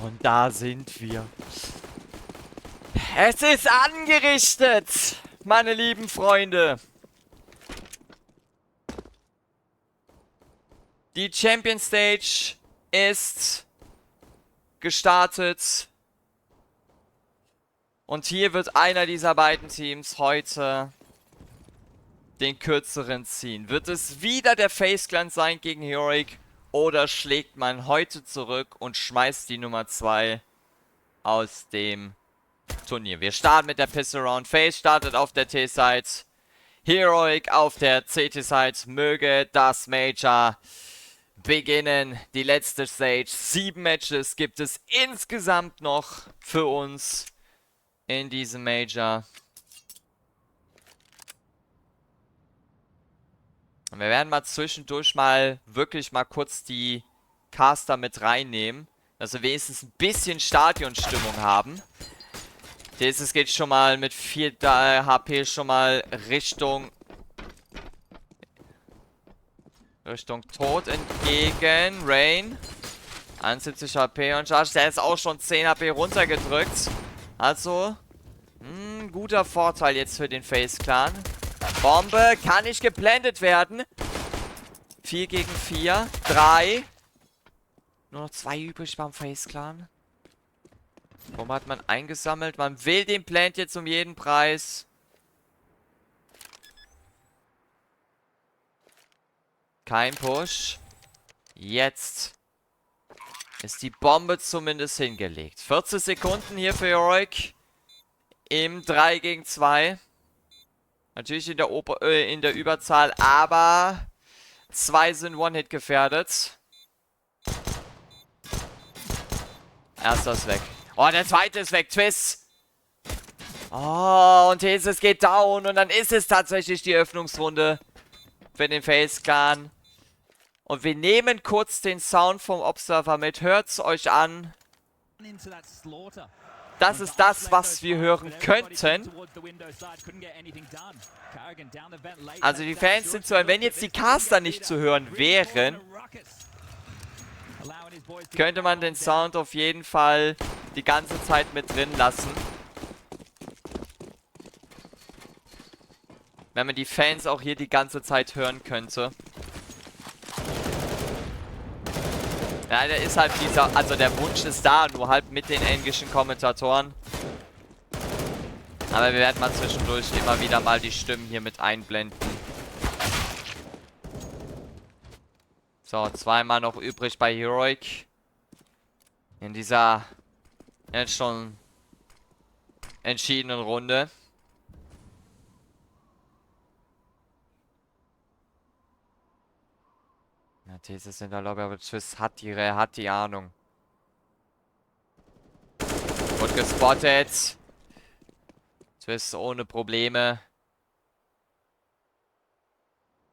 Und da sind wir. Es ist angerichtet, meine lieben Freunde. Die Champion Stage ist gestartet. Und hier wird einer dieser beiden Teams heute den kürzeren ziehen. Wird es wieder der FaZe Clan sein gegen Heroic? Oder schlägt man heute zurück und schmeißt die Nummer 2 aus dem Turnier? Wir starten mit der Pistol Round. FaZe startet auf der T-Side. Heroic auf der CT-Side. Möge das Major beginnen. Die letzte Stage. 7 Matches gibt es insgesamt noch für uns in diesem Major. Und wir werden mal zwischendurch wirklich mal kurz die Caster mit reinnehmen, dass wir wenigstens ein bisschen Stadionstimmung haben. Dieses geht schon mal mit 4 HP schon mal Richtung Tod entgegen. Rain 71 HP und Josh, der ist auch schon 10 HP runtergedrückt. Also, guter Vorteil jetzt für den FaZe Clan. Bombe kann nicht geblendet werden. 4 gegen 4. 3. Nur noch 2 übrig beim FaZe Clan. Bombe hat man eingesammelt. Man will den Plant jetzt um jeden Preis. Kein Push. Jetzt ist die Bombe zumindest hingelegt. 40 Sekunden hier für Heroic. Im 3 gegen 2. Natürlich in der Überzahl, aber 2 sind One-Hit gefährdet. Erster ist weg. Oh, der zweite ist weg. Twist. Oh, und Jesus geht down. Und dann ist es tatsächlich die Öffnungsrunde für den FaZe Clan. Und wir nehmen kurz den Sound vom Observer mit. Hört's euch an. Das ist das, was wir hören könnten. Also die Fans sind zu hören. Wenn jetzt die Caster nicht zu hören wären, könnte man den Sound auf jeden Fall die ganze Zeit mit drin lassen. Wenn man die Fans auch hier die ganze Zeit hören könnte. Ja, der ist halt dieser, also der Wunsch ist da, nur halt mit den englischen Kommentatoren. Aber wir werden mal zwischendurch immer wieder mal die Stimmen hier mit einblenden. So, 2 mal noch übrig bei Heroic. In dieser jetzt schon entschiedenen Runde. Ja, Thesis in der Lobby, aber Twist hat die Ahnung. Gut gespottet. Twist ohne Probleme.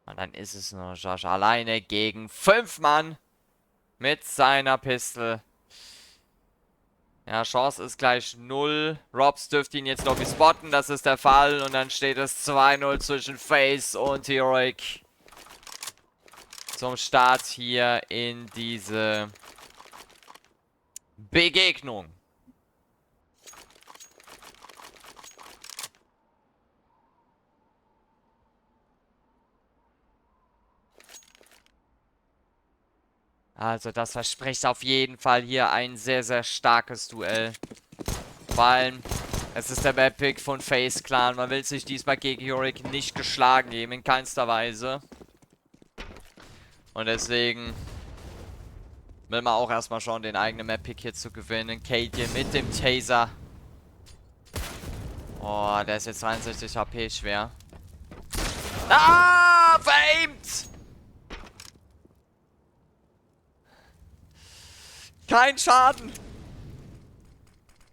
Und dann ist es nur Josh alleine gegen 5 Mann. Mit seiner Pistole. Ja, Chance ist gleich 0. Robs dürfte ihn jetzt noch spotten, das ist der Fall. Und dann steht es 2-0 zwischen FaZe und Heroic. Zum Start hier in diese Begegnung. Also das verspricht auf jeden Fall hier ein sehr, sehr starkes Duell. Vor allem, es ist der Map-Pick von FaZe Clan. Man will sich diesmal gegen Heroic nicht geschlagen geben, in keinster Weise. Und deswegen will man auch erstmal schauen, den eigenen Map-Pick hier zu gewinnen. Kate mit dem Taser. Oh, der ist jetzt 63 HP schwer. Ah, veraimt! Kein Schaden.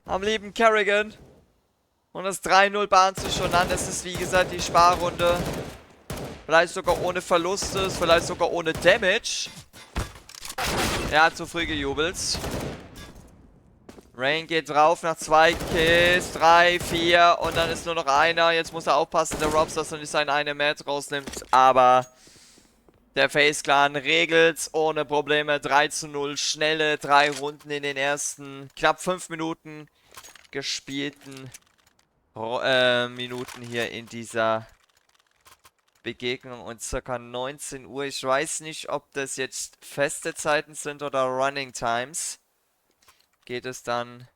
Am lieben Kerrigan. Und das 3-0 bahnt sich schon an. Es ist wie gesagt die Sparrunde. Vielleicht sogar ohne Verluste, vielleicht sogar ohne Damage. Er hat zu früh gejubelt. Rain geht drauf nach 2 Kills, 3, 4 und dann ist nur noch einer. Jetzt muss er aufpassen, der Robs, dass er nicht seinen einen Mat rausnimmt. Aber Der FaZe Clan regelt ohne Probleme 3:0. Schnelle 3 Runden in den ersten knapp 5 Minuten gespielten Minuten hier in dieser Begegnung und circa 19 Uhr. Ich weiß nicht, ob das jetzt feste Zeiten sind oder Running Times. Geht es dann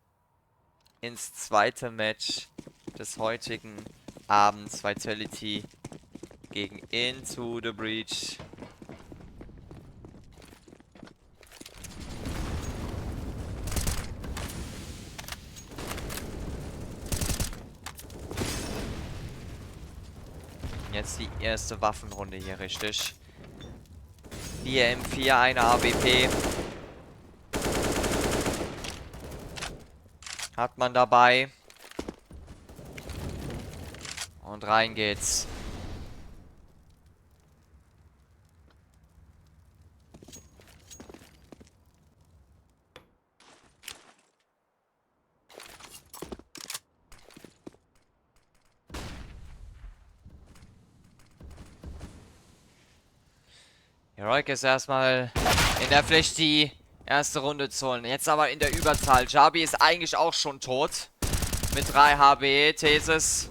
ins zweite Match des heutigen Abends. Vitality gegen Into the Breach. Jetzt die erste Waffenrunde hier, richtig. 4 M4, eine AWP. Hat man dabei. Und rein geht's. Heroic ist erstmal in der Pflicht, die erste Runde zu holen. Jetzt aber in der Überzahl. Jabi ist eigentlich auch schon tot. Mit 3 HB. Thesis.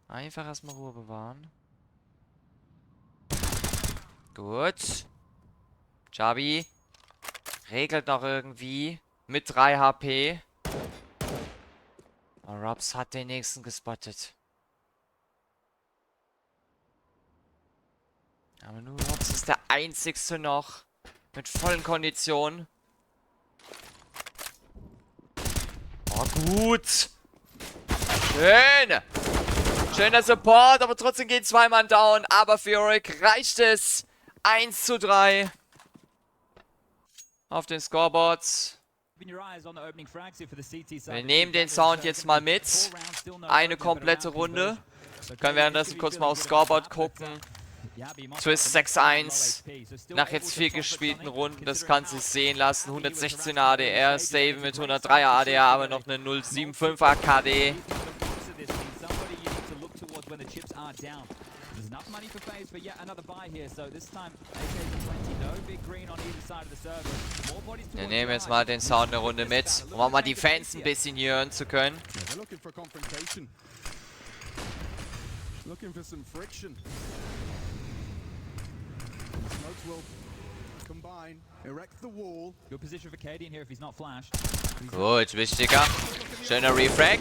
Einfach erstmal Ruhe bewahren. Gut. Jabi regelt noch irgendwie. Mit 3 HP. Robs hat den nächsten gespottet. Aber nur Robs ist der einzigste noch mit vollen Konditionen. Oh, gut. Schön. Schöner Support, aber trotzdem geht 2 Mann down. Aber für Heroic reicht es. 1:3 auf den Scoreboards. Wir nehmen den Sound jetzt mal mit. Eine komplette Runde. Können währenddessen kurz mal aufs Scoreboard gucken. Twist 6:1. Nach jetzt 4 gespielten Runden, das kann sich sehen lassen. 116 ADR, Save mit 103 ADR, aber noch eine 0,75er KD. Wir nehmen jetzt mal den Sound eine Runde mit, um auch mal die Fans ein bisschen hier hören zu können. Gut, wichtiger. Schöner Refrag.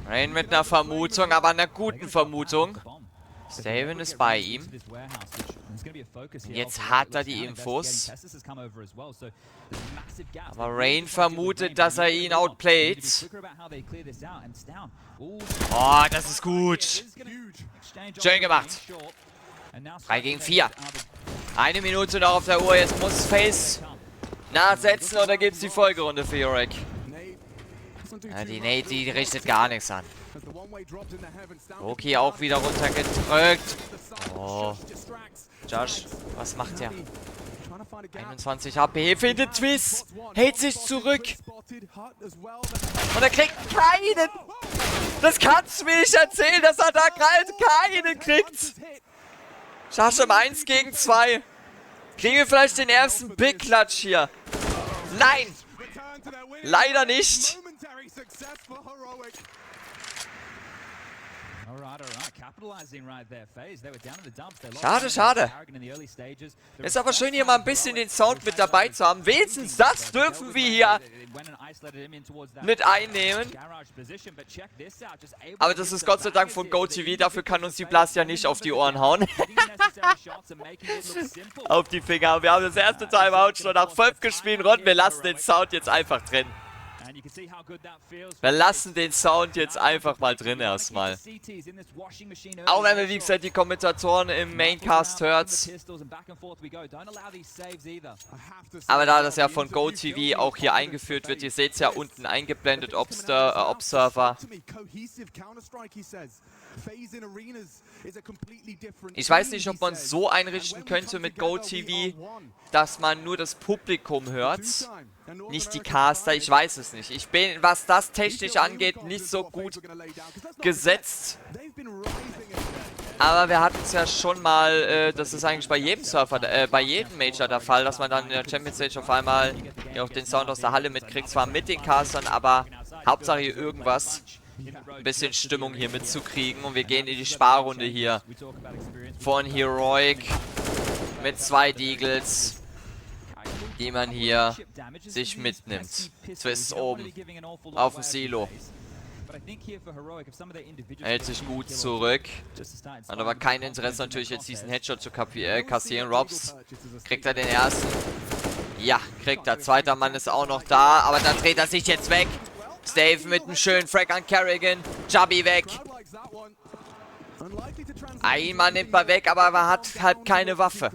Rain mit einer Vermutung, aber einer guten Vermutung. Staven ist bei ihm. Jetzt hat er die Infos. Aber Rain vermutet, dass er ihn outplayt. Oh, das ist gut. Schön gemacht. 3 gegen 4. 1 Minute noch auf der Uhr. Jetzt muss FaZe nachsetzen oder gibt es die Folgerunde für Heroic? Ja, die Nate, die richtet gar nichts an. Okay, auch wieder runtergedrückt. Oh. Josh, was macht der? 21 HP, findet Twist. Hält sich zurück. Und er kriegt keinen. Das kannst du mir nicht erzählen, dass er da gerade keinen kriegt. Josh im 1 gegen 2. Kriegen wir vielleicht den ersten Big Clutch hier? Nein. Leider nicht. Schade, schade. Ist aber schön, hier mal ein bisschen den Sound mit dabei zu haben. Wenigstens das dürfen wir hier mit einnehmen. Aber das ist Gott sei Dank von GoTV. Dafür kann uns die Blast ja nicht auf die Ohren hauen. Auf die Finger. Wir haben das erste Timeout schon nach 5 gespielten Runden. Wir lassen den Sound jetzt einfach drin. Wir lassen den Sound jetzt einfach mal drin erstmal. Auch wenn wir, wie gesagt, die Kommentatoren im Maincast hört. Aber da das ja von GoTV auch hier eingeführt wird, ihr seht es ja unten eingeblendet, Observer. Ich weiß nicht, ob man es so einrichten könnte mit GoTV, dass man nur das Publikum hört, nicht die Caster. Ich weiß es nicht. Ich bin, was das technisch angeht, nicht so gut gesetzt. Aber wir hatten es ja schon mal, das ist eigentlich bei jedem Surfer, bei jedem Major der Fall, dass man dann in der Champions Stage auf einmal ja auch den Sound aus der Halle mitkriegt. Zwar mit den Castern, aber Hauptsache hier irgendwas. Ein bisschen Stimmung hier mitzukriegen. Und wir gehen in die Sparrunde hier von Heroic mit 2 Deagles, die man hier sich mitnimmt. Twist oben auf dem Silo. Hält sich gut zurück. Hat aber kein Interesse natürlich jetzt diesen Headshot zu kassieren. Robs kriegt er den ersten. Ja, kriegt er. Zweiter Mann ist auch noch da. Aber dann dreht er sich jetzt weg. Stave mit einem schönen Frag an Kerrigan. Jubby weg. Ein Mann nimmt man weg, aber er hat halt keine Waffe.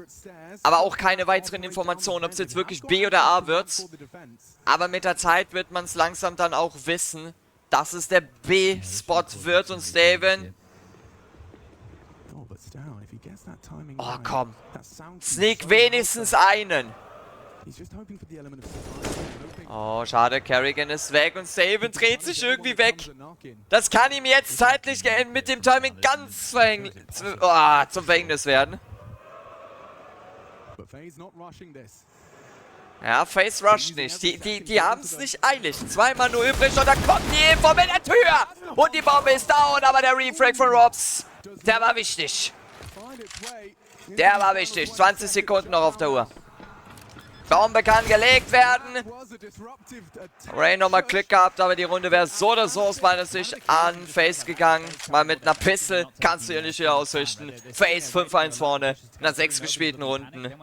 Aber auch keine weiteren Informationen, ob es jetzt wirklich B oder A wird. Aber mit der Zeit wird man es langsam dann auch wissen, dass es der B-Spot wird. Und Staven. Oh, komm. Sneak wenigstens einen. Oh, schade. Kerrigan ist weg und Staven dreht sich irgendwie weg. Das kann ihm jetzt zeitlich mit dem Timing ganz zum Verhängnis werden. Ja, FaZe rusht nicht. Die haben es nicht eilig. 2 Mann nur übrig und dann kommt die Info mit der Tür. Und die Bombe ist down, aber der Refrag von Robs, der war wichtig. Der war wichtig. 20 Sekunden noch auf der Uhr. Bombe kann gelegt werden. Rain nochmal Glück gehabt, aber die Runde wäre so oder so aus meiner Sicht an FaZe gegangen. Mal mit einer Pistol kannst du hier nicht wieder ausrichten. FaZe 5-1 vorne nach 6 gespielten Runden.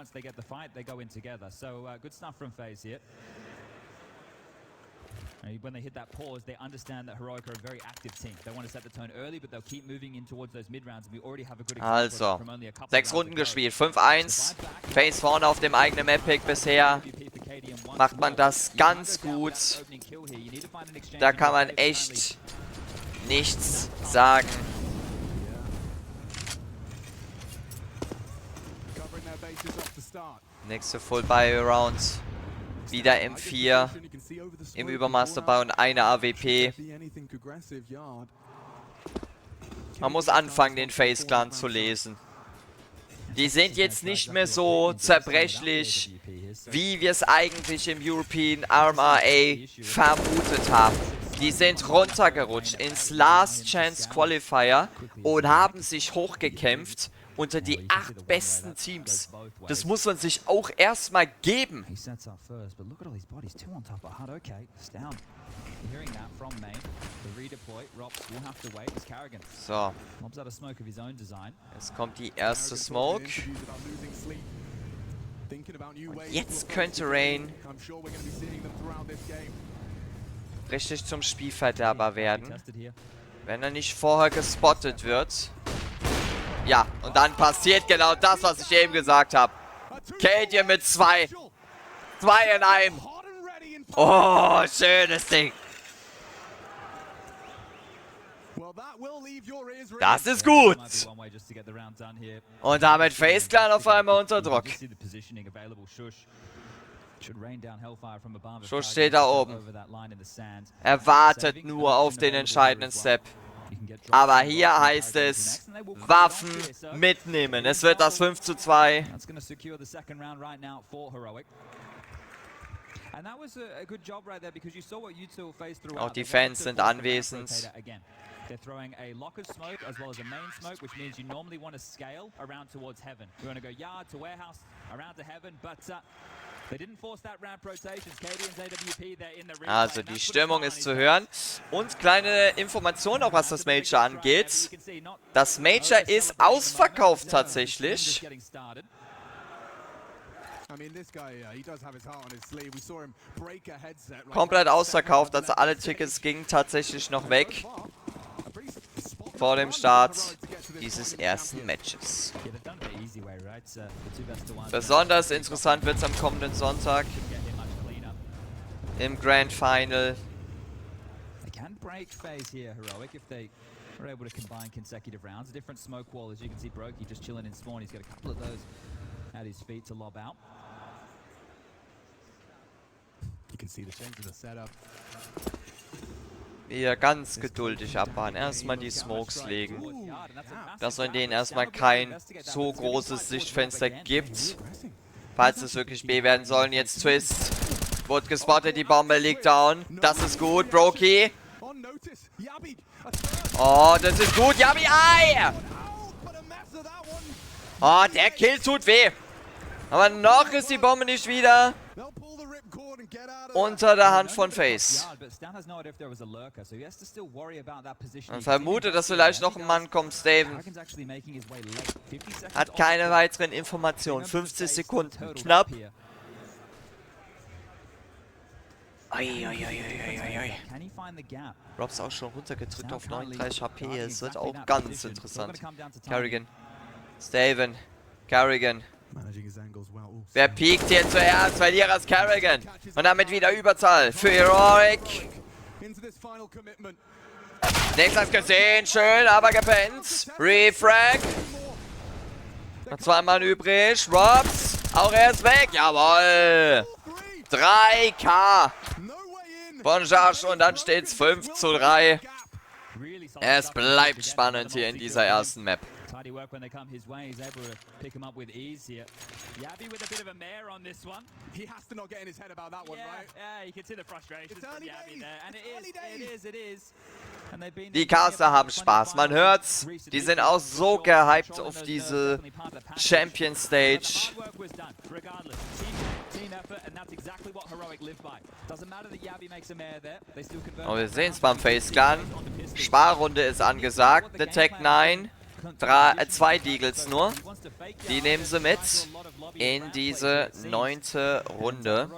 When they hit that pause, they understand that Heroic are a very active team. They want to set the tone early, but they'll keep moving in towards those mid rounds. And we already have a good example from only a couple 6 Runden gespielt, 5-1. FaZe vorne auf dem eigenen Map-Pick bisher. Macht man das ganz gut. Da kann man echt nichts sagen. Nächste Full-Buy-Round. Wieder M4. Im Übermasterball und eine AWP. Man muss anfangen, den FaZe-Clan zu lesen. Die sind jetzt nicht mehr so zerbrechlich, wie wir es eigentlich im European RMA vermutet haben. Die sind runtergerutscht ins Last Chance Qualifier und haben sich hochgekämpft unter die 8 besten Teams. Das muss man sich auch erstmal geben. So. Jetzt kommt die erste Smoke. Und jetzt könnte Rain richtig zum Spielverderber werden, wenn er nicht vorher gespottet wird. Ja, und dann passiert genau das, was ich eben gesagt habe. Kate mit 2. 2 in einem. Oh, schönes Ding. Das ist gut. Und damit FaZe-Clan auf einmal unter Druck. Schuss steht da oben. Er wartet nur auf den entscheidenden Step. Aber hier heißt es, Waffen mitnehmen. Es wird das 5:2. Auch die Fans sind anwesend. They're throwing a locker smoke as well as a main smoke, which means you normally want to scale around towards heaven. You want to go yard to warehouse, around to heaven, but they didn't force that ramp rotations. KD and AWP, they're in the replay. Also die Stimmung ist zu hören. Und kleine Information auch, was das Major angeht. Das Major ist ausverkauft tatsächlich. Komplett ausverkauft, also alle Tickets gingen tatsächlich noch weg vor dem Start dieses ersten Matches. Besonders interessant wird es am kommenden Sonntag im Grand Final. We're able to combine consecutive rounds. A different smoke wall, as you can see. Brokey just chilling in spawn. He's got a couple of those at his feet to lob out. You can see the change in the setup. Wir ganz geduldig abwarten. Erstmal die Smokes legen. Dass man denen erstmal kein so großes Sichtfenster gibt. Falls es wirklich B werden sollen. Jetzt Twist. Wurde gespottet, die Bombe liegt down. Das ist gut, Brokey. Oh, das ist gut, Yabi. Ei! Oh, der Kill tut weh. Aber noch ist die Bombe nicht wieder unter der Hand von FaZe. Man vermutet, dass vielleicht noch ein Mann kommt, Steven. Hat keine weiteren Informationen. 50 Sekunden. Knapp. Robs auch schon runtergedrückt auf 39 HP. Es wird auch ganz interessant. Carrigan. Steven. Carrigan. Wer piekt hier zuerst? Verlierer ist Carrigan. Und damit wieder Überzahl für Heroic. Nichts hat's gesehen. Schön, aber gepennt. Refrag. Noch zweimal übrig. Robs. Auch er ist weg. Jawohl. 3K. Von Josh und dann steht's 5:3. Es bleibt spannend hier in dieser ersten Map. Tidy work when they come his way. He's able to pick him up with ease here. Yabi with a bit of a mare on this one. He has to not get in his head about that one, right? Yeah, you can see the frustration from Yabi there. And it is. And they've been Die Caster haben Spaß, man hört's. Die sind auch so gehypt auf diese Champion Stage. Oh, wir sehen's beim FaZe Clan. Sparrunde ist angesagt. The Tech 9. 2 Deagles nur. Die nehmen sie mit in diese 9. Runde.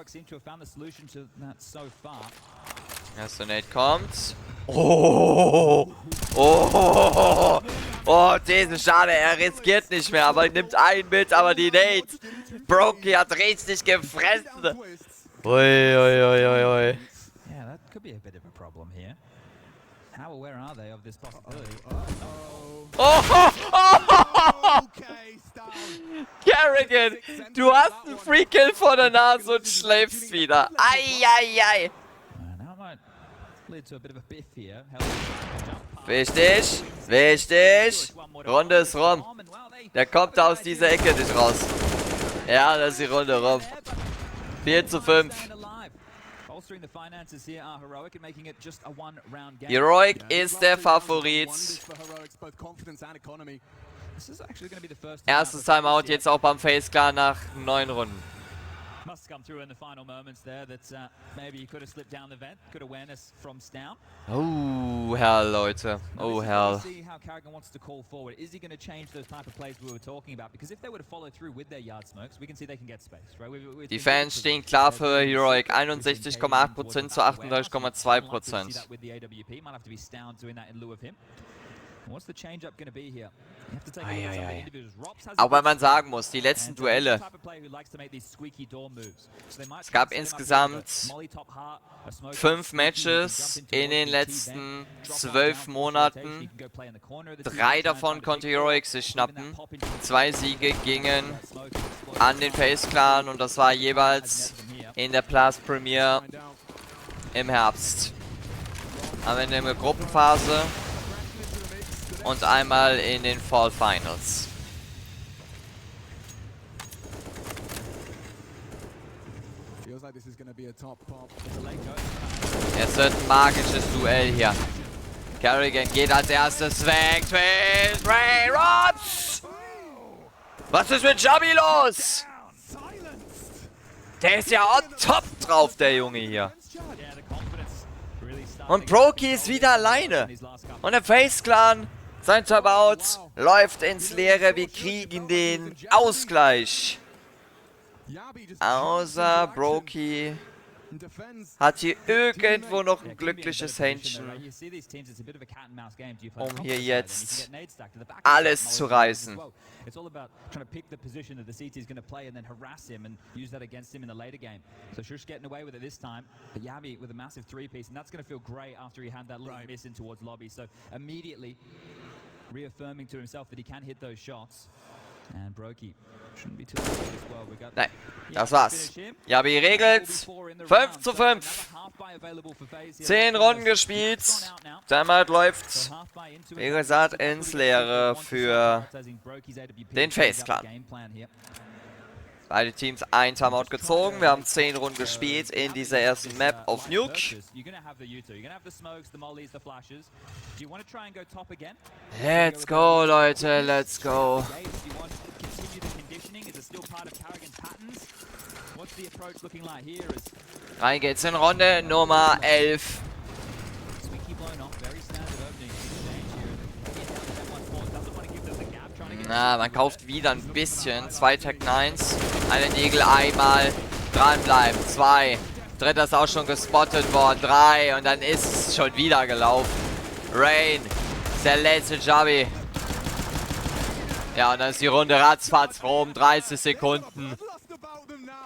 Erster Nate kommt. Oh, oh, oh, diesen schade, er riskiert nicht mehr, aber nimmt einen mit, aber die Nate. Brokey hat richtig gefressen. Ui, ui, ui, ui, ui. Yeah, that could be a bit of a problem here. How aware are they of this possibility? Oh, oh, oh. Carrigan, du hast einen Free-Kill vor der Nase und schläfst wieder. Ai. Wichtig, wichtig. Runde ist rum. Der kommt aus dieser Ecke nicht raus. Ja, das ist die Runde rum. 4:5. Heroic ist der Favorit. Erstes Timeout jetzt auch beim FaZe Clan nach 9 Runden. Must come through in the final moments there that maybe he could have slipped down the vent. Good awareness from Stout. Oh, hell, Leute. Oh, hell. See how Carrigan wants to call forward. Is he going to change those type of plays we were talking about? Because if they were to follow through with their yard smokes, we can see they can get space, right? Die Fans stehen klar für Heroic. 61,8% zu 38,2%. What's the change up going to be here? Auch weil man sagen muss, die letzten Duelle. Es gab insgesamt 5 Matches in den letzten 12 Monaten. 3 davon konnte Heroic sich schnappen. 2 Siege gingen an den FaZe Clan und das war jeweils in der Plus Premier im Herbst. Am Ende in der Gruppenphase. Und einmal in den Fall Finals. Es wird ein magisches Duell hier. Carrigan geht als erstes weg. Twist, Ray, Robs! Was ist mit Jabi los? Der ist ja on top drauf, der Junge hier. Und Brokey ist wieder alleine. Und der FaZe Clan, sein Timeout läuft ins Leere. Wir kriegen den Ausgleich. Außer Brokey hat hier irgendwo noch ein glückliches Händchen, um hier jetzt alles zu reißen. It's all about trying to pick the position that the CT is going to play and then harass him and use that against him in the later game. So Shush getting away with it this time, but Yabi with a massive three-piece, and that's going to feel great after he had that little miss in towards lobby. So immediately reaffirming to himself that he can hit those shots. And Brokey shouldn't be too late as well. We got Nein, das war's. Yabi regelt. 5:5. 10 Runden gespielt. Damit läuft, wie gesagt, ins Leere für den FaZe-Clan. Beide Teams ein Timeout gezogen. Wir haben 10 Runden gespielt in dieser ersten Map auf Nuke. Let's go, Leute, let's go. Rein geht's in Runde Nummer 11. Na, man kauft wieder ein bisschen. 2 Tech 9s. Eine Nägel einmal. Dranbleiben. 2. Dritter ist auch schon gespottet worden. 3. Und dann ist es schon wieder gelaufen. Rain. Ist der letzte Jabi. Ja, und dann ist die Runde ratzfatz rum. 30 Sekunden.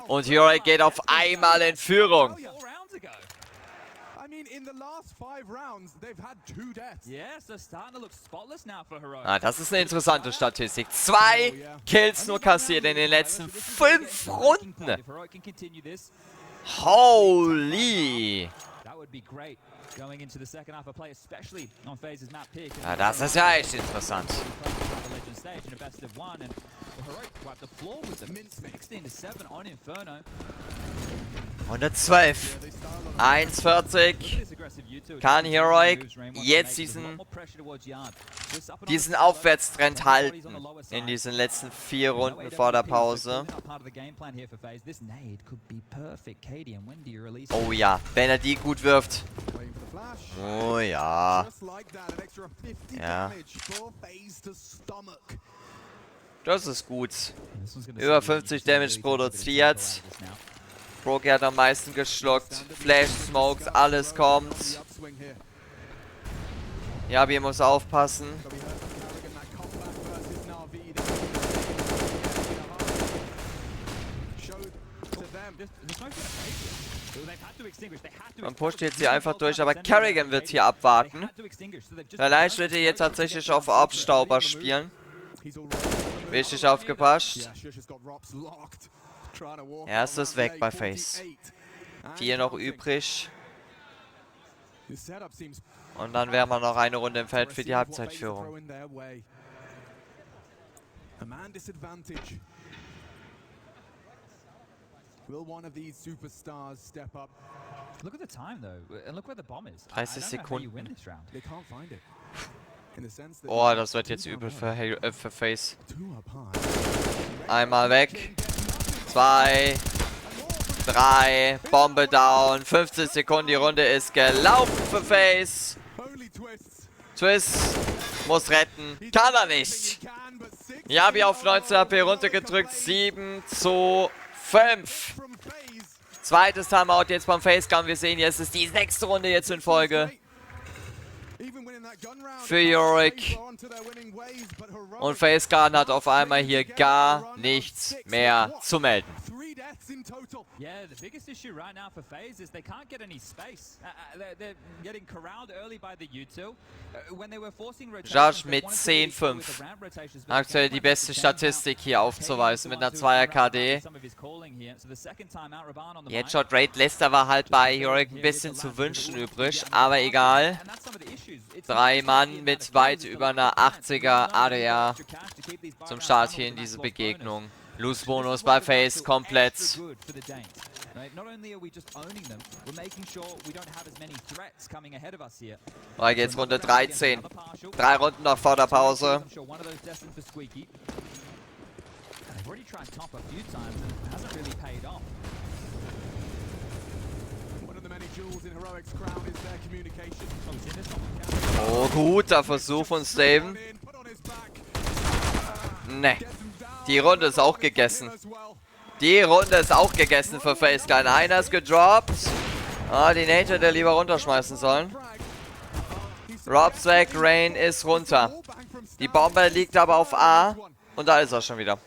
Und Heroic geht auf einmal in Führung. Ah, das ist eine interessante Statistik. 2 Kills nur kassiert in den letzten 5 Runden. Holy. Ja, das ist ja echt interessant. 112. 1,40. Kann Heroic jetzt diesen Aufwärtstrend halten in diesen letzten 4 Runden vor der Pause. Oh ja, wenn er die gut wirft. Oh ja. Ja. Das ist gut. Über 50 Damage produziert. Brokey hat am meisten geschluckt. Flash, Smokes, alles kommt. Yabi muss aufpassen. Man pusht jetzt hier einfach durch, aber Kerrigan wird hier abwarten. Vielleicht wird er hier tatsächlich auf Abstauber spielen. Richtig aufgepasst. Erstes weg bei FaZe. 4 noch übrig. Und dann wären wir noch eine Runde im Feld für die Halbzeitführung. Will one of these superstars step up? Look at the time though, and look where the bomb is. 30 Sekunden. They can't find it. In the sense that Oh, das wird jetzt übel für FaZe. Einmal weg. 2, 3, Bombe down. 15 Sekunden, die Runde ist gelaufen für FaZe. Twist muss retten. Kann er nicht. Yabi auf 19 HP runtergedrückt. 7:5. Zweites Timeout jetzt beim FaZe-Clan. Wir sehen, jetzt ist die 6. Runde jetzt in Folge für Heroic. Und FaZe-Clan hat auf einmal hier gar nichts mehr zu melden. Yeah, the biggest issue right now for FaZe is they can't get any space. They're getting corralled early by the U2. When they were forcing rotations, Josh mit 10:5. Aktuell die beste Statistik hier aufzuweisen mit einer 2er KD. Headshot Rate lässt aber halt bei Heroic ein bisschen zu wünschen übrig, aber egal. 3 Mann mit weit über einer 80er ADR zum Start hier in diese Begegnung. Loose-Bonus bei FaZe komplett. Weiter geht's Runde 13. 3 Runden noch vor der Pause. Oh, guter Versuch von Steven. Ne. Die Runde ist auch gegessen. Die Runde ist auch gegessen für FaZe. Einer ist gedroppt. Ah, die Nate hätte lieber runterschmeißen sollen. Rob's weg, Rain ist runter. Die Bombe liegt aber auf A. Und da ist er schon wieder.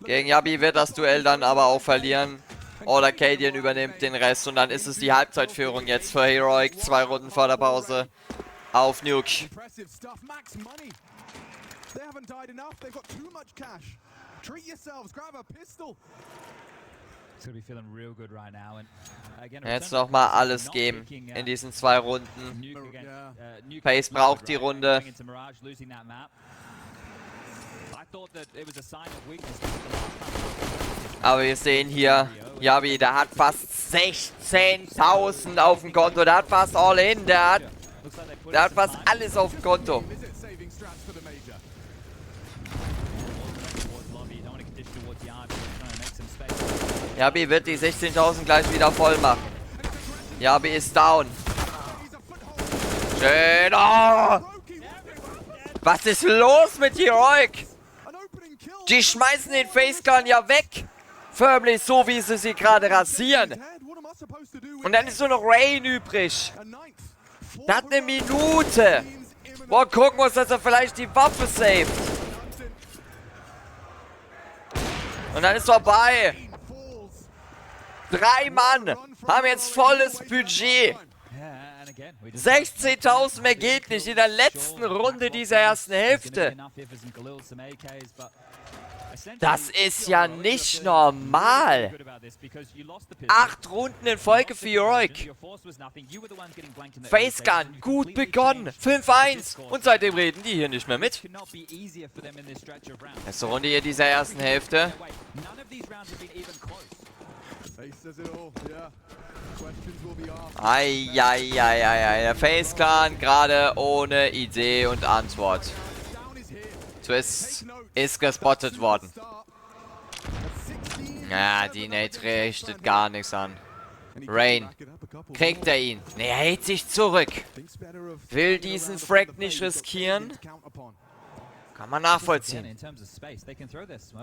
Gegen Yabi wird das Duell dann aber auch verlieren. Oder Cadian übernimmt den Rest. Und dann ist es die Halbzeitführung jetzt für Heroic. 2 Runden vor der Pause. Auf Nuke. Jetzt nochmal alles geben in diesen 2 Runden. FaZe braucht die Runde. Aber wir sehen hier, Yabi, der hat fast 16.000 auf dem Konto. Der hat fast all in. Der hat fast alles auf dem Konto. Yabi wird die 16.000 gleich wieder voll machen. Yabi ist down. Schön. Oh! Was ist los mit Heroic? Die schmeißen den FaZe-Clan ja weg. Förmlich so, wie sie gerade rasieren. Und dann ist nur noch Rain übrig. Der hat eine Minute. Boah, gucken wir uns, dass er vielleicht die Waffe saved. Und dann ist vorbei. 3 Mann haben jetzt volles Budget. 16.000 mehr geht nicht in der letzten Runde dieser ersten Hälfte. Das ist ja nicht normal. 8 Runden in Folge für Heroic. FaZe gut begonnen. 5-1. Und seitdem reden die hier nicht mehr mit. Erste Runde hier dieser ersten Hälfte. Eieieiei, der FaZe-Clan gerade ohne Idee und Antwort. Twist ist gespottet worden. Ja, die Nate richtet gar nichts an. Rain, kriegt er ihn? Ne, er hält sich zurück. Will diesen Frag nicht riskieren. Kann man nachvollziehen.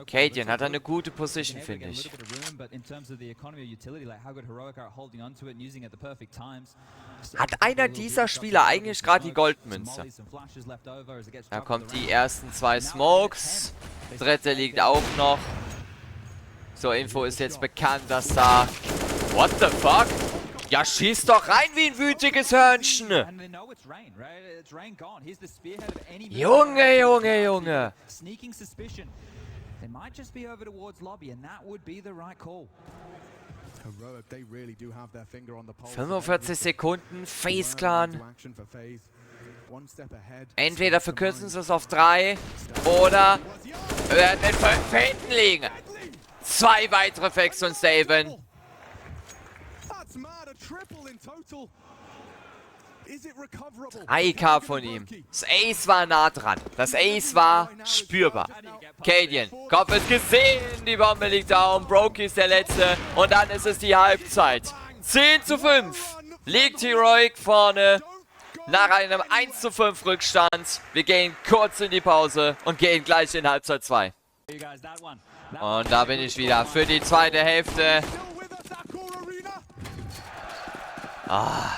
Cadian hat eine gute Position, finde ich. Hat einer dieser Spieler eigentlich gerade die Goldmünze? Da kommt die ersten 2 Smokes. Dritte liegt auch noch. So, Info ist jetzt bekannt, dass da... What the fuck? Ja, schieß doch rein wie ein wütiges Hörnchen. Junge, Junge, Junge. 45 Sekunden, FaZe-Clan. Entweder verkürzen sie es auf 3 oder werden in 5 hinten liegen. 2 weitere Facts und saven. 3K von ihm. Das Ace war nah dran. Das Ace war spürbar. Cadian, Kopf ist gesehen. Die Bombe liegt down. Brokey ist der Letzte. Und dann ist es die Halbzeit. 10:5 liegt Heroic vorne. Nach einem 1:5 Rückstand. Wir gehen kurz in die Pause und gehen gleich in Halbzeit 2. Und da bin ich wieder für die zweite Hälfte. Ah.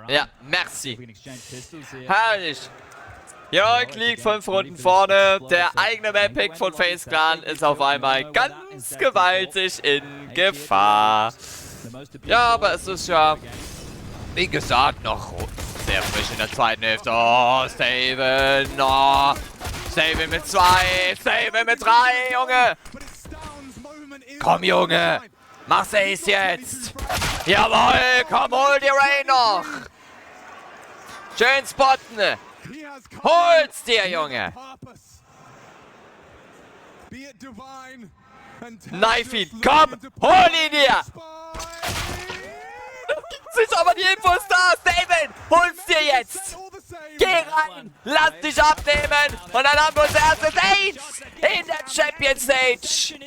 Ja, merci. Herrlich. Heroic liegt 5 Runden vorne. Der eigene Map-Pick von FaZe-Clan ist auf einmal ganz gewaltig in Gefahr. Ja, aber es ist ja, wie gesagt, noch sehr frisch in der zweiten Hälfte. Oh, Steven. Oh, Steven mit 2. Steven mit 3, Junge. Komm, Junge. Mach's Ace jetzt. Jawohl, komm, hol dir Rain noch. Schön spotten. Hol's dir, Junge. Knife ihn, komm, hol ihn dir. Das ist aber die Info ist da, Steven. Hol's dir jetzt. Geh rein, lass dich abnehmen. Und dann haben wir unser erstes Ace in der Champion Stage.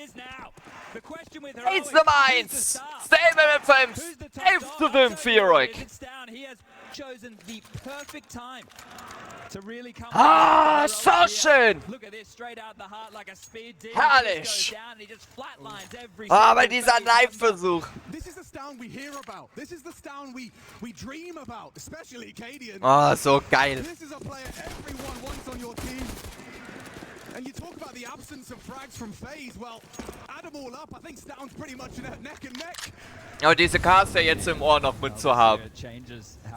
Ace Nummer 1. Steven mit 5. 11:5 für Heroic. Ah, so schön! Herrlich! Aber dieser Knife-Versuch. Oh, so geil. And you talk about the absence of frags from FaZe. Well, add them all up. I think Stound's pretty much neck and neck. Und diese Caster jetzt im Ohr noch mitzuhaben.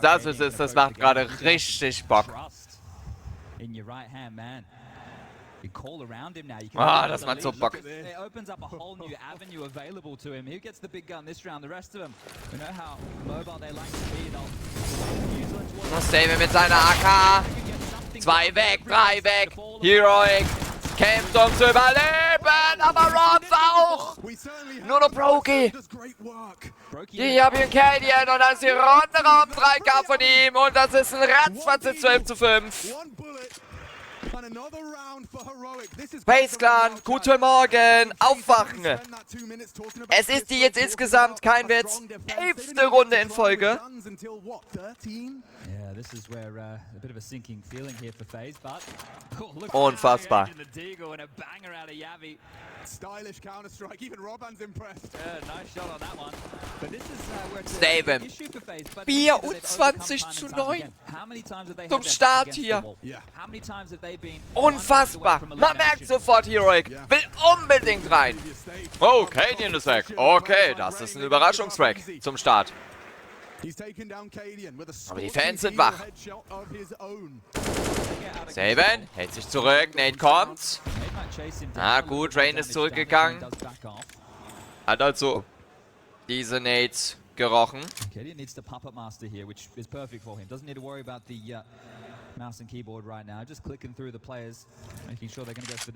Das ist es, das macht gerade richtig Bock. Ah, das macht so Bock. David mit seiner AK. 2 weg, 3 weg. Heroic kämpft um zu überleben, aber Robs auch. Nur noch Brokey. Hier habe ich einen Canyon und dann ist die Runde Raum 3K von ihm und das ist ein ratzfatze 12:5. FaZe Clan, guten Morgen, aufwachen. Es ist die jetzt insgesamt, kein Witz, 11. Runde in Folge. Unfassbar. Steven. 24:9 zum Start hier. Unfassbar. Man merkt sofort, Heroic will unbedingt rein. Oh, Canyon ist weg. Okay, das ist ein Überraschungsrack zum Start. Aber die Fans sind wach. Saban hält sich zurück. Nate kommt. Ah, gut. Rain ist zurückgegangen. Hat also diese Nades gerochen.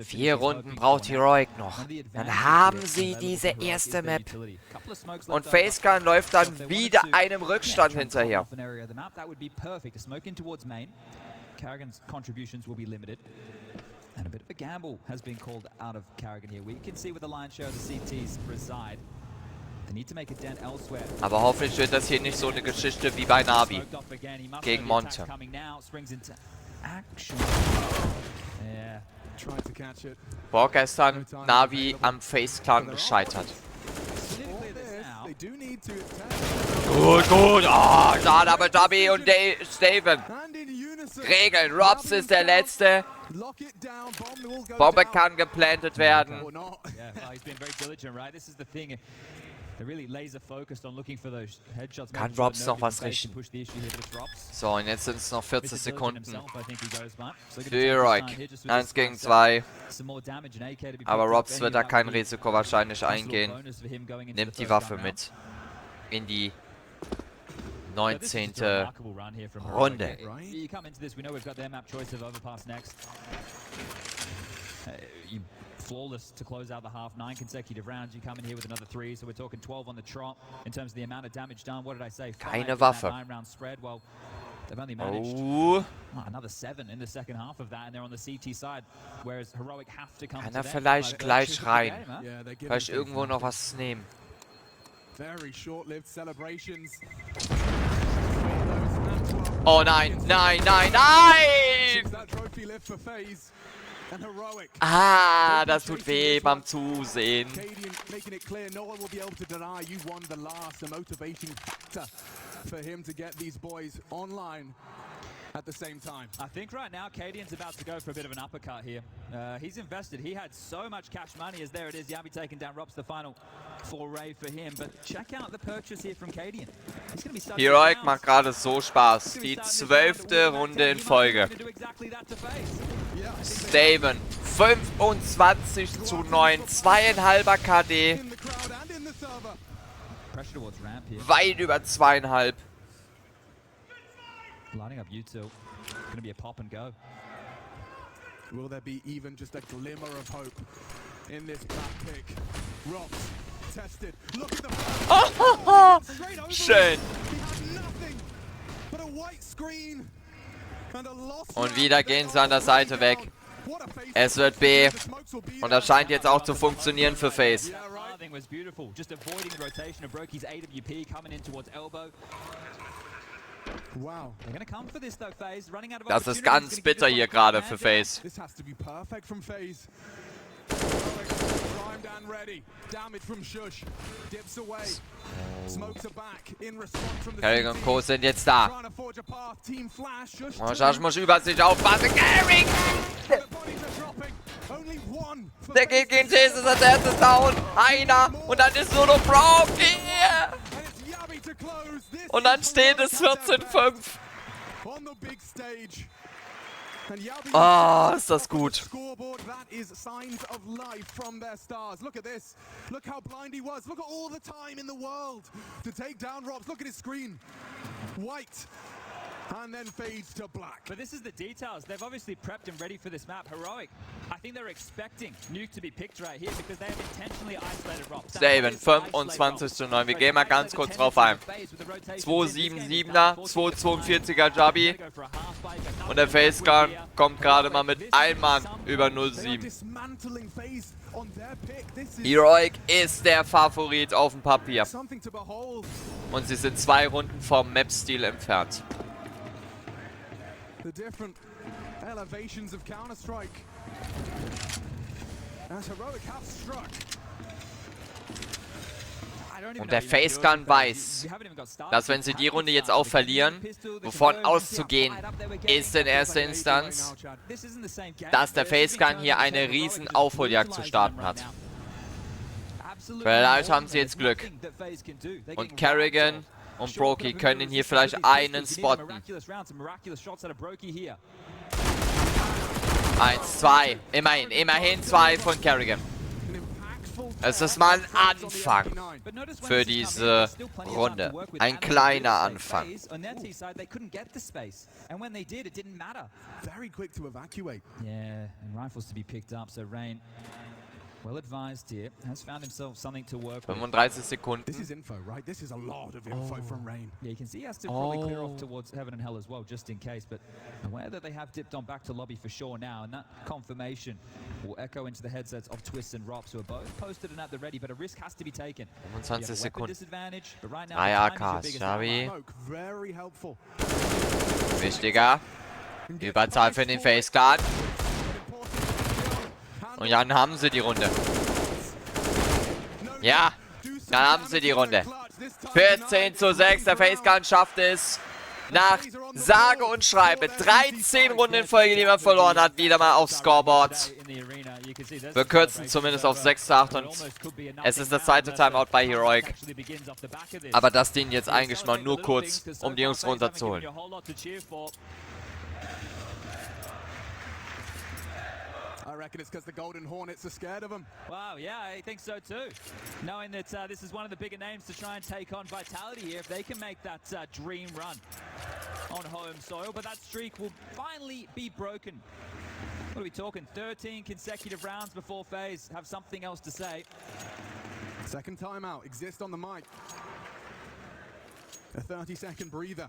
4 Runden braucht Heroic noch. Dann haben sie diese erste Map. Und FaZe Clan läuft dann wieder einem Rückstand hinterher. And a bit of a gamble has been called out of Karrigan here. We can see where the lion's share of the CTs reside. They need to make a dent elsewhere. Aber hoffentlich wird das hier nicht so eine Geschichte wie bei Navi gegen Monte. Vorgestern Navi am FaZe Clan gescheitert. Gut, gut. Oh, da Double Dubby und Steven. Regeln. Robs ist der Letzte. Bombe kann geplantet werden. Kann Robs noch was richten? So, und jetzt sind es noch 40 Sekunden. Für Heroic. 1 gegen 2. Aber Robs wird da kein Risiko wahrscheinlich eingehen. Nimmt die Waffe mit. In die 19. Runde. Flawless to close out the half. 9 consecutive rounds. You come in here with another 3, so we're talking 12 on the trot in terms of the amount of damage done. What did I say? Keine Waffe. 9-round spread. Well, they've only managed another 7 in the second half of that, and they're on the CT side, whereas Heroic have to come. Kann er vielleicht gleich rein? Vielleicht irgendwo noch was nehmen. Oh nein, nein, nein, nein! Ah, das tut weh beim Zusehen. At the same time. I think right now Cadian's about to go for a bit of an uppercut here. He's invested. He had so much cash money as there it is. Yabi taking down Robs, the final foray for him. But check out the purchase here from Cadian. Heroic macht gerade so Spaß. Die 12. Runde in Folge. Steven 25:9, 2,5er KD. Weit über 2,5. Lining up you two. It's gonna be a pop and go. Will there be even just a glimmer of hope in this back pick? Robs tested. Look at the schön. Und wieder gehen sie an der Seite weg. Es wird B. Und das scheint jetzt auch zu funktionieren für FaZe. Wow. They're gonna come for this though, FaZe. Running out of Das ist opportunities, ganz gonna keep bitter this hier one gerade man für down. FaZe. This has to be perfect from FaZe. Primed and ready. Damage from Shush. Dips away. Smokes are back in response from the Carrick und Co. sind jetzt da. trying to forge a path. Team Flash. Shush. Oh, Josh muss über sich aufpassen. Carrick! The bodies are dropping. Only one. for Der FaZe geht gegen to Jesus ist als erstes down. Einer. Und dann ist nur noch Broke. Yeah. And it's Yabby to close. This Und dann is steht es heroic at their 14-5. best. On the big stage. And Yabby Ah, ist das top of gut. the scoreboard. That is signs of life from their stars. Look at this. Look how blind he was. Look at all the time in the world to take down Robs. Look at his screen. White. And then fades to black. But this is the details. They've obviously prepped and ready for this map. Heroic. I think they're expecting Nuke to be picked right here because they have intentionally isolated Robs. Steven, 25:9. Wir gehen mal ganz kurz drauf ein. 277er, 242er Jabi. Und der FaZe kommt gerade mal mit einem Mann über They are 07. dismantling FaZe on their pick. This is Heroic ist der Favorit auf dem Papier. something to behold. Und sie sind 2 Runden vom Map-Stil entfernt. The different elevations of Counter-Strike. As Heroic have struck. Und der FaZe weiß, dass wenn sie die Runde jetzt auch verlieren, wovon auszugehen ist in erster Instanz, dass der FaZe hier eine riesen Aufholjagd zu starten hat. Vielleicht haben sie jetzt Glück. Und Kerrigan und Brokey können hier vielleicht einen spotten. 1, 2. Immerhin 2 von Kerrigan. Es ist mal ein Anfang für diese Runde. Ein kleiner Anfang. Very quick to evacuate. Yeah, and rifles to be picked up, so Rain, well advised here, has found himself something to work with. 35 This Sekunden. is info, right? This is a lot of info from Rain. Yeah, you can see he has to probably clear off towards heaven and hell as well, just in case, but aware that they have dipped on back to lobby for sure now, and that confirmation will echo into the headsets of Twist and Rops, who are both posted and at the ready, but a risk has to be taken. You have 25 a weapon Sekunden. disadvantage, but right now 3 the time is your AKs. biggest Javi. Smoke, very helpful. Wichtiger. Überzahl für den FaZe Clan. Und dann haben sie die Runde. Ja, dann haben sie die Runde. 14:6. Der FaZe Clan schafft es. Nach sage und schreibe 13 Runden in Folge, die man verloren hat, wieder mal aufs Scoreboard. Wir kürzen zumindest auf 6:8 und es ist das zweite Timeout bei Heroic. Aber das dient jetzt eigentlich mal nur kurz, um die Jungs runterzuholen. I reckon it's because the Golden Hornets are scared of him. Wow, yeah, I think so too. Knowing that this is one of the bigger names to try and take on Vitality here, if they can make that dream run on home soil, but that streak will finally be broken. What are we talking? 13 consecutive rounds before FaZe have something else to say. Second timeout, exist on the mic. A 30-second breather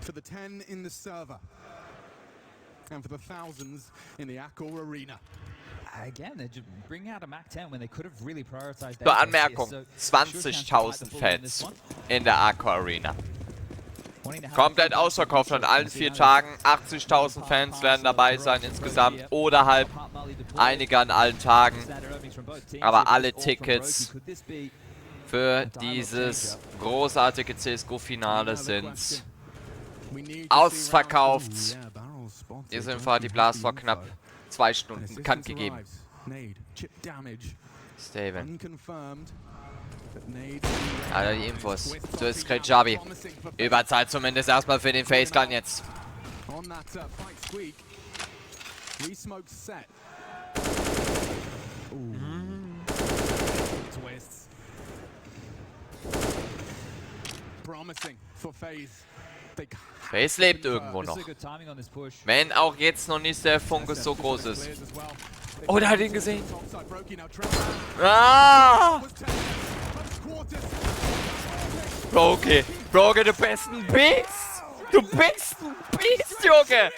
for the 10 in the server. And for the thousands in the Accor Arena. Again, they're just bringing out a Mac 10 when they could have really prioritized Zur their Anmerkung, so 20.000 Fans in der Accor Arena. Komplett ausverkauft an allen 4 Tagen. 80.000 Fans werden dabei sein insgesamt. Oder halb einige an allen Tagen. Aber alle Tickets für dieses großartige CSGO-Finale sind ausverkauft. Diese Info hat die Blast vor knapp 2 Stunden bekannt gegeben. Steven. Alter, die Infos. So ist Great Jabi. Überzahl zumindest erstmal für den FaZe Clan jetzt. FaZe lebt irgendwo noch. Wenn auch jetzt noch nicht der Funke so groß ist. Oh, der hat ihn gesehen. Ah! Brokey, Brokey, du bist ein Biest! Du bist ein Biest, Junge!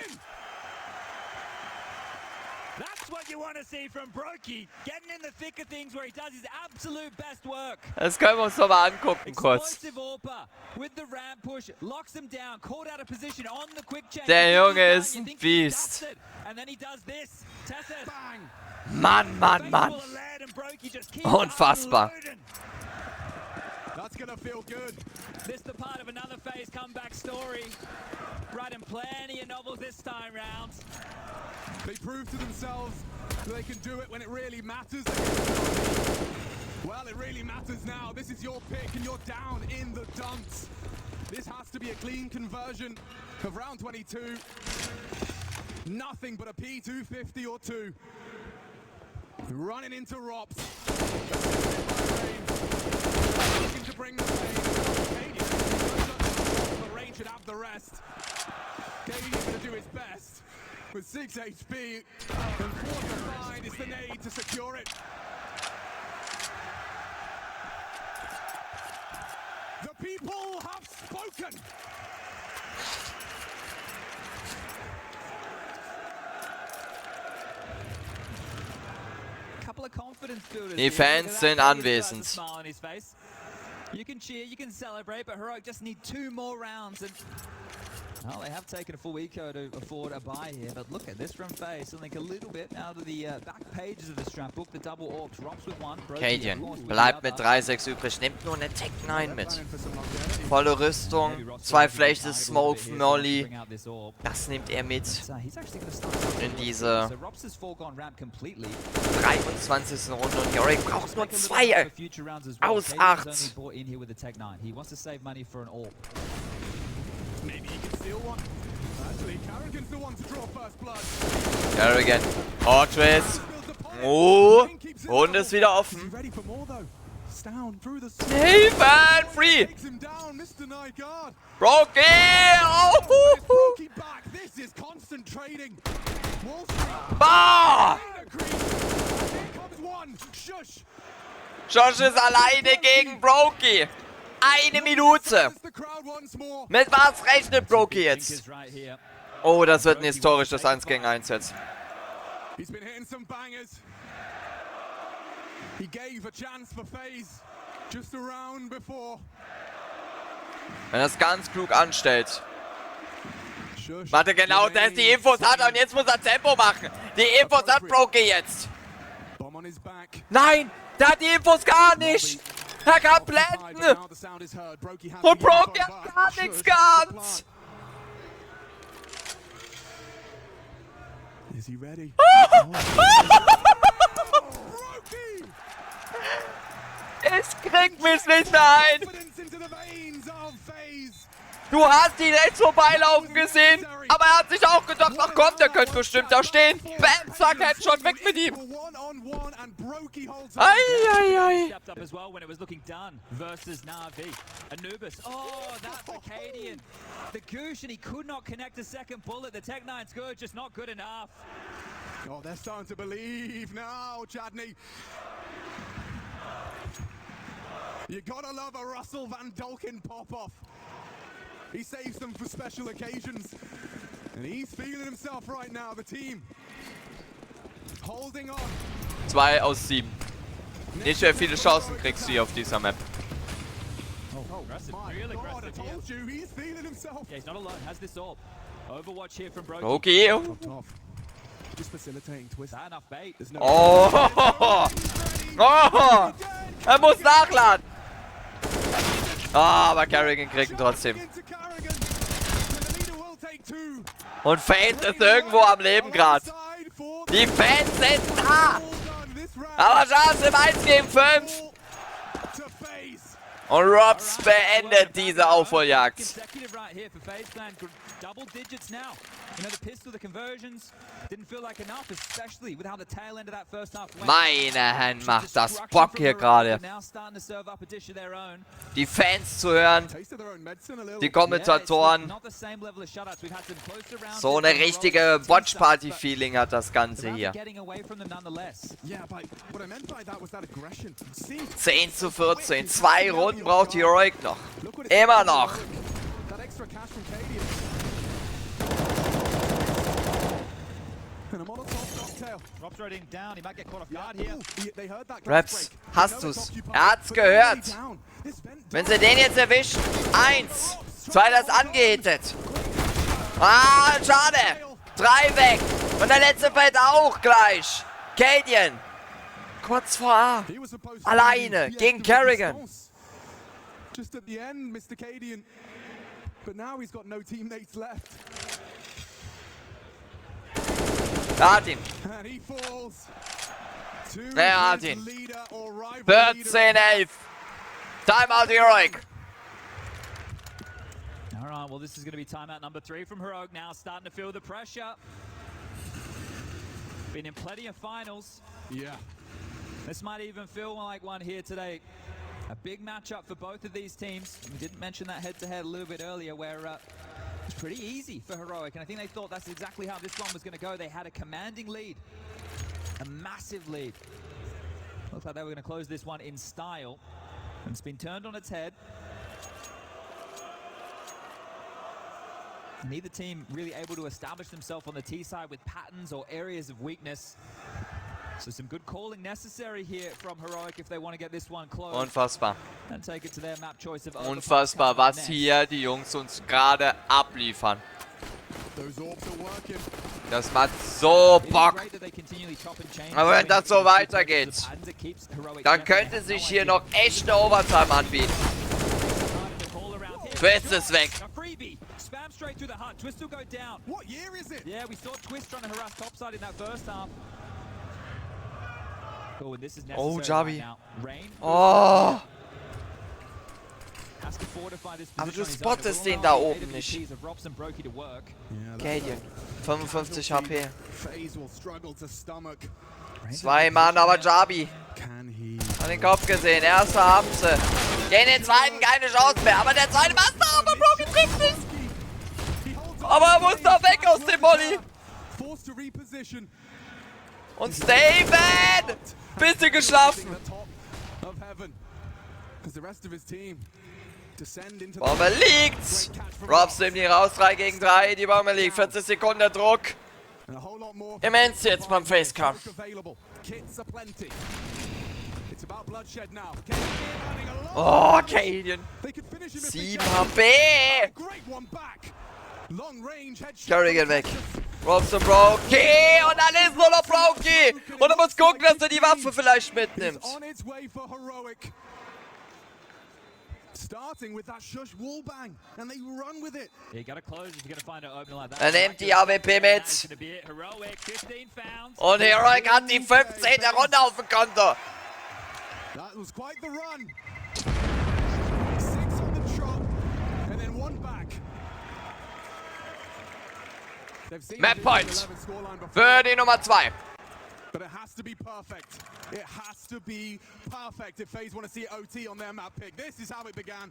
That's what you want to see from Brokey. Getting in the thick of things where he does his absolute best work. Das können wir uns doch mal angucken kurz. Explosive AWP with the ramp push, locks him down, caught out of position on the quick change. Der You think Junge he's ist done, ein you think he's Biest. dusted, and then he does this. Tested. Bang. Mann, Mann, Mann. Unfassbar. That's gonna feel good. This is the part of another FaZe comeback story. Writing plenty of novels this time round. They prove to themselves that they can do it when it really matters. Well, it really matters now. This is your pick and you're down in the dumps. This has to be a clean conversion of round 22. Nothing but a P250 or 2. Running into Rops. Looking to bring the pain. The range should have the rest. Katie is going to do his best. With 6 HP and 4 to find, it's the nade to secure it. The people have spoken. Die Fans sind anwesend. You can cheer, you can celebrate, but Heroic just need 2 more rounds. And well, they have taken a full eco to afford a buy here, but look at this from FaZe. Something a little bit out of the back pages of the strap book. The double orbs, Rops with 1. Cadian bleibt mit 3-6 übrig, nimmt nur eine Tech-9 mit. Volle Rüstung, 2 Flashes, Smoke, Molly. Das nimmt er mit in diese 23. Runde und Yorick braucht nur 2 aus 8. Maybe he can steal one. Actually, Carrigan's the one to draw first blood. Carrigan, Fortress. Oh, und ist wieder offen. Even free. Brokey. Oh. This is concentrating. Bah. Josh ist alleine gegen Brokey. 1 Minute. Mit was rechnet Brokey jetzt? Oh, das wird ein historisches 1 gegen 1 jetzt. Wenn er es ganz klug anstellt. Warte, genau, das die Infos hat er und jetzt muss er Tempo machen. Die Infos hat Brokey jetzt. Nein, der hat die Infos gar nicht. Er kann blenden! Und Brokey hat gar nichts gehabt! Ich krieg mich nicht mehr ein! Du hast ihn rechts vorbeilaufen gesehen, aber er hat sich auch gedacht, ach komm, der könnte bestimmt da stehen. Bam, zack, Headshot, weg mit ihm. Eieiei. Oh, they're starting to believe now, Chadney. You gotta love a Russell Van Dolkin pop-off. He saves them for special occasions. And he's feeling himself right now, the team. Holding on. 2 aus 7. Nicht sehr viele Chancen kriegst du hier auf dieser Map. Oh, my God, I told you, he's feeling himself. Yeah, he's not alone, has this orb. Overwatch here from Brokey. Okay. Just facilitating twist. Enough bait. Oh. Oh. Er muss nachladen. Ah, aber Carrigan kriegt ihn trotzdem. Und FaZe ist irgendwo am Leben gerade. Die Fans sind da. Aber Chance im 1 gegen 5. Und Robs beendet diese Aufholjagd. Meine Herren, macht das Bock hier gerade. Die Fans zu hören, die Kommentatoren. So eine richtige Watch-Party-Feeling hat das Ganze hier. 10:14, 2 Runden braucht Heroic noch. Immer noch. And a Molotov cocktail. Drops right down. He might get caught off guard here. Raps, hast du's? Er hat's gehört. Wenn sie den jetzt erwischen. 1, 2, das angehittet. Ah, schade. 3 weg. Und der letzte fällt auch gleich. Cadian. Kurz vor A. Alleine gegen Kerrigan. Just at the end, Mr. Cadian. But now he's got no teammates left. Er hat ihn. And he falls to Er hat his ihn. leader or rival leader. 14-11. Timeout Heroic. All right, well, this is going to be timeout number 3 from Heroic now, starting to feel the pressure. Been in plenty of finals. Yeah. This might even feel like one here today. A big matchup for both of these teams. We didn't mention that head-to-head a little bit earlier where it was pretty easy for Heroic, and I think they thought that's exactly how this one was going to go. They had a commanding lead, a massive lead. Looks like they were going to close this one in style, and it's been turned on its head. Neither team really able to establish themselves on the T side with patterns or areas of weakness. So some good calling necessary here from Heroic if they want to get this one closed. Unfassbar. And take it to their map choice of Unfassbar, was hier die Jungs uns gerade abliefern. Those orbs are working. Das macht so Bock. Aber wenn das so weitergeht, dann könnte sich hier noch echt eine Overtime anbieten. Twist ist weg. Spam straight through the hut. Twist will go down. What year is it? Yeah, we saw Twist trying to harass topside in that first half. Oh, and this is necessary Javi. right now. Rain. Oh, Has to fortify this aber du position on his own. spottest den da oben nicht. AWPs of Robson Brokey to work. Cadian, 55 HP. FaZe will struggle to stomach. 2 Mann, aber Javi. Can he? An den Kopf gesehen, erster haben sie. Gegen den zweiten keine Chance mehr, aber der zweite Master, aber Brokey trifft nicht. Aber er muss da weg aus dem Molly. Forced to reposition. Und Steven! Bisschen geschlafen. Of heaven. Because the rest of his team descend into Bombe liegt. Robs nimmt ihn raus, 3 gegen 3. Die Bombe liegt, 40 Sekunden der Druck. and a whole lot more. Immens jetzt beim Facecam. Available. Kits are plenty. It's about bloodshed now. Oh, Cadian. They could finish him if 7 they can. HP. Great one back. Long range headshot. Kerrigan weg. Robson Brokey. Und dann ist nur noch Brokey. Und er muss gucken, dass er die Waffe vielleicht mitnimmt. On its way for Heroic. Starting with that shush wall bang, and they run with it. You gotta close if you're gonna find an opening like that. Er nimmt die AWP mit. That's gonna be it. Heroic, 15 founds. Und Heroic hat die 15. Runde auf dem Konto. That was quite the run. 6 on the trot, and then 1 back. They've seen Map the point 11 scoreline before, für die Nummer 2. but it has to be perfect. It has to be perfect if FaZe want to see OT on their map pick. This is how it began.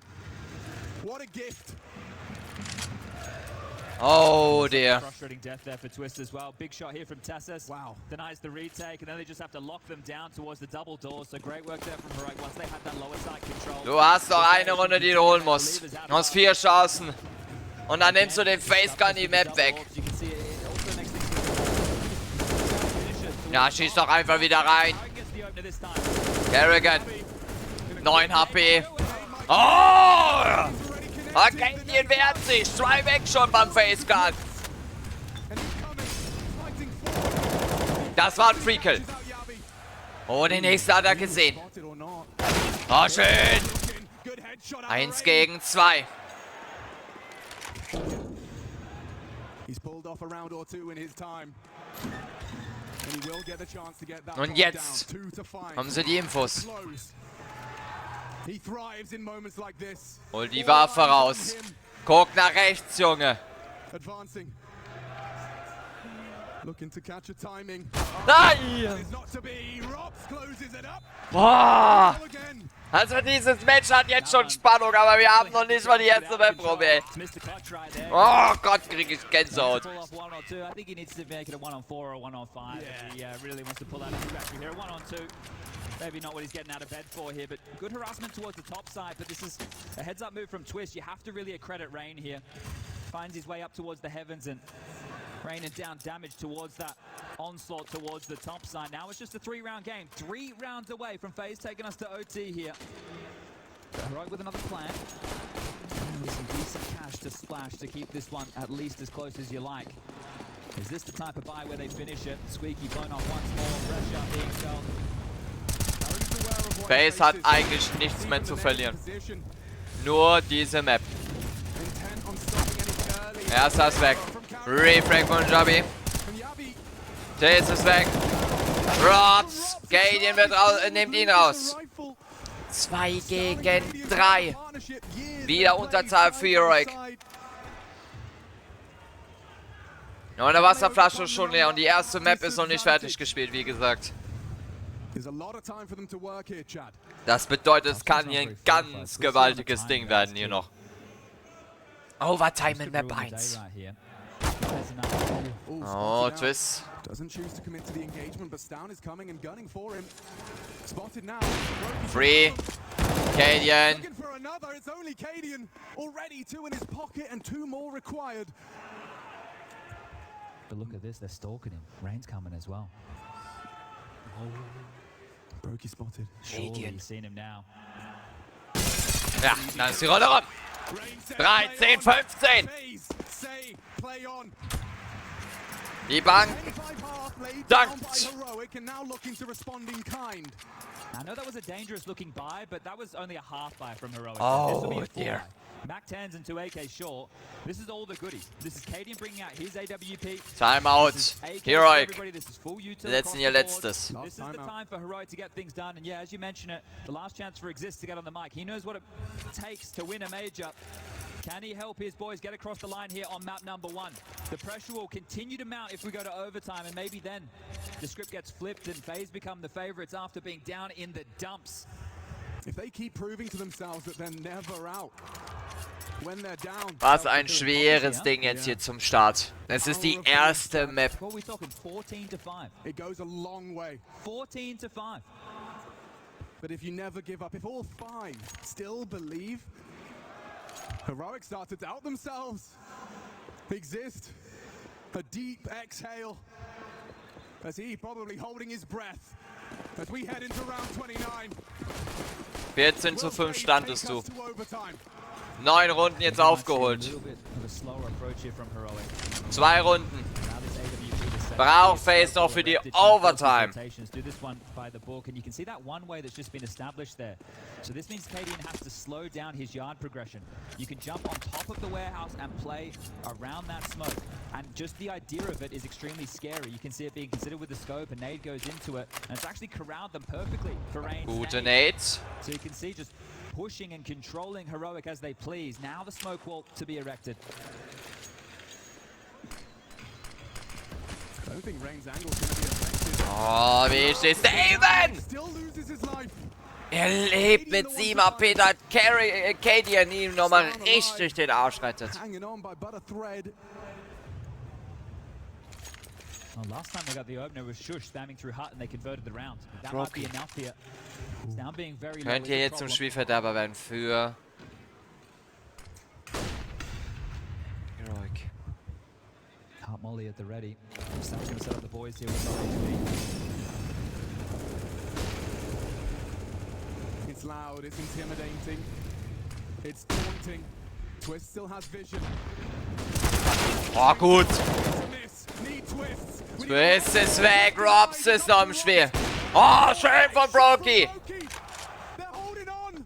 What a gift. Oh dear. Frustrating death there for Twist as well. Big shot here from Tessus. Wow. Denies the retake, and then they just have to lock them down towards the double doors. So great work there from Heroic once they had that lower side control. Du hast noch eine Runde, die du holen musst. Du hast 4 Chancen. Und dann nimmst du den Facegun die Map weg. Ja, schieß doch einfach wieder rein. Kerrigan. 9 HP. Oh! Okay, die wehrt sich. 2 weg schon beim Facegun. And he's coming, fighting forward. Das war ein Free-Kill. Out Yabi. Oh, den nächsten hat er gesehen. Spotted or not. Oh, schön. Good headshot. 1 gegen 2. He's pulled off a round or 2 in his time. And he will get the chance to get that Und bomb jetzt down. 2 to 5. haben sie die Infos. Close. He thrives in moments like this. Hol die All Waffe eyes on raus. him. Guck nach rechts, Junge. Advancing. Looking to catch a timing. Nein! It's not to be. Robs closes it up. Boah! Goal again. Also dieses Match hat jetzt schon Spannung, aber wir haben noch nicht mal die erste Map probiert. Missed the clutch right there. Oh Gott, krieg ich Gänsehaut. Pull off 1 or 2. I think he needs to make it a 1 on 4 or a 1 on 5. Yeah. He really wants to pull out a factory here. 1 on 2. Maybe not what he's getting out of bed for here, but good harassment towards the top side. But this is a heads-up move from Twist. You have to really accredit Rain here. Finds his way up towards the heavens, and Raining down damage towards that onslaught towards the top side. Now it's just a 3-round game. 3 rounds away from FaZe taking us to OT here. Heroic with another plan. With some decent cash to splash to keep this one at least as close as you like. Is this the type of buy where they finish it? Squeaky blown off once more. Pressure being felt. FaZe hat eigentlich nichts mehr zu verlieren. Nur diese Map. Erster ist weg. Refrag von Jabi. Taze ist weg. Robs. Gadian nimmt ihn raus. 2 gegen 3. Wieder Unterzahl für Heroic. Und eine Wasserflasche ist schon leer und die erste Map ist noch nicht fertig gespielt, wie gesagt. Das bedeutet, es kann hier ein ganz gewaltiges Ding werden hier noch. Overtime in Map 1. Oh, Twist. Free. Cadian. But look at this, they're stalking him. Rain's coming as well. Brokey spotted. Surely you've seen him now. Ja, dann ist die Rolle rum. 13, 15. Die Bank dankt. I know that was a dangerous looking buy, but that was only a half buy from Heroic. Oh, This will be a full dear. buy. Mac 10s and 2 AK short. This is all the goodies. This is Cadian bringing out his AWP. Timeout. Heroic. This is full util Setzen across ihr the board. letztes. This is the time for Heroic to get things done. And yeah, as you mentioned it, the last chance for Exist to get on the mic. He knows what it takes to win a major. Can he help his boys get across the line here on map number 1? The pressure will continue to mount if we go to overtime, and maybe then the script gets flipped and FaZe become the favorites after being down in the dumps. If they keep proving to themselves that they're never out. When they're down. Was ein schweres Ding jetzt hier zum Start. Es ist die erste Map. What are we talking? 14 to 5. It goes a long way. 14 to 5. But if you never give up, if all 5 still believe, Heroic start to doubt themselves. Exist. A deep exhale. As he probably holding his breath. As we head into round 29. 14 zu 5 standest du. 9 Runden jetzt aufgeholt. 2 Runden. Braucht FaZe noch für die Overtime. Do this one by the book, and you can see that one way that's just been established there. So this means Cadian has to slow down his yard progression. You can jump on top of the warehouse and play around that smoke. And just the idea of it is extremely scary. You can see it being considered with the scope, a nade goes into it, and it's actually corralled them perfectly for Rain's Gute nade. Nades. So you can see just pushing and controlling Heroic as they please. Now the smoke wall to be erected. I don't think Rain's angle is going to be effective. Oh, wie steht Steven? Still loses his life. Er lebt mit 7 AP, da hat Cadian ihm nochmal richtig den Arsch rettet. Hanging on by but a thread. Well, last time they got the opener was Shush spamming through Hut and they converted the round. That might be enough here. It's now being very low. Könnt ihr jetzt zum Spielverderber werden für Heroic. Hot Molly at the ready. Sam's going to set up the boys here with no HP. It's loud, it's intimidating, it's daunting. Twist still has vision. Oh, gut. It's a miss. Need twists. Twist ist weg, Robs ist noch im Spiel. Oh, schön von Brokey. They're holding on.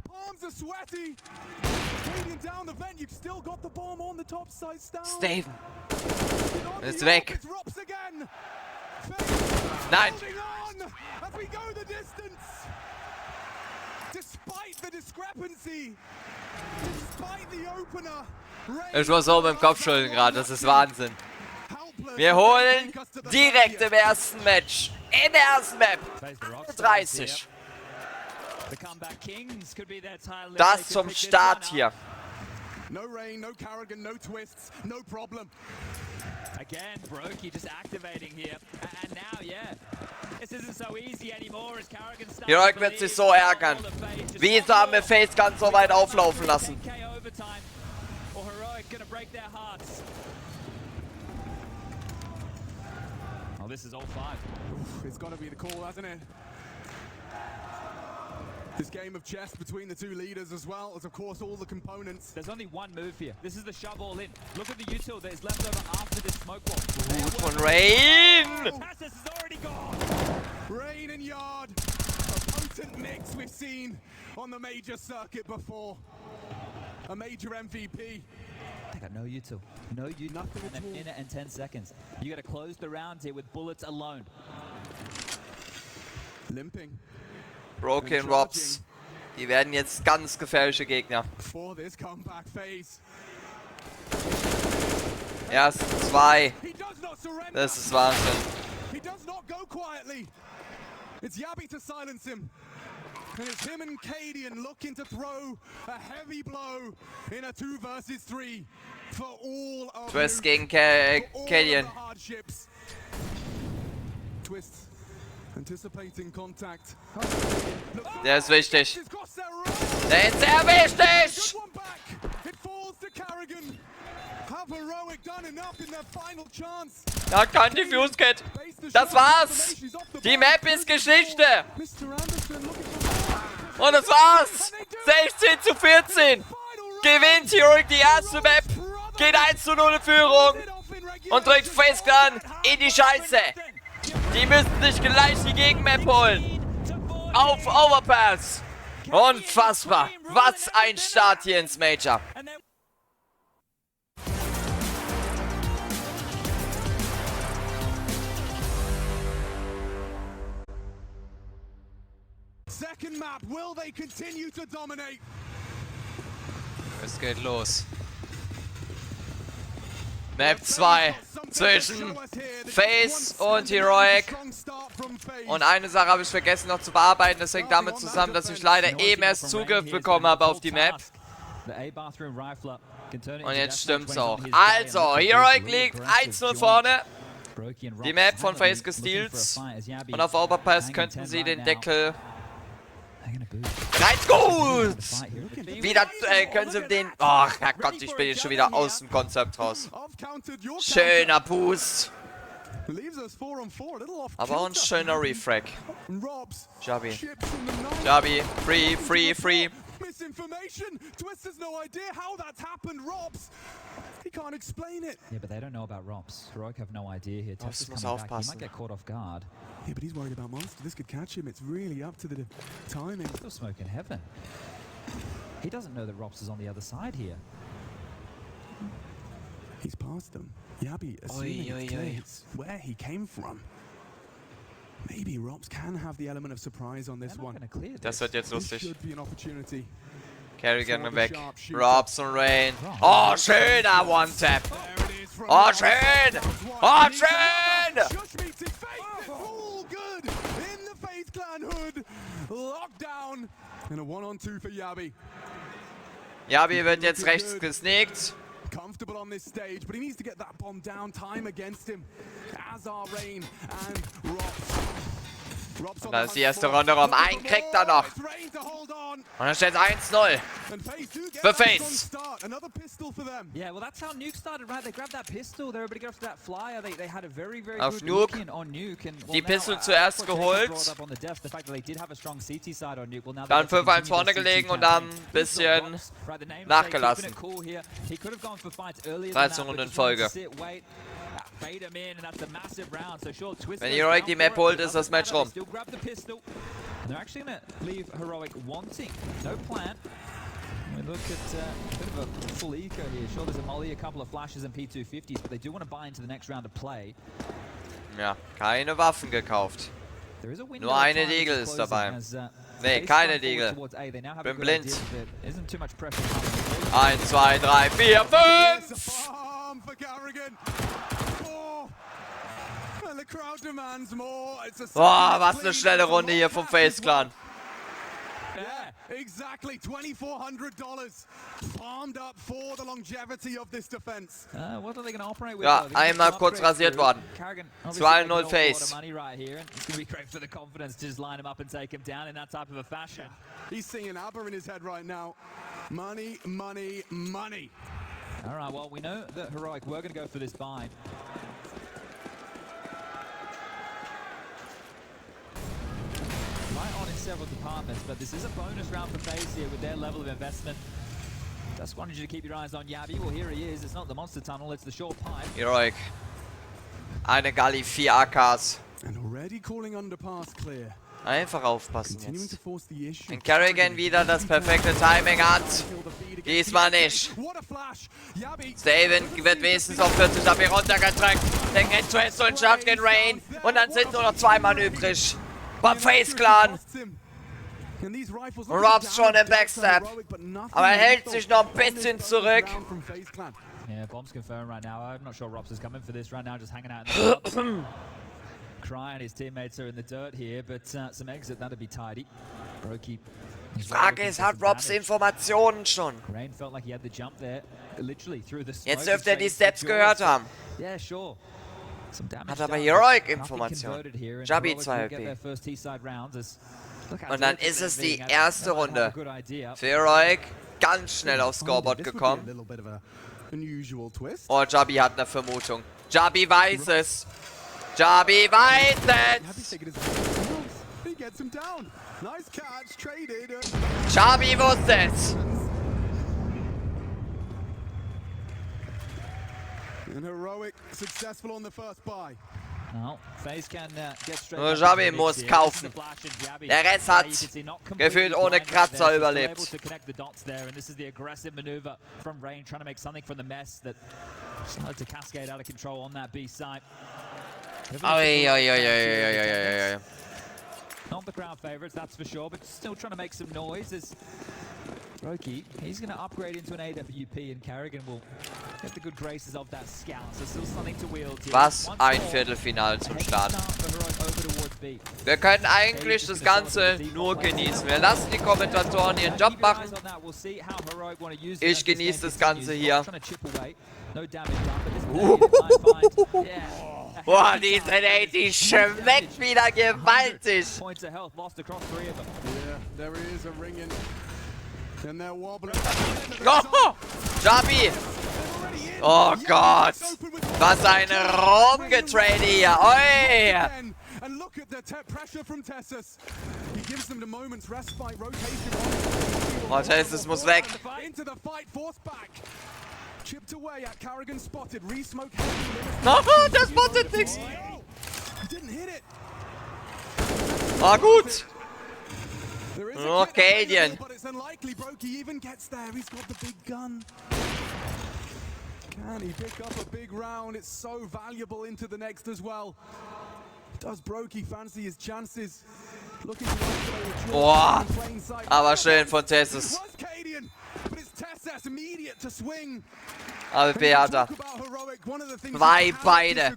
Palms are sweaty. Cadian down the vent. You've still got the bomb on the top side. Steven ist weg. It's Robs again. Nein. Holding on as we go the distance. Despite the discrepancy. Despite the opener. Ich muss so mit dem Kopf schütteln gerade, das ist Wahnsinn. Wir holen direkt im ersten Match, in der ersten Map, 30. Das zum Start hier. No rain, no Carrigan, no twists, no problem. Again, Brokey just activating here. And now, yeah, this isn't so easy anymore as Carrigan starts. Heroic wird sich so ärgern. Wieso haben wir FaZe ganz so weit auflaufen lassen? Oh, this is all 5. Oof, it's got to be the call, hasn't it? This game of chess between the two leaders, as well as, of course, all the components. There's only one move here. This is the shove all in. Look at the util that is left over after this smoke wall. Gut von Rain. Passes is already gone. Rain and Yard, a potent mix we've seen on the major circuit before. A major MVP. They got no util. No util. Nothing And at a all. minute and 10 seconds. You got to close the round here with bullets alone. Limping Broken Robs. Die werden jetzt ganz gefährliche Gegner. for this comeback phase. Erst 2. He does not surrender. Das ist Wahnsinn. He does not go quietly. It's Yabi to silence him. And it's him and Cadian looking to throw a heavy blow in a 2 versus 3 for all of Twist Nuke, gegen for all of the Cadian. hardships. Twist anticipating contact. Der ist wichtig. It's got Sarah. Der ist sehr wichtig. Good one back. It falls to Carrigan. Have Heroic done enough in their final chance? Da kann die Fuse Kit. Das war's. Die Map ist Geschichte. Mr. Anderson looking for Und das war's. 16 zu 14. Gewinnt Heroic die erste Map. Geht 1:0 in Führung. Und drückt FaZe Clan in die Scheiße. Die müssen sich gleich die Gegenmap holen. Auf Overpass. Unfassbar. Was ein Start hier ins Major. And then second map. Will they continue to dominate? Es geht los. Map 2 zwischen FaZe und Heroic. Und eine Sache habe ich vergessen noch zu bearbeiten. Das hängt damit zusammen, dass ich leider eben erst Zugriff bekommen habe auf die Map. Und jetzt stimmt's auch. Also, Heroic liegt 1:0 vorne. Die Map von FaZe gestealt. Und auf Overpass könnten sie den Deckel... Rein gut! Wieder können sie den... Oh, Herrgott, ich bin jetzt schon wieder aus dem Konzept raus. Schöner Boost. Aber auch ein schöner Refrag. Jabi. Jabi, free. Misinformation. Twist has no idea how that's happened. Robs, he can't explain it. Yeah, but they don't know about Rops. Heroic have no idea here. Das Test is muss coming back. He aufpassen. might get caught off guard. Yeah, but he's worried about Monster. This could catch him. It's really up to the timing. Still smoking heaven. He doesn't know that Rops is on the other side here. He's past them. Yabi, assuming it's clear it's where he came from. Maybe Robs can have the element of surprise on this They're not one. going to clear Das this. wird jetzt This lustig. should be an opportunity. Carrigan weg. Robs und Rain. Oh, schöner One-Tap. Oh, schön. Oh, schön. Shush meets his face. All good in the FaZe Clan hood. Lockdown. And a 1-on-2 for Yabi. Jabi wird jetzt rechts gesneakt. Comfortable on this stage, but he needs to get that bomb down. Time against him. As are Rain and Robs. Und da ist die erste Runde rum. Einen kriegt er noch. Und dann steht 1:0. For FaZe. Yeah, well, that's how Nuke started, right? They grabbed that pistol. They were able to go for that flyer. They had a very, very Auf good Nuke. look-in on Nuke. And, Die Pistol zuerst geholt. Dann 5-1 vorne gelegen und dann ein bisschen nachgelassen. 13 Runden in Folge. Wenn Heroic die Map holt, ist das Match rum. They're actually going to leave Heroic wanting. No plan. We look at a bit of a full eco here. Sure, there's a molly, a couple of flashes and P250s, but they do want to buy into the next round of play. Ja, keine Waffen gekauft. There is a window Nur of eine time that's Deagle ist closing dabei. as, Nee, FaZe keine run forward Deagle. towards A. They now have a Bin good blind. idea, there isn't too much pressure coming. 1, 2, 3, 4, 5! Boah, was eine schnelle Runde hier vom FaZe Clan. Yeah, exactly. $2,400 farmed up for the longevity of this defense. What are they going to operate with? Ja, though? They're einmal gonna kurz upgrade rasiert through. worden. Carrigan, 2-0 FaZe. money right here, and it's going to be great for the confidence to just line him up and take him down in that type of a fashion. He's singing ABBA in his head right now. Money, money, money. All right, well, we know that Heroic were going to go for this buy. several departments, but this is a bonus round for FaZe here with their level of investment. Just wanted you to keep your eyes on Yabi. Well, here he is. It's not the monster tunnel, it's the short pipe. Heroic. Eine Galli, 4 AKs. And already calling underpass clear. Einfach aufpassen Continuing to jetzt. force the issue. Wenn Carrigan wieder das perfekte Timing hat. Diesmal nicht. What a flash. Yabi. Steven wird wenigstens auf 40 AP runtergedrückt. Den Twist und schafft den Rain. Und dann sind nur noch 2 Mann übrig. Beim FaZe Clan. Und Robs schon im Backstab. Aber er hält sich noch ein bisschen zurück. Yeah, bomb's confirmed right now. I'm not sure Robs is coming for this right now, just hanging out in the club. Crying, his teammates are in the dirt here, but some exit, that'd be tidy. Brokey. Die Frage ist, hat Robs Informationen schon? Rain felt like he had the jump there, literally through the smoke. Jetzt dürfte er die Steps gehört haben. Yeah, sure. Some damage Hat aber done. Heroic Nothing Informationen. converted here, and Jabi Heroic 2 will get their LP. first T-side rounds as- Look how Und dann terrific ist es they're die being. erste That might have a Runde. good idea. Für Heroic ganz schnell aufs Scoreboard gekommen. Oh, Jabi hat eine Vermutung. Jabi weiß es. Jabi weiß es. Jabi wusste es. And Heroic successful on the first buy. No, FaZe can get straight Nur back Jabi into the muss mix here. kaufen. This is the flash and Jabi. Der Rest Yeah, hat you can see not completely gefühlt ohne blind right Kratzer there, still überlebt. able to connect the dots there, and this is the aggressive maneuver from Rain, trying to make something from the mess that started to cascade out of control on that B side. Oi, oi, oi, oi, oi, oi, oi. Not the crowd favorites, that's for sure, but still trying to make some noise as Brokey, he's going to upgrade into an AWP, and Carrigan will get the good graces of that scout, so still something to wield here. Was Once ein more, Viertelfinale zum a head Start. start for Heroic over towards B. Wir können eigentlich das Ganze nur genießen. Wir lassen die Kommentatoren ihren Job machen. Ich genieße das Ganze hier. Boah, diese Nate, die schmeckt wieder gewaltig. Oh, Jabi. Oh Gott. Was ein Rumgetrade hier. Oi. And look at the pressure from Tessus. He gives them the moment's respite rotation. Oh, Tessus muss weg. Into the fight, forced back. Chipped away at Carrigan, spotted, re-smoke. Oh, der spottet nichts. Didn't hit it. Ah, gut. There is Oh, a kit Canadian. available, but it's unlikely Brokey even gets there. He's got the big gun. Can he pick up a big round? It's so valuable into the next as well. Does Brokey fancy his chances? Looking to Boah, aber schön von Tessus. Aber Beata. Zwei beide.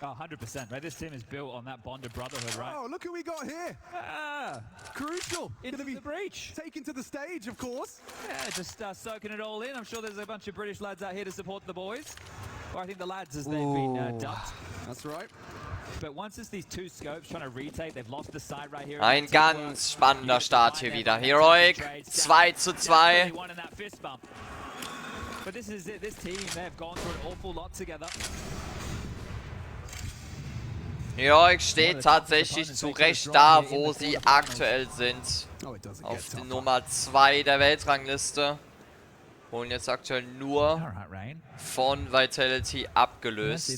Oh, 100%, right? This team is built on that bond of brotherhood, right? Oh, look who we got here. Ah, Crucial. into the breach. Taken to the stage, of course. Yeah, just soaking it all in. I'm sure there's a bunch of British lads out here to support the boys. Or I think the lads as they've been dubbed. That's right. But once it's these two scopes trying to retake, they've lost the side right here. Ein ganz spannender Start hier wieder. Heroic 2:2. But this is it. This team, they've gone through an awful lot together. Heroic steht tatsächlich zu Recht da, wo sie aktuell sind. Auf die Nummer 2 der Weltrangliste. Holen jetzt aktuell nur von Vitality abgelöst.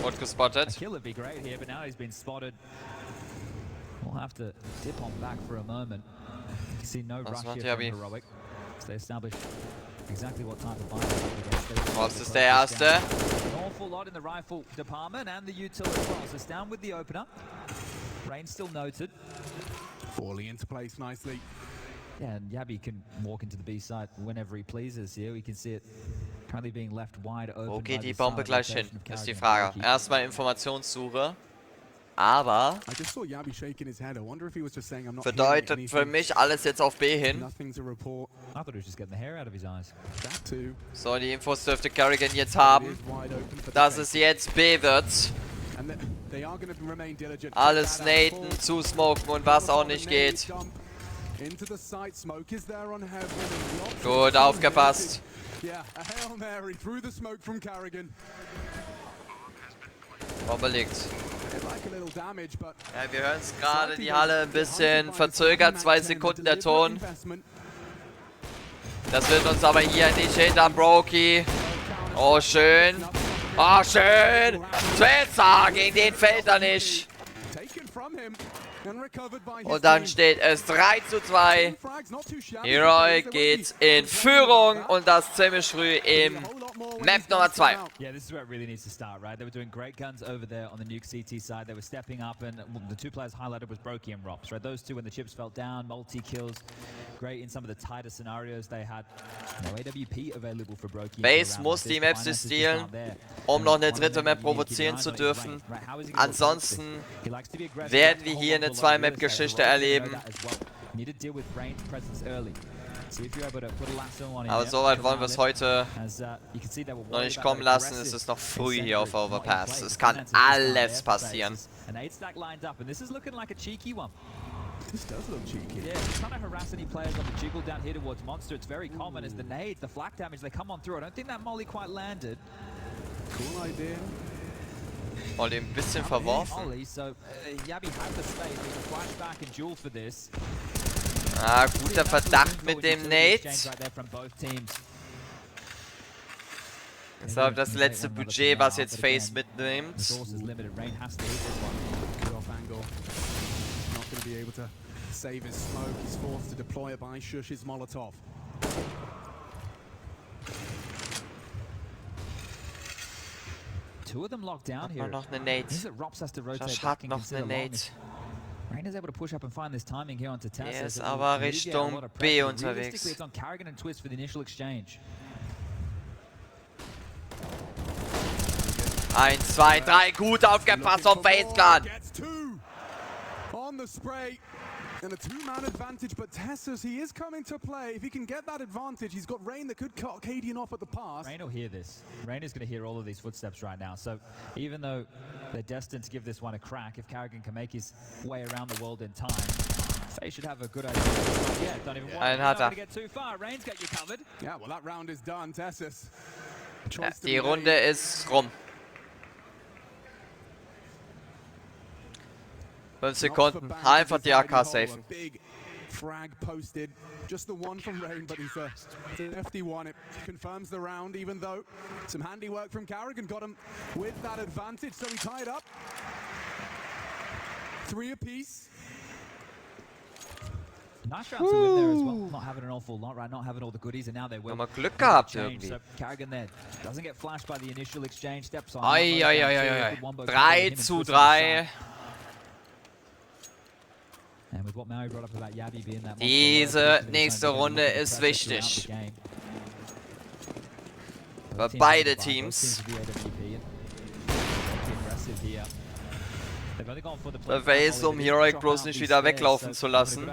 Und gespottet. Kill would be great here, but now he's been spotted. We'll have to dip on back for a moment. You can see no rush macht here Jabi? from Heroic. So they establish exactly what type of fight. Was ist der erste? An awful lot in the rifle department and the util as well. So it's down with the opener. Rain still noted. Falling into place nicely. Yeah, and Yabi can walk into the B site whenever he pleases here. We can see it currently being left wide open. Wo geht by die the Bombe solid gleich hin? rotation of Ist die Carrigan and Frage. Brokey. Erstmal Informationssuche. Aber I just saw Yabi shaking his head. I wonder if he was just saying I'm not bedeutet für mich alles jetzt auf B hin. Nothing to report. I thought he was just getting the hair out of his eyes. That too. So, die Infos dürfte Carrigan jetzt haben, It is wide open for the dass take. es jetzt B wird. And they are going to remain diligent. Alles That out naten, full. zusmoken und was auch nicht geht. Into the site, smoke is there on heaven. and lots of Gut, people aufgepasst. Yeah, a Hail Mary through the smoke from Carrigan. Bombe liegt. like a little damage, but Ja, wir hören es gerade, die Halle ein bisschen verzögert, 2 Sekunden der Ton. Das wird uns aber hier nicht hindern, Brokey. Oh, schön. Oh, schön. Zwetzer, gegen den fällt er nicht. Und dann steht es 3:2. Heroic geht in Führung und das ziemlich früh im Map Nummer 2. Yeah, this is where it really needs to start, right? They were doing great guns over there on the nuke CT side. They were stepping up, and the two players highlighted was Brokey and Rops, right? Those two, when the chips fell down, multi-kills, great in some of the tighter scenarios. They had no AWP available for Brokey. FaZe muss die Maps stealen, um noch eine dritte Map provozieren zu dürfen. Ansonsten werden wir hier eine 2-Map-Geschichte erleben. Aber so weit wollen wir es heute noch nicht kommen lassen. Es ist noch früh hier auf Overpass. Es kann alles passieren. This does look cheeky. Yeah, if you're trying to harass any players on the jiggle down here towards Monster, it's very common as the nades, the flak damage, they come on through. I don't think that molly quite landed. Cool idea. Molly ein bisschen verworfen. Molly, so Yabi had the space, he can flash back and duel for this. Ah, guter Verdacht mit dem Nate. Deshalb das letzte Budget, was jetzt FaZe mitnimmt. Be able to save his smoke. He's forced to deploy it by Shush's Molotov. Two of them locked down here. Noch eine Nate. Josh hat noch eine Nate. Rain is able to push up and find this timing here onto Tessa. Er ist aber Richtung B unterwegs. It's on Carrigan and Twist for the initial exchange. 1, 2, 3, gut aufgepasst auf FaZe Clan. On the spray and a 2-man advantage, but Tessus, he is coming to play. If he can get that advantage, he's got Rain that could cut Cadian off at the pass. Rain will hear this. Rain is going to hear all of these footsteps right now. So even though they're destined to give this one a crack, if Carrigan can make his way around the world in time, FaZe should have a good idea. Yeah, don't even want to get too far. Rain's got you covered. Yeah, well, that round is done. Tessus. Ja, die Runde ist rum. 5 Sekunden, einfach die AK safen. Big frag posted, just the one from Rain, but it's a nifty one. It confirms the round, even though some handiwork from Carrigan got him with that advantage, so he tied up. 3 apiece. Nice round to win there as well. Not having an awful lot, right? Not having all the goodies, and now they will. Nochmal Glück gehabt irgendwie. So Carrigan there doesn't get flashed by the initial exchange. Steps on. 3:3. Diese nächste Runde ist wichtig. Für beide Teams. Für FaZe, um Heroic bloß nicht wieder weglaufen zu lassen.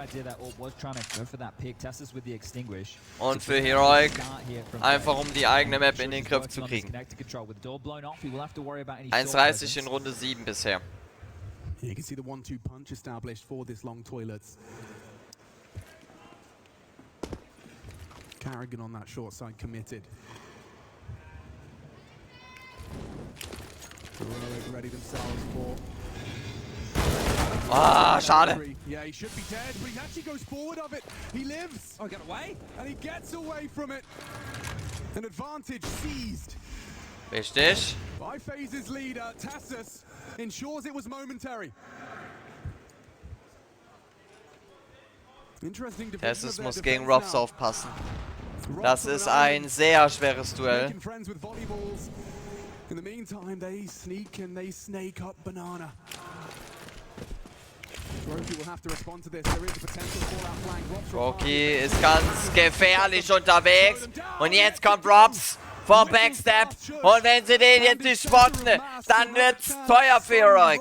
Und für Heroic einfach um die eigene Map in den Griff zu kriegen. 1:30 in Runde 7 bisher. You can see the 1-2 punch established for this long toilets. Carrigan on that short side committed. Heroic ready themselves for. Ah, schade. Yeah, he should be dead, but he actually goes forward of it. He lives. Oh, he got away? And he gets away from it. An advantage seized. Richtig. By FaZe's leader, Tassus, ensures it was momentary. Tassus muss gegen Rops aufpassen. Das ist ein sehr schweres Duell. In the meantime, they sneak and they snake up Banana. Rocky ist ganz gefährlich unterwegs. Und jetzt kommt Rops vom Backstep. Und wenn sie den jetzt nicht spotten, dann wird's teuer für Heroic.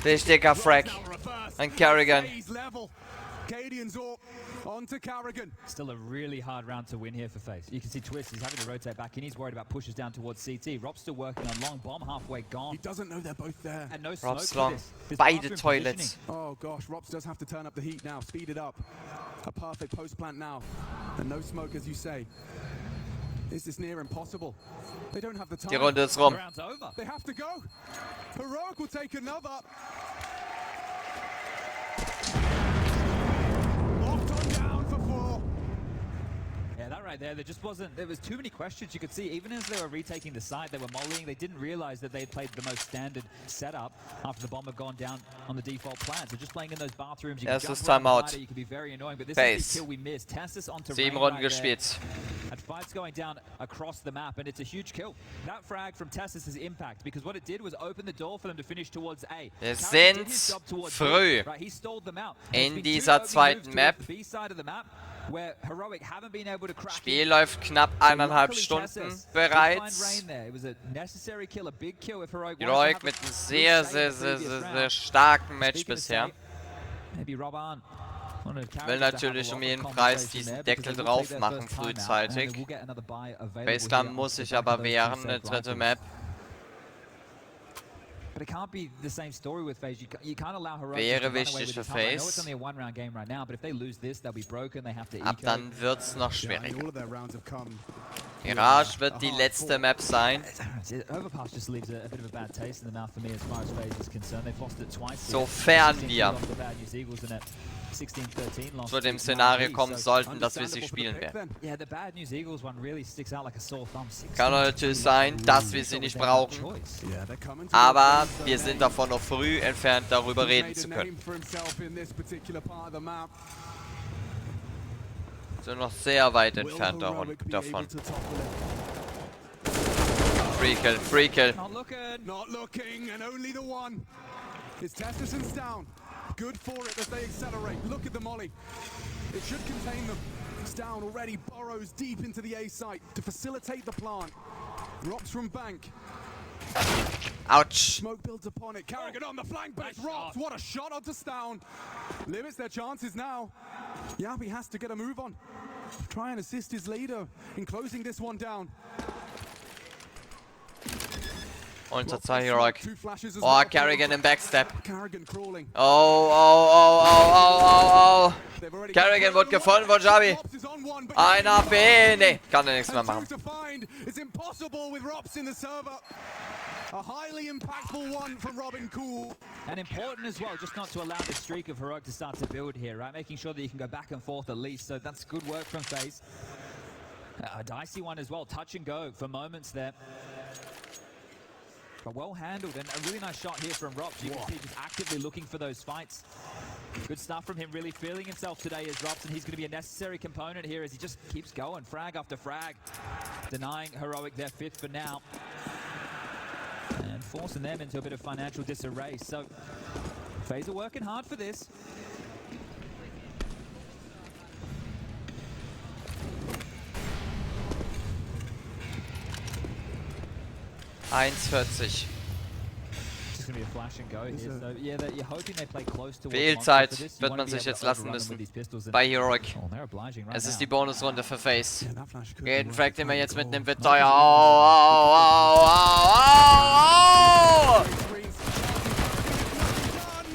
Richtiger Frag an Carrigan. Onto Carrigan. Still a really hard round to win here for FaZe. You can see Twist is having to rotate back in. He's worried about pushes down towards CT. Rob's still working on long bomb, halfway gone. He doesn't know they're both there. And no smoke Rob's long. This Beide Toilets. Oh gosh, Robs does have to turn up the heat now. Speed it up. A perfect post plant now. And no smoke, as you say. This is near impossible. They don't have the time. Die Runde ist rum. Round's over. They have to go. Heroic will take another. Locked on down for 4. Yeah, that right there just wasn't, there was too many questions. You could see even as they were retaking the site, they were mollying. They didn't realize that they had played the most standard setup after the bomb had gone down on the default plan. So just playing in those bathrooms, you can Erstes jump around the Timeout. ladder, you can be very annoying, but this FaZe. is the kill we missed. Testis onto 7 Rain Runden right there. gespielt. And fights going down across the map, and it's a huge kill. That frag from Testis is impact, because what it did was open the door for them to finish towards A. Wir Carry did sind his job towards früh B. Right, he stalled them out. in There's been two dieser opening zweiten moves Map. towards the B side of the map, where Heroic haven't been able to crack Spiel in. läuft knapp 1,5 Luckily, Stunden Testis did bereits. find Rain there. It was a necessary kill, a big kill if Heroic wanted to Heroic have mit a einem good sehr, save sehr, the sehr, previous sehr, round. sehr starken Match Speaking of bisher. save, maybe Rob Arndt wanted Will Carrick to have a natürlich lot um of jeden Preis conversation diesen there, Deckel because they will drauf take their machen first time out, and frühzeitig. they will get another buy available Baseline here muss off the sich back aber of those two wehren, eine saved dritte rifles. Map. But it can't be the same story with FaZe. You can't allow Heroic Wäre to run away wichtig with für this hub. I know it's FaZe. only a one-round game right now, but if they lose this, they'll be broken. They have to Ab eco. dann wird's noch Yeah, and schwieriger. all of their rounds have come. Mirage wird die letzte Map sein. Overpass just leaves a bit of a bad taste in the mouth for me as far as FaZe is concerned. They've lost it twice. Sofern wir zu dem Szenario kommen sollten, dass wir sie spielen werden. Yeah, the bad News Eagles one really sticks out like a sore thumb. Kann natürlich sein, dass wir sie nicht brauchen, Yeah, they're coming to aber the wir sind davon noch früh entfernt, darüber He's reden made zu a können. name for himself in this particular part of the map. Sind noch sehr weit Will entfernt Heroic be davon. able to topple it? Free Kill, Free Kill. Not looking. Not looking, and only the one. His Testison's down. Good for it as they accelerate. Look at the molly. It should contain them. It's down already. Burrows deep into the A site to facilitate the plant. Drops from bank. Ouch. Smoke builds upon it. Carrigan on the flank, but it's Nice Rops. shot. What a shot onto Stown. Limits their chances now. Yabi has to get a move on. Try and assist his leader in closing this one down. Unter 2 Heroic. Two flashes as Oh, well. Carrigan im Backstep. Carrigan crawling. Oh. They've already Carrigan got wird gefunden von Javi. Rops is on one, but Einer B. Nee, kann er nichts mehr and machen. two to find. It's impossible with Rops in the server. A highly impactful one from Robin Cool. And important as well, just not to allow the streak of Heroic to start to build here, right? Making sure that you can go back and forth at least. So that's good work from FaZe. A dicey one as well, touch and go for moments there. But well handled, and a really nice shot here from Rops. You can see just actively looking for those fights. Good stuff from him, really feeling himself today as Rops, and he's going to be a necessary component here as he just keeps going, frag after frag. Denying Heroic their fifth for now. And forcing them into a bit of financial disarray. So, FaZe are working hard for this. $1,40. It's going to be a flash and go here. So, yeah, you're hoping they play close to Fehlzeit wird man sich jetzt lassen müssen bei Heroic. Oh, they're obliging right Es ist now. die Bonusrunde für FaZe. Yeah, that flash could Jeden be Frag, worth den wir the jetzt goal. mitnehmen, wird teuer. Au!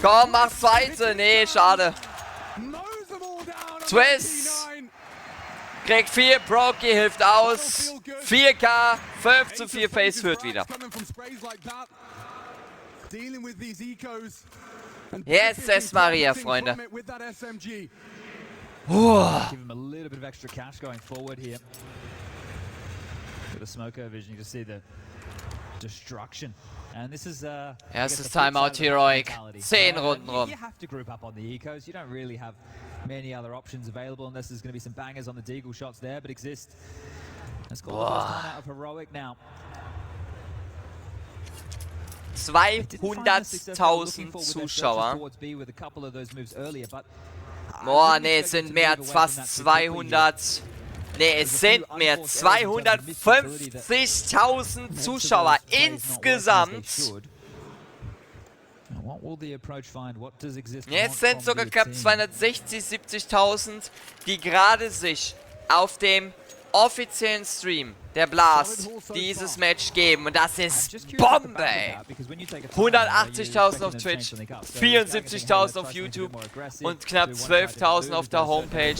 Komm, mach zweite. Nee, schade. Mows them all down on Twist. 99. Krieg 4, Brokey hilft aus. 4K, 5 zu 4, FaZe führt wieder. Coming from sprays like that. Dealing with these ecos. And Jetzt ist Maria, profiting Freunde. from it with that SMG. Give him a little bit of extra cash going forward here. With the smoker vision, you can see the destruction. And this is I guess Erstes the flip Timeout, side of the Heroic. mentality. 10 Right? Runden rum. You have to group up on the ecos. You don't really have many other options available unless there's going to be some bangers on the deagle shots there, but exist. Let's call the first time out of Heroic now. 200.000 Zuschauer. Boah, nee, es sind mehr, fast 200. Nee, es sind mehr, 250.000 Zuschauer insgesamt. Jetzt sind sogar knapp 260, 70.000, die gerade sich auf dem offiziellen Stream der Blast dieses Match geben. Und das ist Bombe, ey. 180.000 auf Twitch, 74.000 auf YouTube und knapp 12.000 auf der Homepage.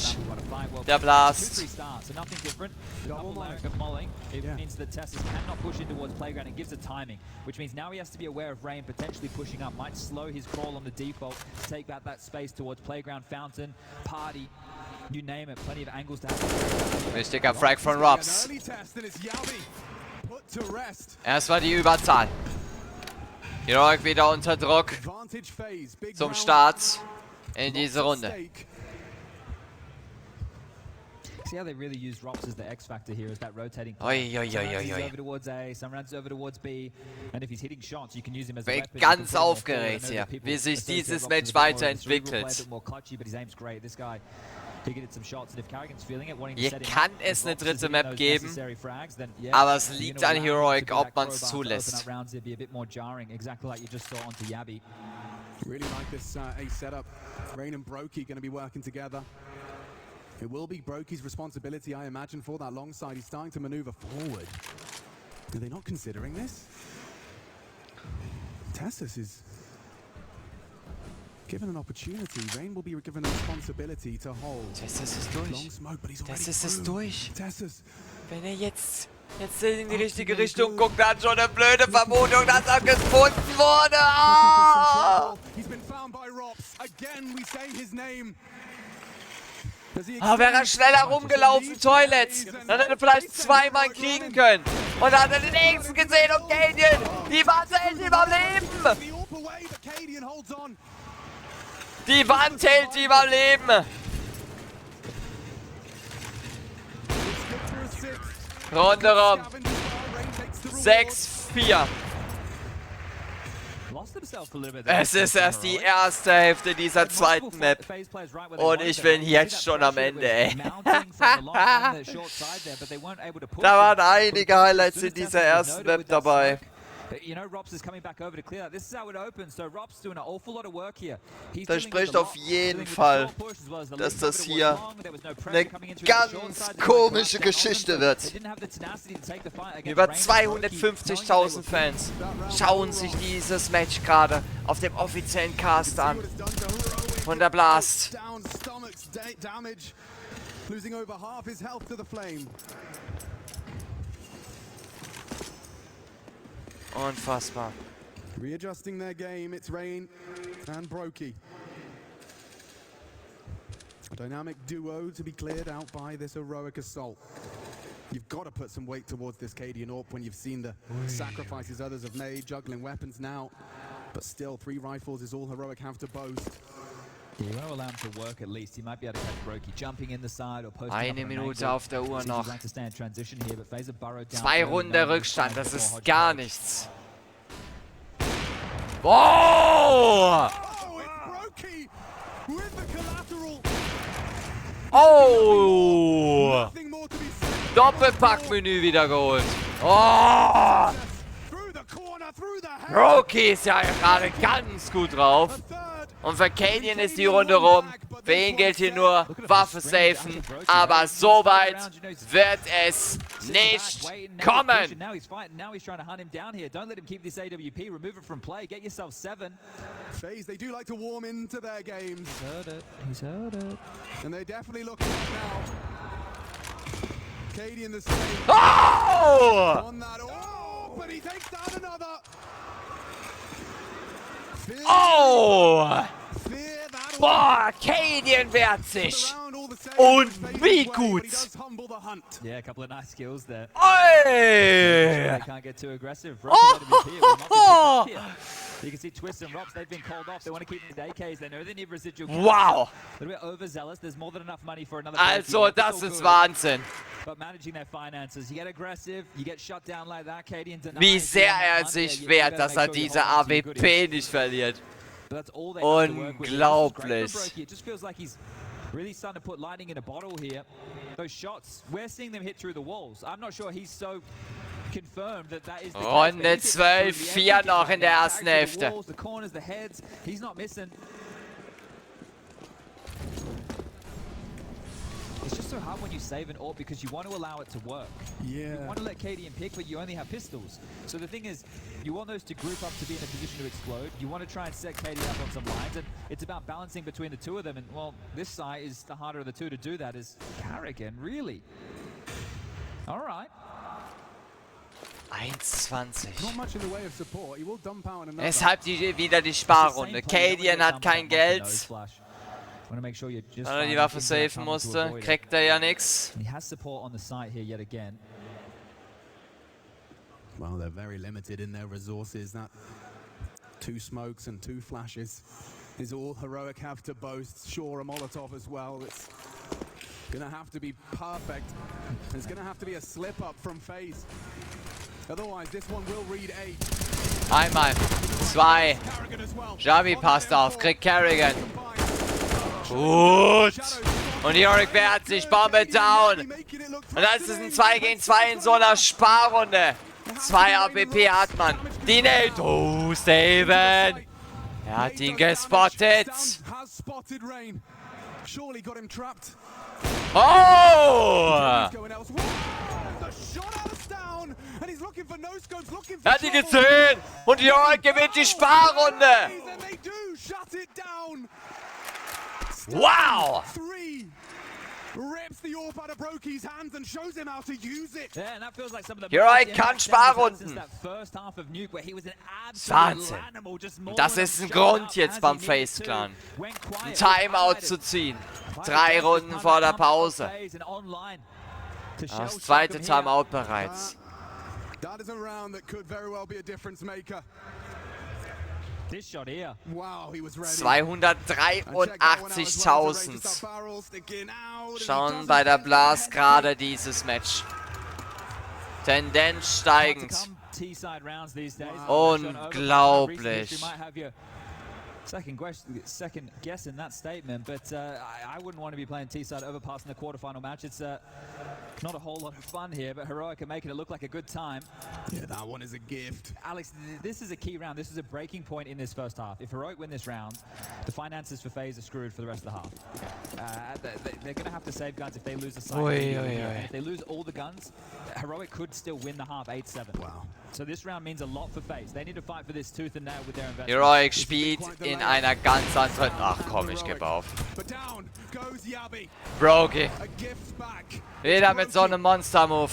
Der Blast. 2-3 starts, so nothing different. Double layering of mulling. It means that Tessus cannot push in towards playground. It gives a timing, which means now he has to be aware of Rain potentially pushing up. Might slow his crawl on the default, take back that space towards playground, fountain, party. You name it, plenty of angles to have. Wichtiger Frag von Robs. Erstmal die Überzahl. Heroic wieder unter Druck zum Start in diese Runde. See how they really used Rops as the X factor here, is that rotating. Oi. Over towards A, some rounds over towards B, and if he's hitting shots, you can use him as a Bin weapon. ganz aufgeregt hier, wie sich dieses Match weiterentwickelt. Hier kann es eine dritte Map geben, aber es liegt an Heroic, ob man es zulässt. Really like this A setup. Rain and Brokey going to be working together. It will be Brokey's responsibility, I imagine, for that long side. He's starting to maneuver forward. Are they not considering this? Tessus is given an opportunity. Rain will be given a responsibility to hold. Tessus ist durch. Long smoke, but he's already Tessus ist through. durch. Tessus. Wenn er jetzt in die richtige Richtung guckt, hat schon eine blöde Vermutung, dass er gefunden wurde. Ah! He's been found by Rops. Again, we say his name. Wäre er schneller rumgelaufen, Toilets, dann hätte er vielleicht zweimal kriegen können. Und dann hat er den nächsten gesehen und Canyon, die Wand hält ihm am Leben. Die Wand hält ihm am Leben. Runde rum. 6-4. Es ist erst die erste Hälfte dieser zweiten Map. Und ich bin jetzt schon am Ende, ey. Da waren einige Highlights in dieser ersten Map dabei. Das spricht auf jeden Fall, dass das hier eine ganz komische Geschichte wird. Über 250.000 Fans schauen sich dieses Match gerade auf dem offiziellen Cast an. Von der Blast. Unfassbar. Readjusting their game, it's Rain and Brokey. A dynamic duo to be cleared out by this heroic assault. You've got to put some weight towards this KD and AWP when you've seen the sacrifices others have made, juggling weapons now. But still, 3 rifles is all heroic have to boast. You won't allow him to work at least. He might be able to catch Brokey jumping in the side or posting. Eine Minute auf der Uhr noch. 2 Runden Rückstand, das ist gar nichts. Wow! Oh! Doppelpackmenü wieder geholt. Oh! Brokey ist ja gerade ganz gut drauf. Und für Canyon ist die Runde rum. Für ihn gilt hier nur Waffe safen. Aber so weit wird es nicht kommen. FaZe, they do like to warm into their games. He's heard it. And they're definitely looking up now. KD in the same. Oh! On that. Oh, but he takes down another. Oh! Boah, Canyon wehrt sich. Und wie gut. Yeah, a couple of nice skills there. Oi! They can't get too aggressive. Oh! You can see Twist and Rops, they've been called off. They want to keep these AKs. They know they need residual. Wow! A little bit overzealous. There's more than enough money for another. Also, das ist Wahnsinn. But managing their finances, you get aggressive, you get shut down like that. KD and Wie sehr er sich wehrt, dass er diese AWP nicht verliert. Unglaublich. It just feels like he's really starting to put lightning in a bottle here. Those shots, we're seeing them hit through the walls. I'm not sure he's so confirmed that that is the Runde 12, 4 noch in der ersten Hälfte. The corners, the heads, he's not missing. it's just so hard when you save an AWP because you want to allow it to work. Yeah. You want to let KDM pick, but you only have pistols. So the thing is, you want those to group up to be in a position to explode. You want to try and set KD up on some lines, and it's about balancing between the two of them. And well, this side is the harder of the two to do that. Is Carrigan really? All right. 1,20. Not much in the way of support. He will dump out in another. Deshalb wieder die Sparrunde. Kadian hat kein Geld. Weil er die Waffe safen musste, kriegt er ja nix. He has support on the site here yet again. Well, they're very limited in their resources. That 2 smokes and 2 flashes is all Heroic have to boast. Sure, a Molotov as well. It's gonna have to be perfect. There's gonna have to be a slip up from FaZe. Otherwise, this one will read 8. Einmal, 2. Javi passt auf, kriegt Carrigan. Gut. Und Yorick wehrt sich, Bombe down. Und das ist ein 2 gegen 2 in so einer Sparrunde. 2 AWP hat man. Die Nate. Oh, Steven. Er hat ihn gespottet. Oh! Er hat ihn gesehen. Und Yorick gewinnt die Sparrunde. Wow! Heroic kann Sparrunden. Wahnsinn. Das ist ein Grund jetzt beim FaZe Clan. Ein Timeout zu ziehen. 3 Runden vor der Pause. Das zweite Timeout bereits. That is a round that could very well be a difference maker. This shot here. Wow, he was ready. 283.000. Schauen bei der Blast gerade dieses Match. Tendenz steigend. Unglaublich. Second guess in that statement, but I wouldn't want to be playing T-side overpass in the quarterfinal match. It's not a whole lot of fun here, but Heroic are making it look like a good time. Yeah, that one is a gift. Alex, this is a key round. This is a breaking point in this first half. If Heroic win this round, the finances for FaZe are screwed for the rest of the half. They're going to have to save guns if they lose the side. If they lose all the guns, Heroic could still win the half 8-7. Wow. So this round means a lot for FaZe. They need to fight for this tooth and nail with their investment. Heroic spielt in einer ganz anderen... Ach komm, ich gebe auf. Broky. Wieder mit so einem Monster-Move.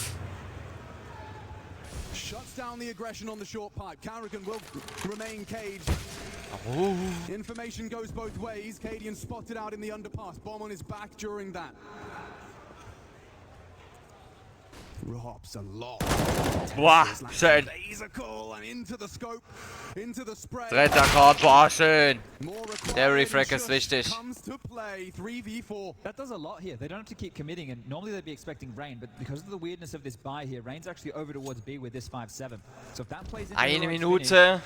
Shuts down the aggression on the short pipe. Carrigan will remain caged. Information goes both ways. Cadian spotted out in the underpass. Bomb on his back during that. Hops a lot. Boah, schön. Dritter Chord, boah, schön. Der Refrack ist wichtig. That does a lot here. They don't have to keep committing, and normally they'd be expecting rain, but because of the weirdness of this buy here, rain's actually over towards B with this 5-7. So if that plays into Eine Minute.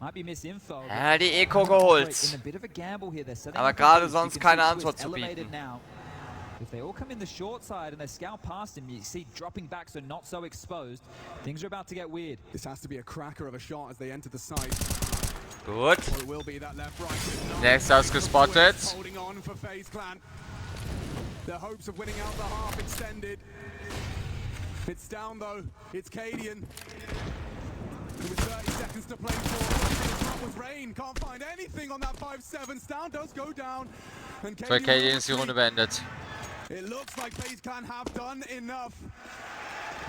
might be misinfo. Ja, die Eco geholt. Aber gerade sonst keine Antwort zu bieten. If they all come in the short side and they scout past him, you see dropping back so not so exposed, things are about to get weird. This has to be a cracker of a shot as they enter the site. Gut. Nächster ist gespottet. Holding on for FaZe Clan. Their hopes of winning out the half extended. It's down though. It's Cadian. With 30 seconds to play for. With rain, can't find anything on that 5-7. Stand does go down. And Für Cadian ist die Runde beendet. It looks like FaZe Clan have done enough.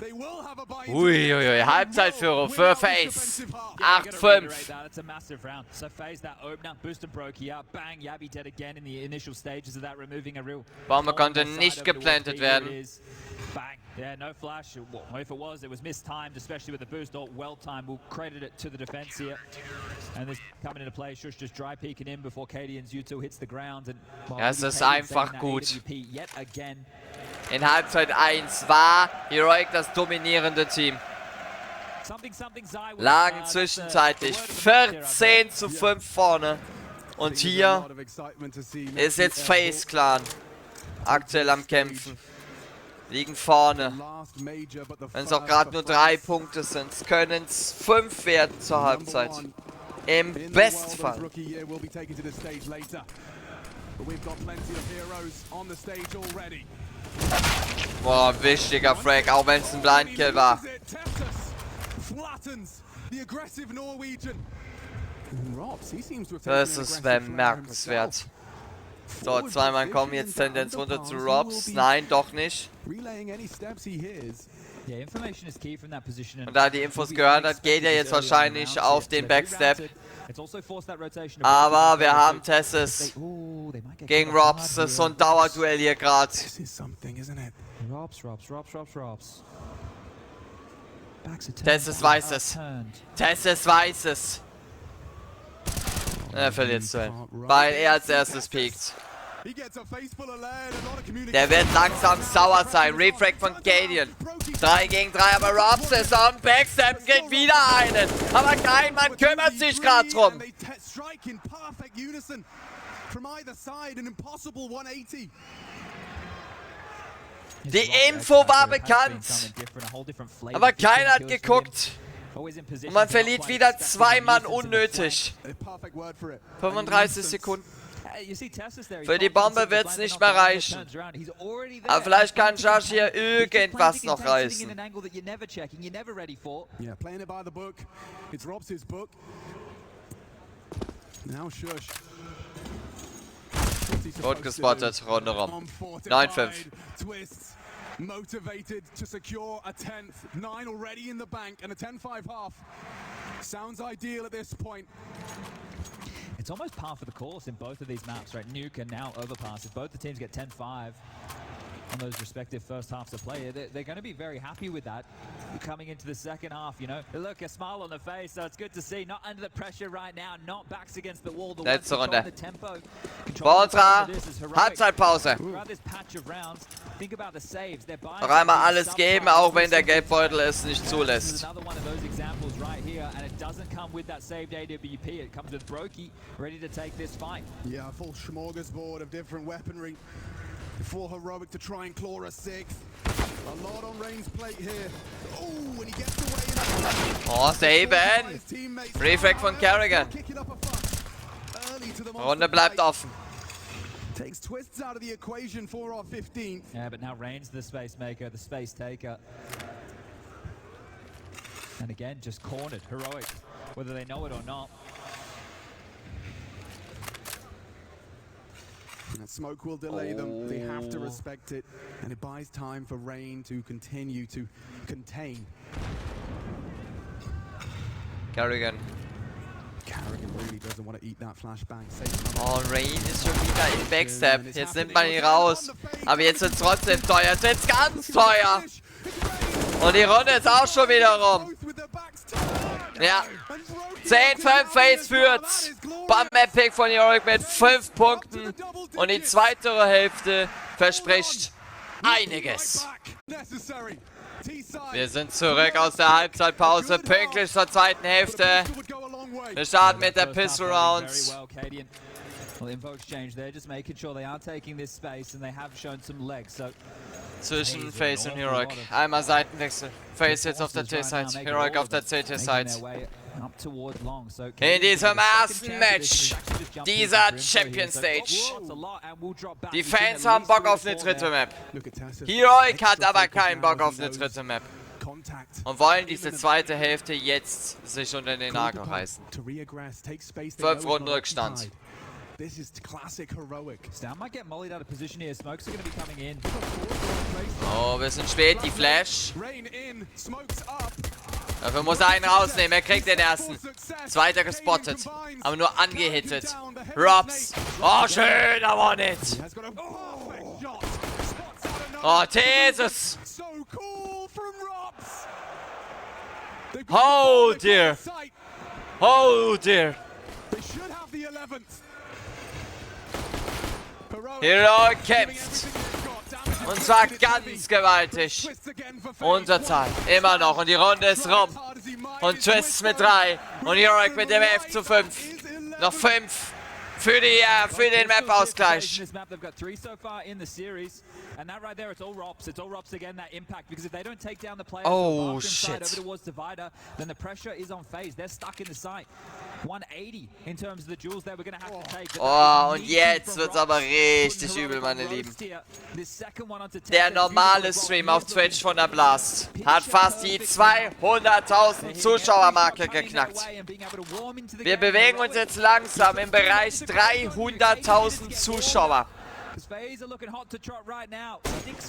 They will have a buy. Uiuiui, Halbzeitführung für FaZe. 8-5. That's a massive round. So FaZe that opener, boost and broke here. Bang, Yabi dead again in the initial stages of that, removing a real. Bombe konnte nicht geplantet werden. Bang. Yeah, no flash. Well, if it was mistimed, especially with the boost. Or well timed. We'll credit it to the defense here. And this coming into play. Shush just dry peeking in before Cadian's U2 hits the ground. And, well, ja, es ist einfach gut. Yet again. In Halbzeit 1 war Heroic das dominierende Team. Lagen zwischenzeitlich 14-5 vorne. Und hier ist jetzt FaZe Clan aktuell am Kämpfen. Liegen vorne. Wenn es auch gerade nur 3 Punkte sind, können es 5 werden zur Halbzeit. Im Bestfall. Boah, wichtiger Frag, auch wenn es ein Blindkill war. Das ist bemerkenswert. So, zweimal kommen jetzt Tendenz runter zu Robs. Nein, doch nicht. Und da er die Infos gehört hat, geht er jetzt wahrscheinlich auf den Backstep. Aber wir haben Tesses gegen Robs. Das ist so ein Dauerduell hier gerade. Tesses weiß es. Tesses weiß es. Er verliert es, weil er als erstes piekt. Der wird langsam sauer sein. Refrag von Gadian. 3 gegen 3, aber Robs ist am Backstep, kriegt wieder einen. Aber kein Mann kümmert sich gerade drum. Die Info war bekannt, aber keiner hat geguckt. Und man verliert wieder 2 Mann unnötig. 35 Sekunden. Für die Bombe wird es nicht mehr reichen. Aber vielleicht kann Josh hier irgendwas noch reißen. Gut gespottet, Runde rum. 9-5. Motivated to secure a 10th. 9 already in the bank and a 10-5 half. Sounds ideal at this point. It's almost par for the course in both of these maps, right? Nuke and now Overpass. If both the teams get 10-5 on those respective first halves of play, they're going to be very happy with that coming into the second half, you know. Look, a smile on the face, so it's good to see. Not under the pressure right now, not backs against the wall. Letzte Runde. Vor unserer Halbzeitpause. Noch einmal alles geben, auch wenn der Geldbeutel es nicht zulässt. Yeah, a full smorgasbord of different weaponry for Heroic to try and claw a 6th. A lot on Rain's plate here. Oh, and he gets away. Oh, Saben! Refrag von Kerrigan. Runde bleibt offen. Takes twists out of the equation for our 15th. Yeah, but now Rain's the space maker, the space taker. And again, just cornered. Heroic, whether they know it or not. That smoke will delay them. They have to respect it. And it buys time for Rain to continue to contain. Kerrigan. Kerrigan really doesn't want to eat that flashbang. Oh, Rain ist schon wieder im Backstep. Jetzt nimmt man ihn raus. Aber jetzt wird es trotzdem teuer. Jetzt wird es ganz teuer. Und die Runde ist auch schon wieder rum. Ja. 10-5 FaZe führt's. Bomb-Map-Pick von Heroic mit 5 Punkten. Und die zweite Hälfte verspricht einiges. Wir sind zurück aus der Halbzeitpause. Pünktlich zur zweiten Hälfte. Wir starten mit der Pistol Rounds. Zwischen FaZe und Heroic. Einmal Seitenwechsel. FaZe jetzt auf der T-Side, Heroic auf der CT-Side. In diesem ersten Match dieser Champion Stage. Die Fans haben Bock auf eine dritte Map. Heroic hat aber keinen Bock auf eine dritte Map. Und wollen diese zweite Hälfte jetzt sich unter den Nagel reißen. 12 Runden Rückstand. This is classic Heroic. Stan might get mollied out of position here. Smokes are going to be coming in. Oh, wir sind spät, die Flash. Dafür muss er einen rausnehmen, er kriegt den ersten. Zweiter gespottet, aber nur angehittet. Robs. Oh, schön, aber nicht. Oh, Jesus. Oh, dear. Oh, dear. Hero kämpft. Und zwar ganz gewaltig. Unterzahl. Immer noch. Und die Runde ist rum. Und Twists mit 3. Und Heroic mit dem 11:5. Noch 5 für den Map-Ausgleich. Oh, shit. 180 in terms of the duels that we're gonna have to take. Oh, und jetzt wird's aber richtig übel, meine Lieben. Der normale Stream auf Twitch von der Blast hat fast die 200.000 Zuschauermarke geknackt. Wir bewegen uns jetzt langsam im Bereich 300.000 Zuschauer.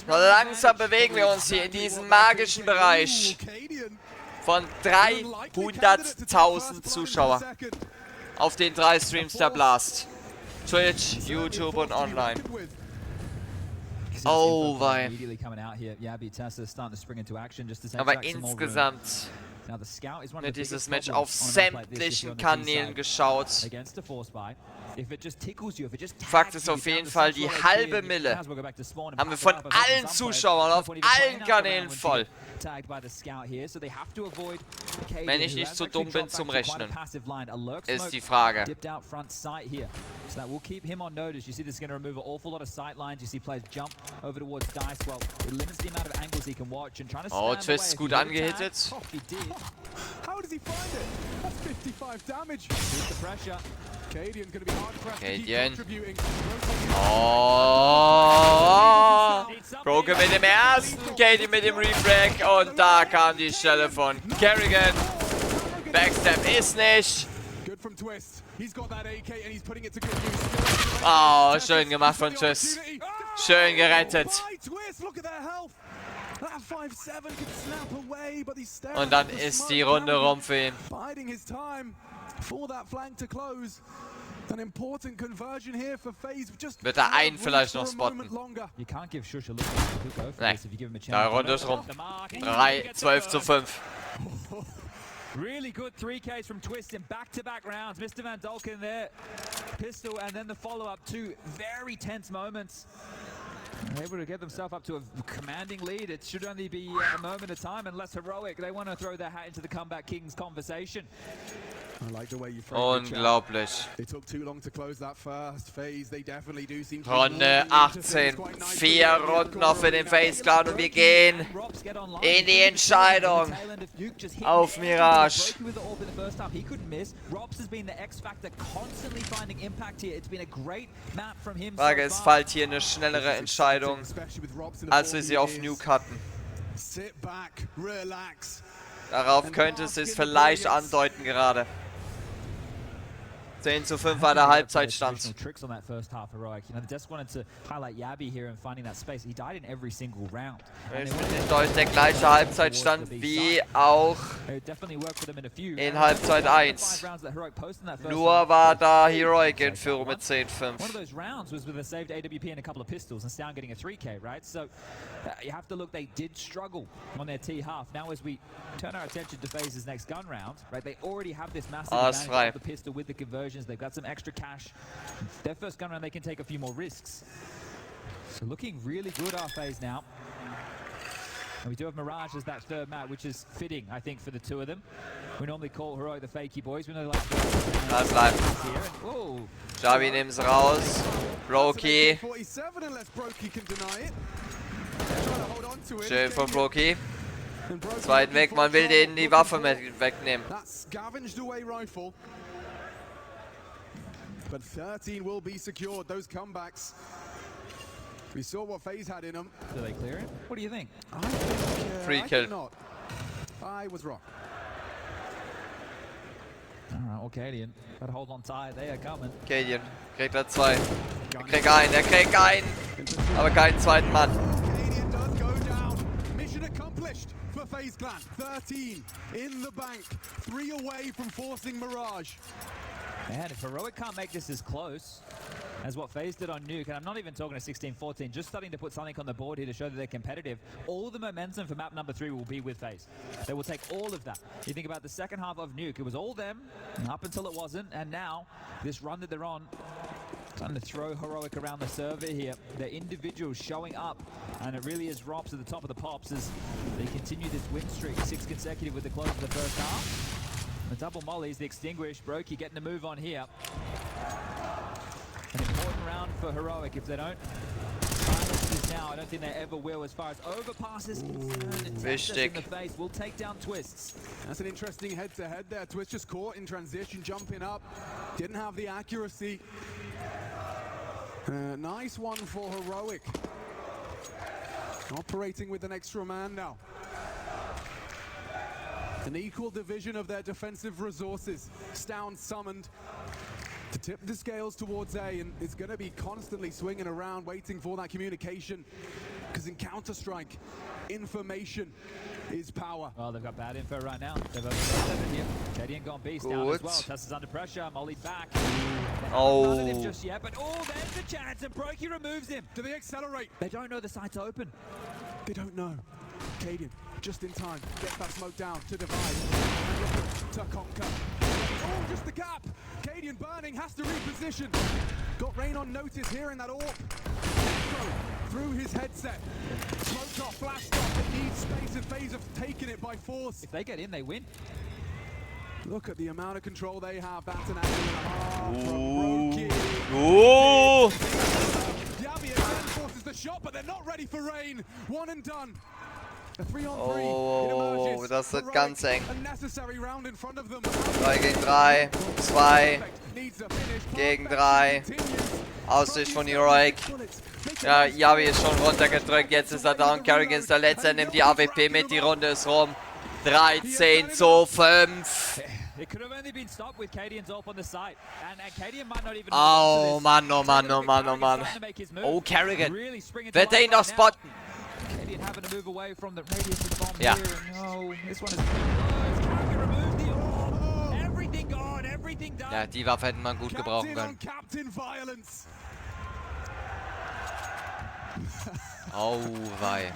Langsam bewegen wir uns hier in diesen magischen Bereich von 300.000 Zuschauer auf den 3 Streams der Blast. Twitch, YouTube und online. Oh, wei. Aber insgesamt wird dieses Match auf sämtlichen Kanälen geschaut. Fakt ist auf jeden Fall, die halbe Mille haben wir von allen Zuschauern auf allen Kanälen voll. Wenn ich nicht zu dumm bin zum Rechnen, ist die Frage. Oh, Twist ist gut angehittet. Cadian. Oh! Broken mit dem ersten, Cadian mit dem Refrag und da kam die Stelle von Kerrigan. Backstep ist nicht. Oh, schön gemacht von Twist. Schön gerettet. Und dann ist die Runde rum für ihn. Wird er einen vielleicht noch spotten? Nein, da Runde ist rum. 12:5. Really good 3Ks from Twist in back-to-back rounds. Mr. Van Dolken there, pistol, and then the follow-up. 2 very tense moments. They're able to get themselves up to a commanding lead. It should only be a moment of time, and less heroic. They want to throw their hat into the Comeback Kings conversation. Unglaublich. Runde 18. 4 Runden noch für den FaZe Clan und wir gehen in die Entscheidung auf Mirage. Frage ist, fällt hier eine schnellere Entscheidung, als wir sie auf Nuke hatten. Darauf könnte es sich vielleicht andeuten gerade. 10:5 war der Halbzeitstand. Es ist der gleiche Halbzeitstand wie auch in Halbzeit 1. Nur war da Heroic in Führung mit 10:5. You have to look, they did struggle on their T-half. Now as we turn our attention to FaZe's next gun round, right, they already have this massive advantage of the pistol with the conversions. They've got some extra cash. Their first gun round, they can take a few more risks. So looking really good, our FaZe now. And we do have Mirage as that third map, which is fitting, I think, for the two of them. We normally call Heroic the fakey boys. We know they like to bleibt. Javi nimmt's raus. Brokey. Schön von Brokey. Zweiten weg, man will denen die Waffe wegnehmen. But 13 will be secured. Those comebacks. We saw what FaZe had in them. Do they clear it? What do you think? I think Free kill. Not. I was wrong. Alright, well, Cadian, gotta hold on tight. They are coming. Cadian kriegt er 2. Er kriegt einen. Aber keinen zweiten Mann. Cadian does go down. Mission accomplished for FaZe Clan. 13 in the bank. 3 away from forcing Mirage. Man, if Heroic can't make this as close as what FaZe did on Nuke, and I'm not even talking to 16-14, just starting to put something on the board here to show that they're competitive, all the momentum for map number 3 will be with FaZe. They will take all of that. You think about the second half of Nuke, it was all them, up until it wasn't, and now, this run that they're on, trying to throw Heroic around the server here. Their individuals showing up, and it really is Rops at the top of the pops as they continue this win streak, 6 consecutive with the close of the first half. The double mollies, the extinguish, Brokey getting the move on here. An important round for Heroic if they don't silence this now. I don't think they ever will as far as overpasses concerned. Wichtig. In the face will take down Twists. That's an interesting head-to-head there. Twist just caught in transition, jumping up. Didn't have the accuracy. Nice one for Heroic. Operating with an extra man now. An equal division of their defensive resources. Stound summoned to tip the scales towards A, and it's going to be constantly swinging around, waiting for that communication. Because in Counter-Strike, information is power. Well, they've got bad info right now. They've over 7 here. Kadian gone beast down as well. Tess is under pressure. Molly back. Oh. Not at him just yet, but there's the chance, and Brokey removes him. Do they accelerate? They don't know the site's open. They don't know. Kadian, just in time, gets that smoke down to divide. And looking to conquer. Oh, just the gap. Kadian burning, has to reposition. Got Rain on notice here in that AWP. Through his headset. Smoked off, flashed off, it needs space, and FaZe have taken it by force. If they get in, they win. Look at the amount of control they have. That's an angle from Brokey. Ooh. Yavi again forces the shot, but they're not ready for Rain. One and done. A 3-on-3. Oh, das wird ganz eng. A necessary round in front of them. 3 gegen 3, 2 gegen 3. Aussicht von Heroic. Ja, Yavi ist schon runtergedrückt. Jetzt ist er down. Carrigan ist der Letzte. Er nimmt die AWP mit. Die Runde ist rum. 13:5. Oh Mann, oh Mann, oh Mann, oh Mann. Oh, Carrigan. Wird er ihn noch spotten? Ja. Ja, die Waffe hätte man gut gebrauchen können. Oh, wei.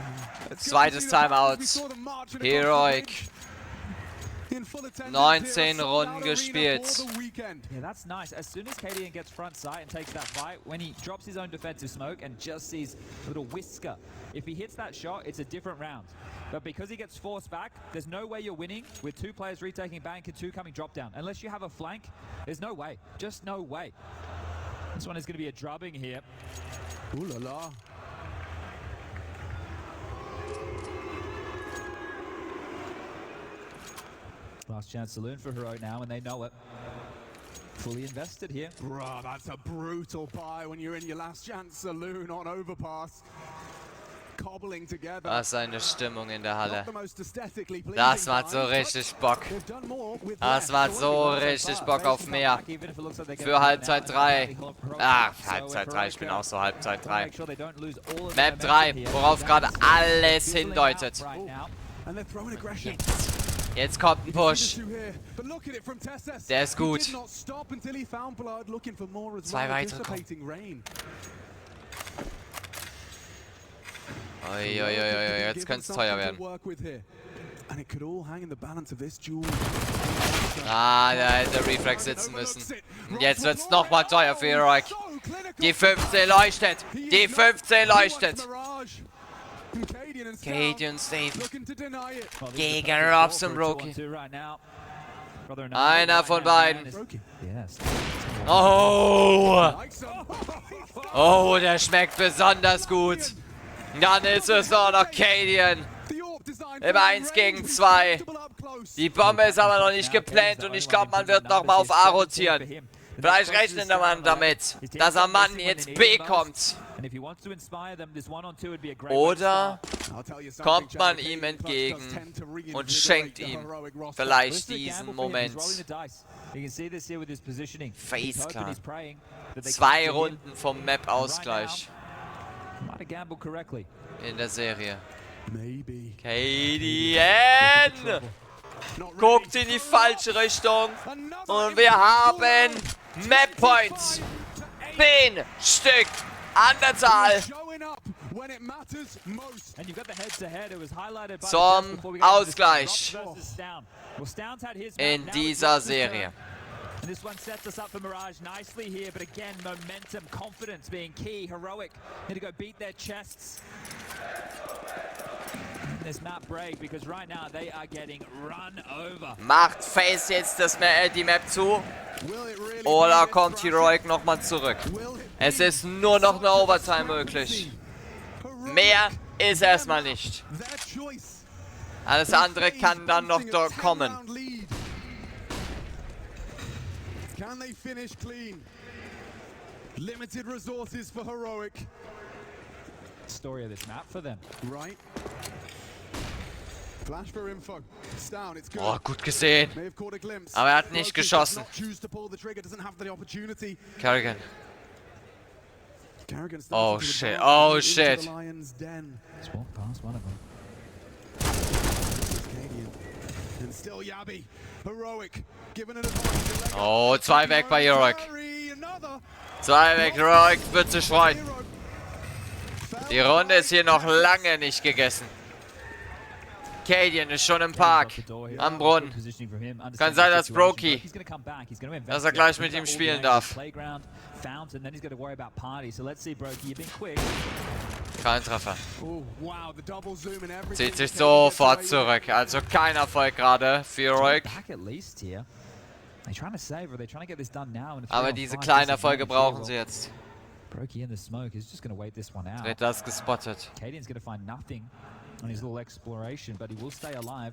Zweites Timeout. Heroic. 19 Runden gespielt. Yeah, that's nice. As soon as Kadian gets front sight and takes that fight, when he drops his own defensive smoke and just sees a little whisker, if he hits that shot, it's a different round. But because he gets forced back, there's no way you're winning with 2 players retaking bank and 2 coming drop down. Unless you have a flank, there's no way. Just no way. This one is going to be a drubbing here. Ooh la la. Last chance saloon for Heroic now, and they know it. Fully invested here. Bruh, that's a brutal buy when you're in your last chance saloon on overpass. Cobbling together. Was eine Stimmung in der Halle. Not the most aesthetically pleasing Das macht so buy, richtig Bock. they've done more with Das less. macht so richtig Bock auf mehr. Für Halbzeit 3. Ah, Halbzeit 3, ich bin auch so Halbzeit 3. Map 3, worauf gerade alles hindeutet. And they're throwing aggression. Jetzt kommt ein Push. But look at it from Tesses. Der ist gut. He did not stop until he found blood, looking for more as 2 well, weitere kommen. anticipating Rain. Uiuiui, jetzt könnte es teuer werden. And it could all hang in the balance of this duel. Ah, da hätte Reflex sitzen müssen. Und jetzt wird es nochmal teuer für Heroic. Die 15 leuchtet. Die 15 leuchtet. Kadian Steve gegen Robs und Brokey. Einer von beiden. Oh! Oh, der schmeckt besonders gut. Dann ist es auch noch Kadian. Im 1 gegen 2. Die Bombe ist aber noch nicht geplant und ich glaube, man wird nochmal auf A rotieren. Vielleicht rechnet man damit, dass am Mann jetzt B kommt. Oder kommt man ihm entgegen und schenkt ihm vielleicht diesen Moment. FaZe klar. 2 Runden vom Map-Ausgleich in der Serie. Kadian guckt in die falsche Richtung und wir haben Map Points. 10 Stück an der Zahl zum Ausgleich in dieser Serie. And this one sets us up for Mirage nicely here, but again, momentum, confidence being key. Heroic need to go beat their chests. This map break because right now they are getting run over. Macht FaZe jetzt die Map zu? Oder kommt Heroic nochmal zurück? Es ist nur noch eine Overtime möglich. Mehr ist erstmal nicht. Their choice. Alles andere kann dann noch Boasting a dort kommen. 10-round lead. Can they finish clean? Limited resources for Heroic. Story of this map for them. Right. Flash for info. It's down, it's good. Oh, gut gesehen. May have caught a glimpse. Aber er hat nicht Brokey does geschossen. not choose to pull the trigger, doesn't have the opportunity. Kerrigan. Kerrigan starts Oh to shit, advance oh into shit. the Lion's den. Just walk past one of them. Canadian. And still Yabi. Heroic. Given an advantage. Oh, 2 weg bei Heroic. Another. 2 weg, Heroic wird zu Schwein. Heroic. Die Runde ist hier noch lange nicht gegessen. Cadian ist schon im Park, am Brunnen. Kann sein, dass Brokey, dass er gleich mit ihm spielen darf. Kein Treffer. Oh, wow, the double zoom and everything. Zieht sich sofort zurück. Also kein Erfolg gerade für Heroic. Aber diese kleinen Erfolge brauchen sie jetzt. Brokey in the smoke is just going to wait this one out. Wird das gespottet. Cadian's going to find nothing on his little exploration, but he will stay alive.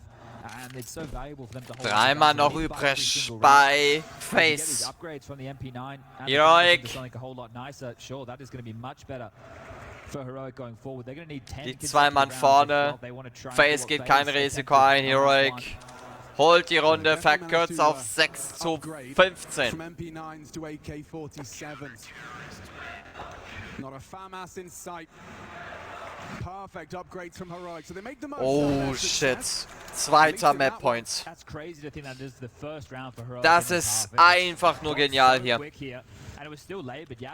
And it's so valuable for them to hold. Dreimal noch übrig bei FaZe. Upgrades from the MP9. Heroic. Something a whole lot nicer. Sure, that is going to be much better for Heroic going forward. They're going to need 10. Die 2 Mann vorne. FaZe geht kein Risiko ein. Heroic holt die Runde, verkürzt auf 6 zu 15. From MP9s to AK-47s. Not a FAMAS in sight. Perfect upgrades from Heroic. So they make the most Oh of their shit. success. Zweiter Map Points. That's crazy to think that this is the first round for Heroic. Das ist einfach nur genial hier.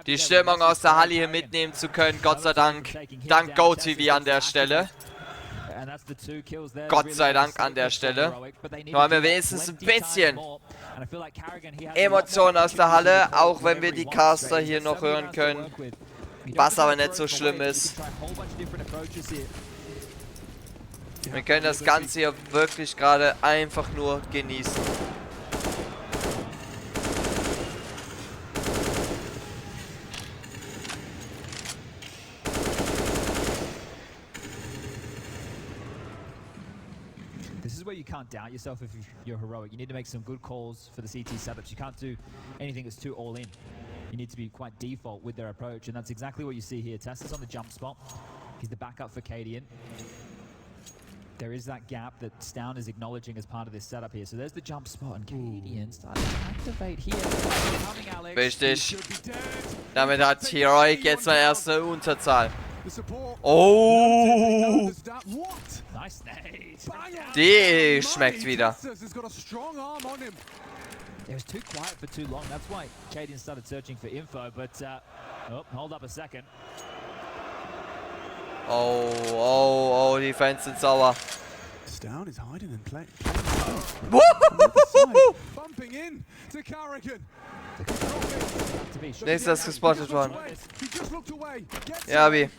Die Stimmung aus der Halle hier mitnehmen zu können, Gott sei Dank. Dank GoTV an der Stelle. Gott sei Dank an der Stelle. Nur haben wir wenigstens ein bisschen Emotionen aus der Halle, auch wenn wir die Caster hier noch hören können. Was aber nicht so schlimm ist. Wir können das Ganze hier wirklich gerade einfach nur genießen. This is where you can't doubt yourself if you're Heroic. You need to make some good calls for the CT setups. You can't do anything that's too all in. You need to be quite default with their approach, and that's exactly what you see here. Tessa's on the jump spot. He's the backup for Cadian. There is that gap that Stown is acknowledging as part of this setup here. So there's the jump spot, and Cadian starting to activate here. Coming, Alex. Wichtig. Damit hat Heroic jetzt mal erst eine Unterzahl. The support. Oh! What? Nice nade. Die schmeckt wieder. Tessus has got a strong arm on him. It was too quiet for too long. That's why Cadian started searching for info, but oh, hold up a second. Oh, oh, oh, die Fans sind sauer. Stown is hiding and playing. Woohoo! Bumping in to Carrigan. Nächster ist gespottet worden. He just looked away. Gets Ja, wie?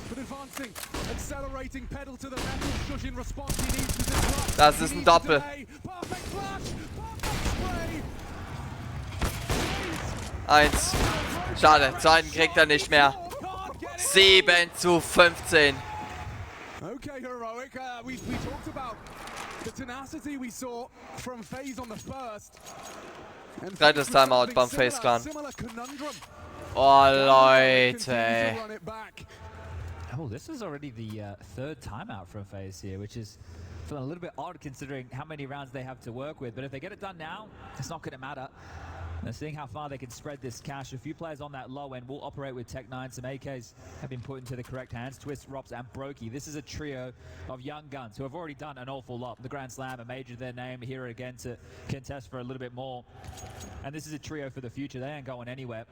but advancing, accelerating pedal to the metal. Shush in response. He needs to disrupt. Das ist ein Doppel. Perfect flash. Perfect spray. 1. Schade, zweiten kriegt er nicht mehr. 7 zu 15. Okay, Heroic. We talked about the tenacity we saw from FaZe on the first. And Zweites Timeout beim FaZe Clan. Similar conundrum. Oh, Leute. Continue to run it back. Oh, this is already the third timeout from FaZe here, which is feeling a little bit odd considering how many rounds they have to work with. But if they get it done now, it's not going to matter. They're seeing how far they can spread this cash. A few players on that low end will operate with Tech 9. Some AKs have been put into the correct hands. Twist, Rops, and Brokey. This is a trio of young guns who have already done an awful lot. The Grand Slam, a major to their name, here again to contest for a little bit more. And this is a trio for the future. They ain't going anywhere.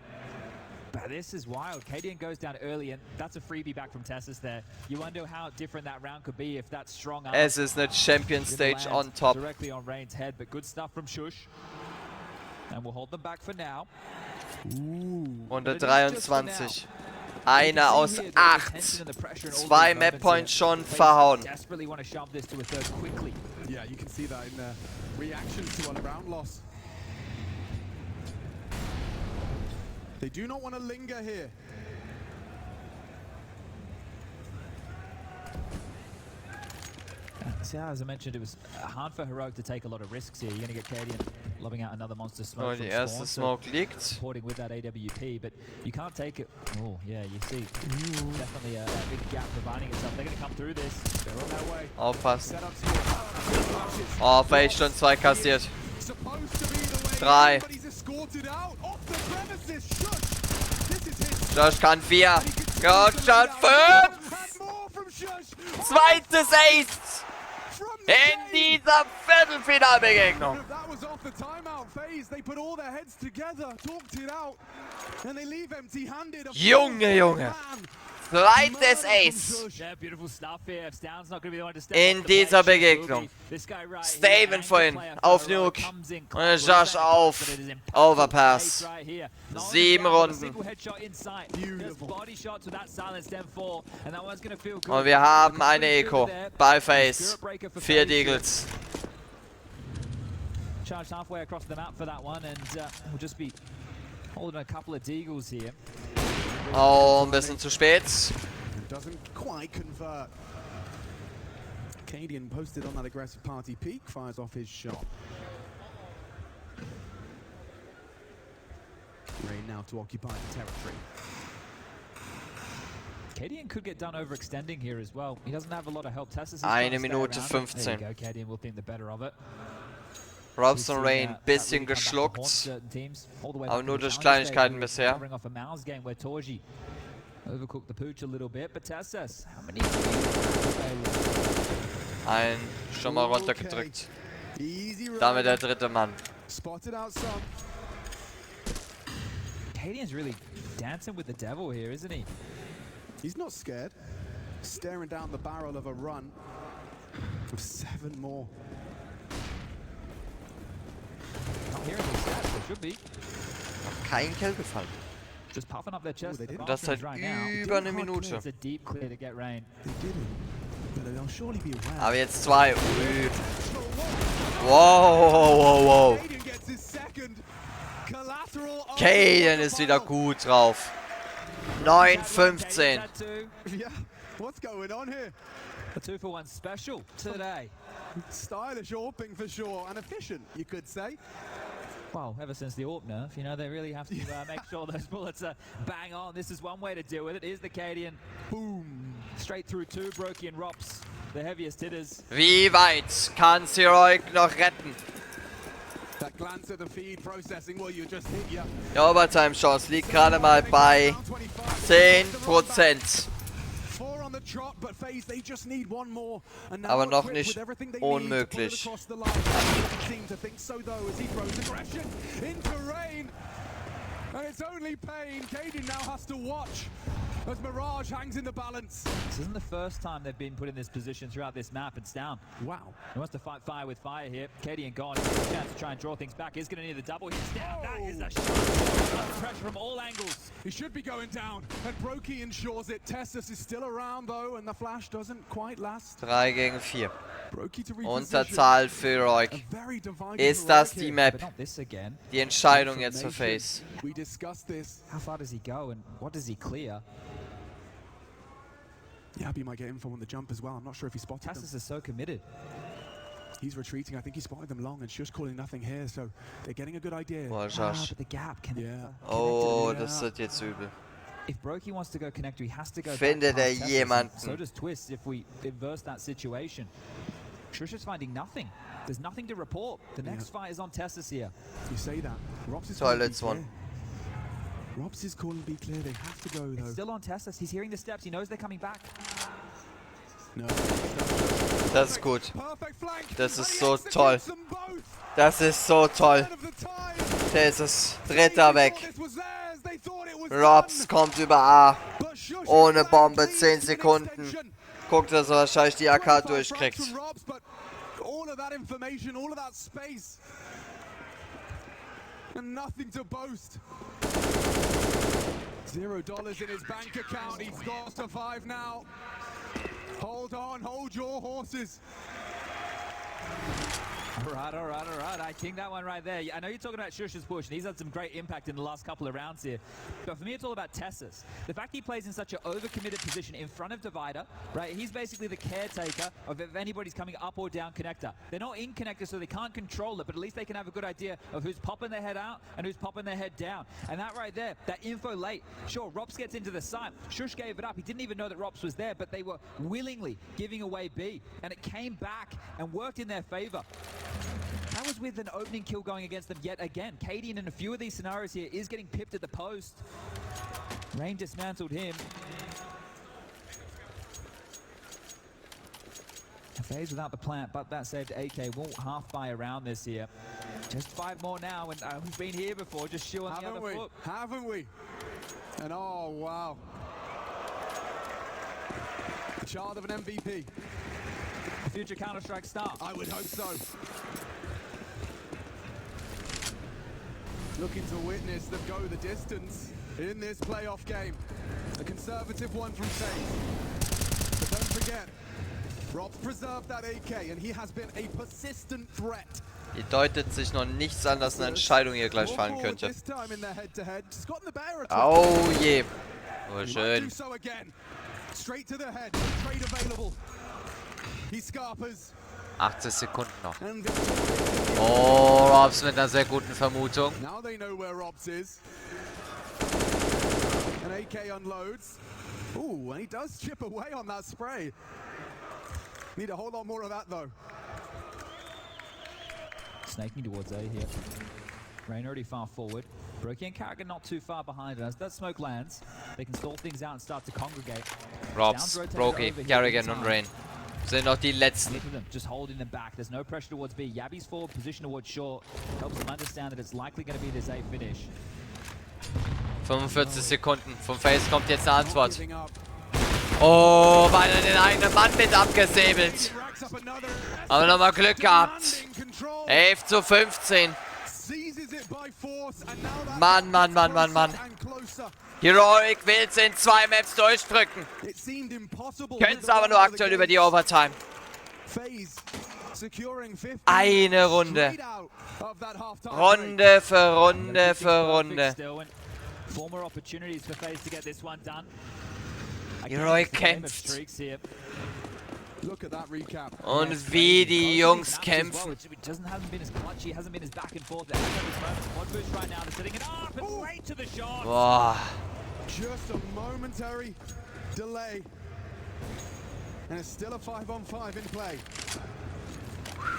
But this is wild. Cadian goes down early, and that's a freebie back from Tessus there. You wonder how different that round could be if that's strong arm. Es ist eine Champion Stage on top. Directly on Rain's head, but good stuff from Shush. And we'll hold them back for now. Runde 23. Einer aus 8. 2 Map Points schon verhauen. Desperately want to shove this to a third quickly. Yeah, you can see that in the reactions to a round loss. They do not want to linger here. Yeah, as I mentioned, it was hard for Heroic to take a lot of risks here. You're going to get Cadian lobbing out another monster So, smoke die from erste Spawn, Smoke liegt. supporting with that AWP, but you can't take it. Oh, yeah, you see, definitely a big gap providing itself. They're going to come through this. They're on their way. Aufpassen. Set up to Oh, FaZe schon 2 kassiert. supposed to be the way 3. in, but he's escorted out off the premises. Shush. This is his Josh kann 4. Josh kann 5. and more from Shush. Zweites Ace From the in game. dieser Viertelfinalbegegnung. That was off the timeout phase. They put all their heads together, talked it out, and they leave empty-handed. Junge, Junge. Zweites Ace Yeah, beautiful stuff here. Stan's not going to be the one to step in off the dieser bench. Begegnung. This guy right Staven here, vorhin anchor player auf for Heroic, Nuke. comes in Und close, Josh but auf it is impactful Overpass. pace right here. Not 7 only that, Runden. a single headshot inside. Just body shots with that silence then 4, and that one's going to feel good. Und wir haben eine Confidence Eco there. bei FaZe. Spirit breaker for 4 FaZe. Deagles. Charged halfway across the map for that one, and we'll just be holding a couple of Deagles here. Oh, ein bisschen zu spät. Doesn't quite convert. Cadian posted on that aggressive party peak, fires off his shot. Rain now to occupy the territory. Cadian could get done overextending here as well. He doesn't have a lot of help. Tessus is Eine trying to stay Minute around it. 15. There you go. Cadian will think the better of it. Robs We've und seen, Rain that bisschen really come back to haunt geschluckt. certain teams, all the way Aber back nur to the durch challenge stage. Kleinigkeiten We were bisher. covering off a Mal's game where Torji overcooked the pooch a little bit, but Tessus, how many? Ein schon mal runtergedrückt. Easy run. Damit der dritte Mann. Spotted out some. Cadian's really dancing with the devil here, isn't he? He's not scared. Staring down the barrel of a run with 7 more. Not hearing the stats, they should be. Kein Kill gefallen. Just puffing up their chest. they at the didn't. Das seit Balconies right now. über eine Minute. It's a deep clear to get Rain. They didn't, but they'll surely be aware. Aber jetzt 2. Wow, wow, wow. Cadian gets his second. Collateral on Cadian the ist wieder pile. gut drauf. 9:15. That two. Yeah, what's going on here? A 2-for-1 special today. Stylish AWPing for sure, and efficient, you could say. Well, ever since the AWP nerf, you know, they really have to make sure those bullets are bang on. This is one way to deal with it. Here's the Cadian. Boom. Straight through 2, Brokey and Rops, the heaviest hitters. Wie weit kann Heroic noch retten? That glance at the feed processing, well, you just hit ya. Die Overtime-Chance liegt gerade mal bei 10%. 4 on the trot, but FaZe, they just need one more. And now Aber noch equipped nicht with everything they need to pull it unmöglich. across the line. Doesn't seem to think so though, as he throws aggression into Rain. And it's only pain. Cadian now has to watch as Mirage hangs in the balance. This isn't the first time they've been put in this position throughout this map. It's down. Wow. He wants to fight fire with fire here. Cadian gone. He has a chance to try and draw things back. He's going to need the double. He's down. That is a shot. Under pressure from all angles. He should be going down, and Brokey ensures it. Tessus is still around though, and the flash doesn't quite last. 3 gegen 4. Brokey to reposition. Unterzahl für A Heroic. very divided Ist das Heroic die here. Map? But not this again. Die Entscheidung jetzt für FaZe. We discussed this. How far does he go and what does he clear? Yabi might get info on the jump as well. I'm not sure if he spotted them. Tassus is so committed. He's retreating. I think he spotted them long, and Shush calling nothing here, so they're getting a good idea. Boah, Ah, Josh. but the gap can Yeah. Oh, Yeah. das wird jetzt übel. If Brokey wants to go connector, he has to go Findet back er past Tessus, jemanden? and so does Twist if we inverse that situation. Shush is finding nothing. There's nothing to report. The next fight is on Tessus here. You say that. Robs is Toilets calling one. be clear. Robs is calling be clear. They have to go though. It's still on Tessus. He's hearing the steps. He knows they're coming back. No. Das ist gut. Perfect flank. Das And ist he so executes toll. them both. Das ist so toll. Ahead of the time. Der ist es. They Dritter thought weg. this was theirs. They thought it was Robs done. kommt über A. But Shush Ohne is Bombe, back, 10 leads to an Sekunden. extension. Guckt, dass er wahrscheinlich die AK 25 durchkriegt. frags from Robs, but all of that information, all of that space, and nothing to boast. $0 in his bank account. He's got to 5 now. Hold on, hold your horses. All right. I think that one right there. I know you're talking about Shush's push, and he's had some great impact in the last couple of rounds here. But for me, it's all about Tessus. The fact he plays in such an overcommitted position in front of Divider, right? He's basically the caretaker of if anybody's coming up or down connector. They're not in connector, so they can't control it, but at least they can have a good idea of who's popping their head out and who's popping their head down. And that right there, that info late. Sure, Rops gets into the site. Shush gave it up. He didn't even know that Rops was there, but they were willingly giving away B. And it came back and worked in their favor. That was with an opening kill going against them yet again. Cadian in a few of these scenarios here is getting pipped at the post. Rain dismantled him. FaZe without the plant, but that saved AK. Won't half buy around this here. Just 5 more now, and we've been here before, just shoe on the other foot. Haven't we? And oh, wow. The child of an MVP. A future Counter-Strike star. I would hope so. Looking to witness them go the distance in this playoff game. A conservative one from FaZe. But don't forget, Rob preserved that AK and he has been a persistent threat. Hier deutet sich noch nichts an, dass eine Entscheidung hier gleich fallen könnte. Oh je. Oh, schön. Straight to the head. Trade available. He scarpers. 80 Sekunden noch. Oh, Robs mit einer sehr guten Vermutung. Now they know where Robs is. An AK unloads. Ooh, and he does chip away on that spray. Need a whole lot more of that though. Snaking towards A here. Rain already far forward. Brokey and Carragher not too far behind. As that smoke lands, they can stall things out and start to congregate. Robs, Brokey, Carragher und Rain sind noch die letzten. Just holding them back. There's no pressure towards B. Yabby's forward position towards short. Helps them understand that it's likely going to be this A finish. 45 Sekunden. Vom FaZe kommt jetzt eine Antwort. Oh, weil er den eigenen Mann mit abgesäbelt. Aber nochmal Glück gehabt. 11:15. Mann. Heroic will es in 2 Maps durchdrücken. Können es aber nur aktuell über die Overtime. Eine Runde. Runde für Runde für Runde. Heroic kämpft. Und wie die Jungs kämpfen. Boah. Just a momentary delay. And it's still a 5-on-5 in play.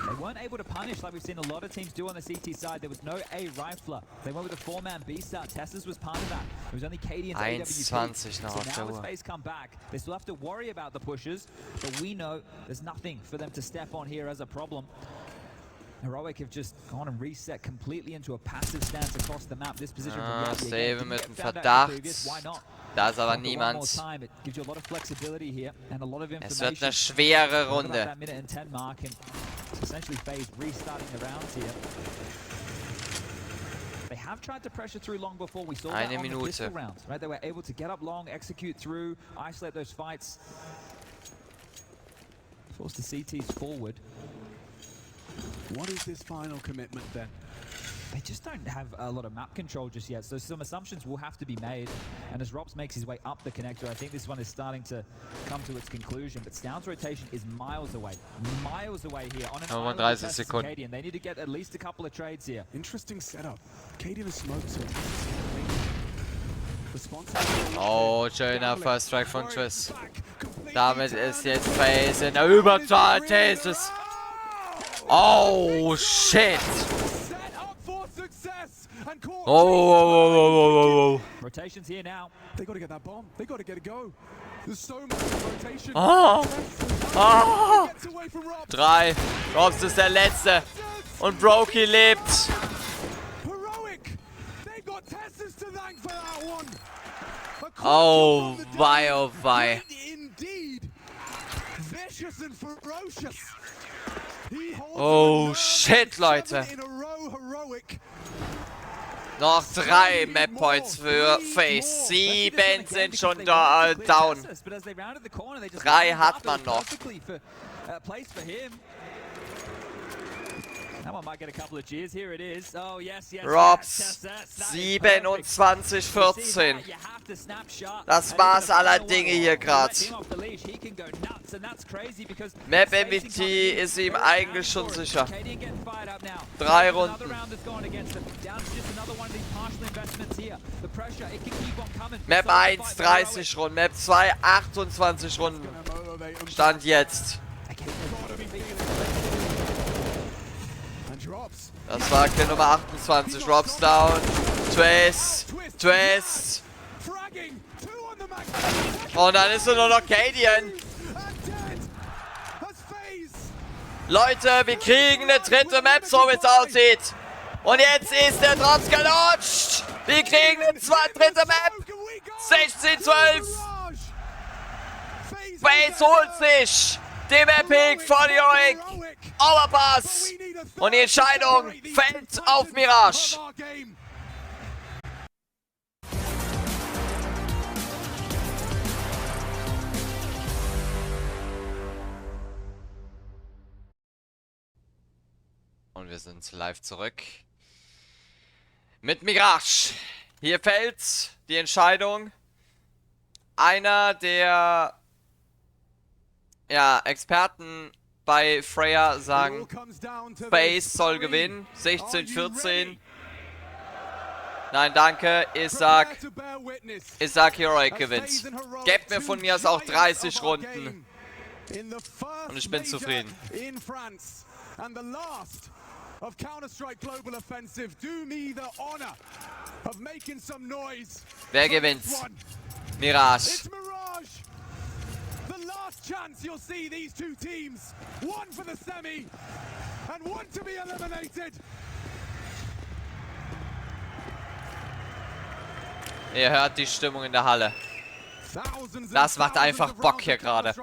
They weren't able to punish like we've seen a lot of teams do on the CT side. There was no A rifler. They went with a 4-man B start. Tessus was part of that. It was only KD and AWP. 1:20 noch auf So der now as Uhr. FaZe come back, they still have to worry about the pushes, but we know there's nothing for them to step on here as a problem. Heroic have just gone and reset completely into a passive stance across the map. This position from Yabby Save again. mit Didn't dem get found out in the Verdacht. previous. Why not? Da ist aber One more niemand. time. It gives you a lot of flexibility here and a lot of Es wird information. eine schwere About Runde. that minute and 10 mark, and essentially FaZe restarting the rounds here. They have tried to pressure through long before. We saw that Eine on the Minute. pistol rounds, right? They were able to get up long, execute through, isolate those fights. Force the CTs forward. What is this final commitment then? They just don't have a lot of map control just yet, so some assumptions will have to be made. And as Rops makes his way up the connector, I think this one is starting to come to its conclusion. But Stound's rotation is miles away here on an island with 35 Tessus and Sekunden. Cadian. They need to get at least a couple of trades here. Interesting setup. Katie the smoke so Oh, schöner First Strike von Triss. Damit ist jetzt FaZe in der Überzahl. Jesus. Oh, shit. Oh. Rotations here now. They got to get that bomb. They got to get a go. There's so much rotation. Oh. Oh. Gets away from Rob. 3. Robs ist der Letzte. Und Brokey lebt. Heroic. They got Tessus to thank for that one. Oh, wei, oh, wei. Indeed. Vicious and ferocious. He holds Oh, shit, Leute. in a row, Heroic. Noch 3 Map Points für FaZe. 7 sind schon down. 3 hat man noch. That one might get a couple of cheers. Here it is. Oh, yes, yes. Robs 27-14. Das war's aller Dinge hier gerade. Map MVP ist ihm eigentlich schon sicher. 3 Runden. Map 1 30 Runden, Map 2 28 Runden. Stand jetzt. Das war Kill Nummer 28. Robs down. Twist. Und dann ist er nur noch Cadian. Leute, wir kriegen eine dritte Map, so wie es aussieht. Und jetzt ist der Drops gelutscht. Wir kriegen eine dritte Map. 16-12. FaZe holt sich den Map-Pick von Heroic. Overpass. Und die Entscheidung fällt auf Mirage. Und wir sind live zurück. Mit Mirage. Hier fällt die Entscheidung. Einer der Experten bei Freya sagen, FaZe soll gewinnen. 16-14. Nein, danke. Ich sag Heroic gewinnt. Gebt mir von mir aus auch 30 Runden. Und ich bin zufrieden. Of Counter-Strike Global Offensive, do me the honor of making some noise. Wer gewinnt? Mirage. It's Mirage. The last chance you'll see these two teams. One for the semi and one to be eliminated. Ihr hört die Stimmung in der Halle. Das macht einfach Bock hier gerade.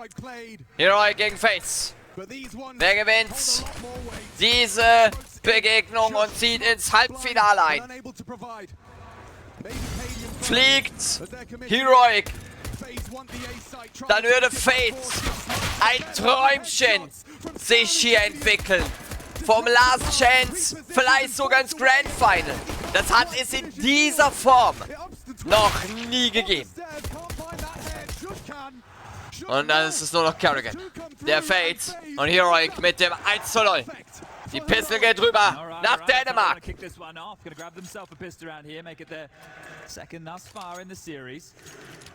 Heroic gegen FaZe. Wer gewinnt diese Begegnung und zieht ins Halbfinale ein? Fliegt Heroic. Dann würde FaZe ein Träumchen sich hier entwickeln. Vom Last Chance vielleicht sogar ins Grand Final. Das hat es in dieser Form noch nie gegeben. Und dann ist es nur noch Kerrigan, der FaZe und Heroic mit dem 1:0. Die Pistol geht rüber nach Dänemark.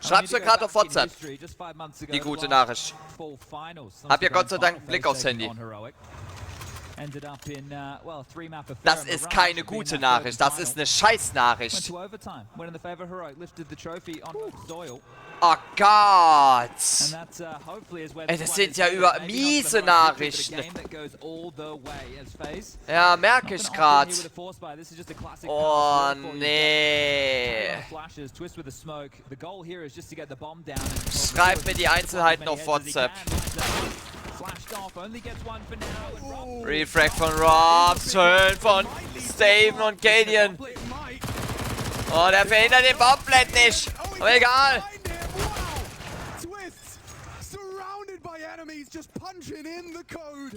Schreib's mir gerade auf WhatsApp. Die gute Nachricht. Hab ja Gott sei Dank einen Blick aufs Handy. Das ist keine gute Nachricht, das ist eine Scheißnachricht. Oh Gott! Ey, das sind ja miese Nachrichten. Ja, merke ich gerade. Oh nee. Schreib mir die Einzelheiten auf WhatsApp. Refrag von Robs, schön von Steven und Cadian. Oh, der verhindert den Bomblet nicht. Aber egal.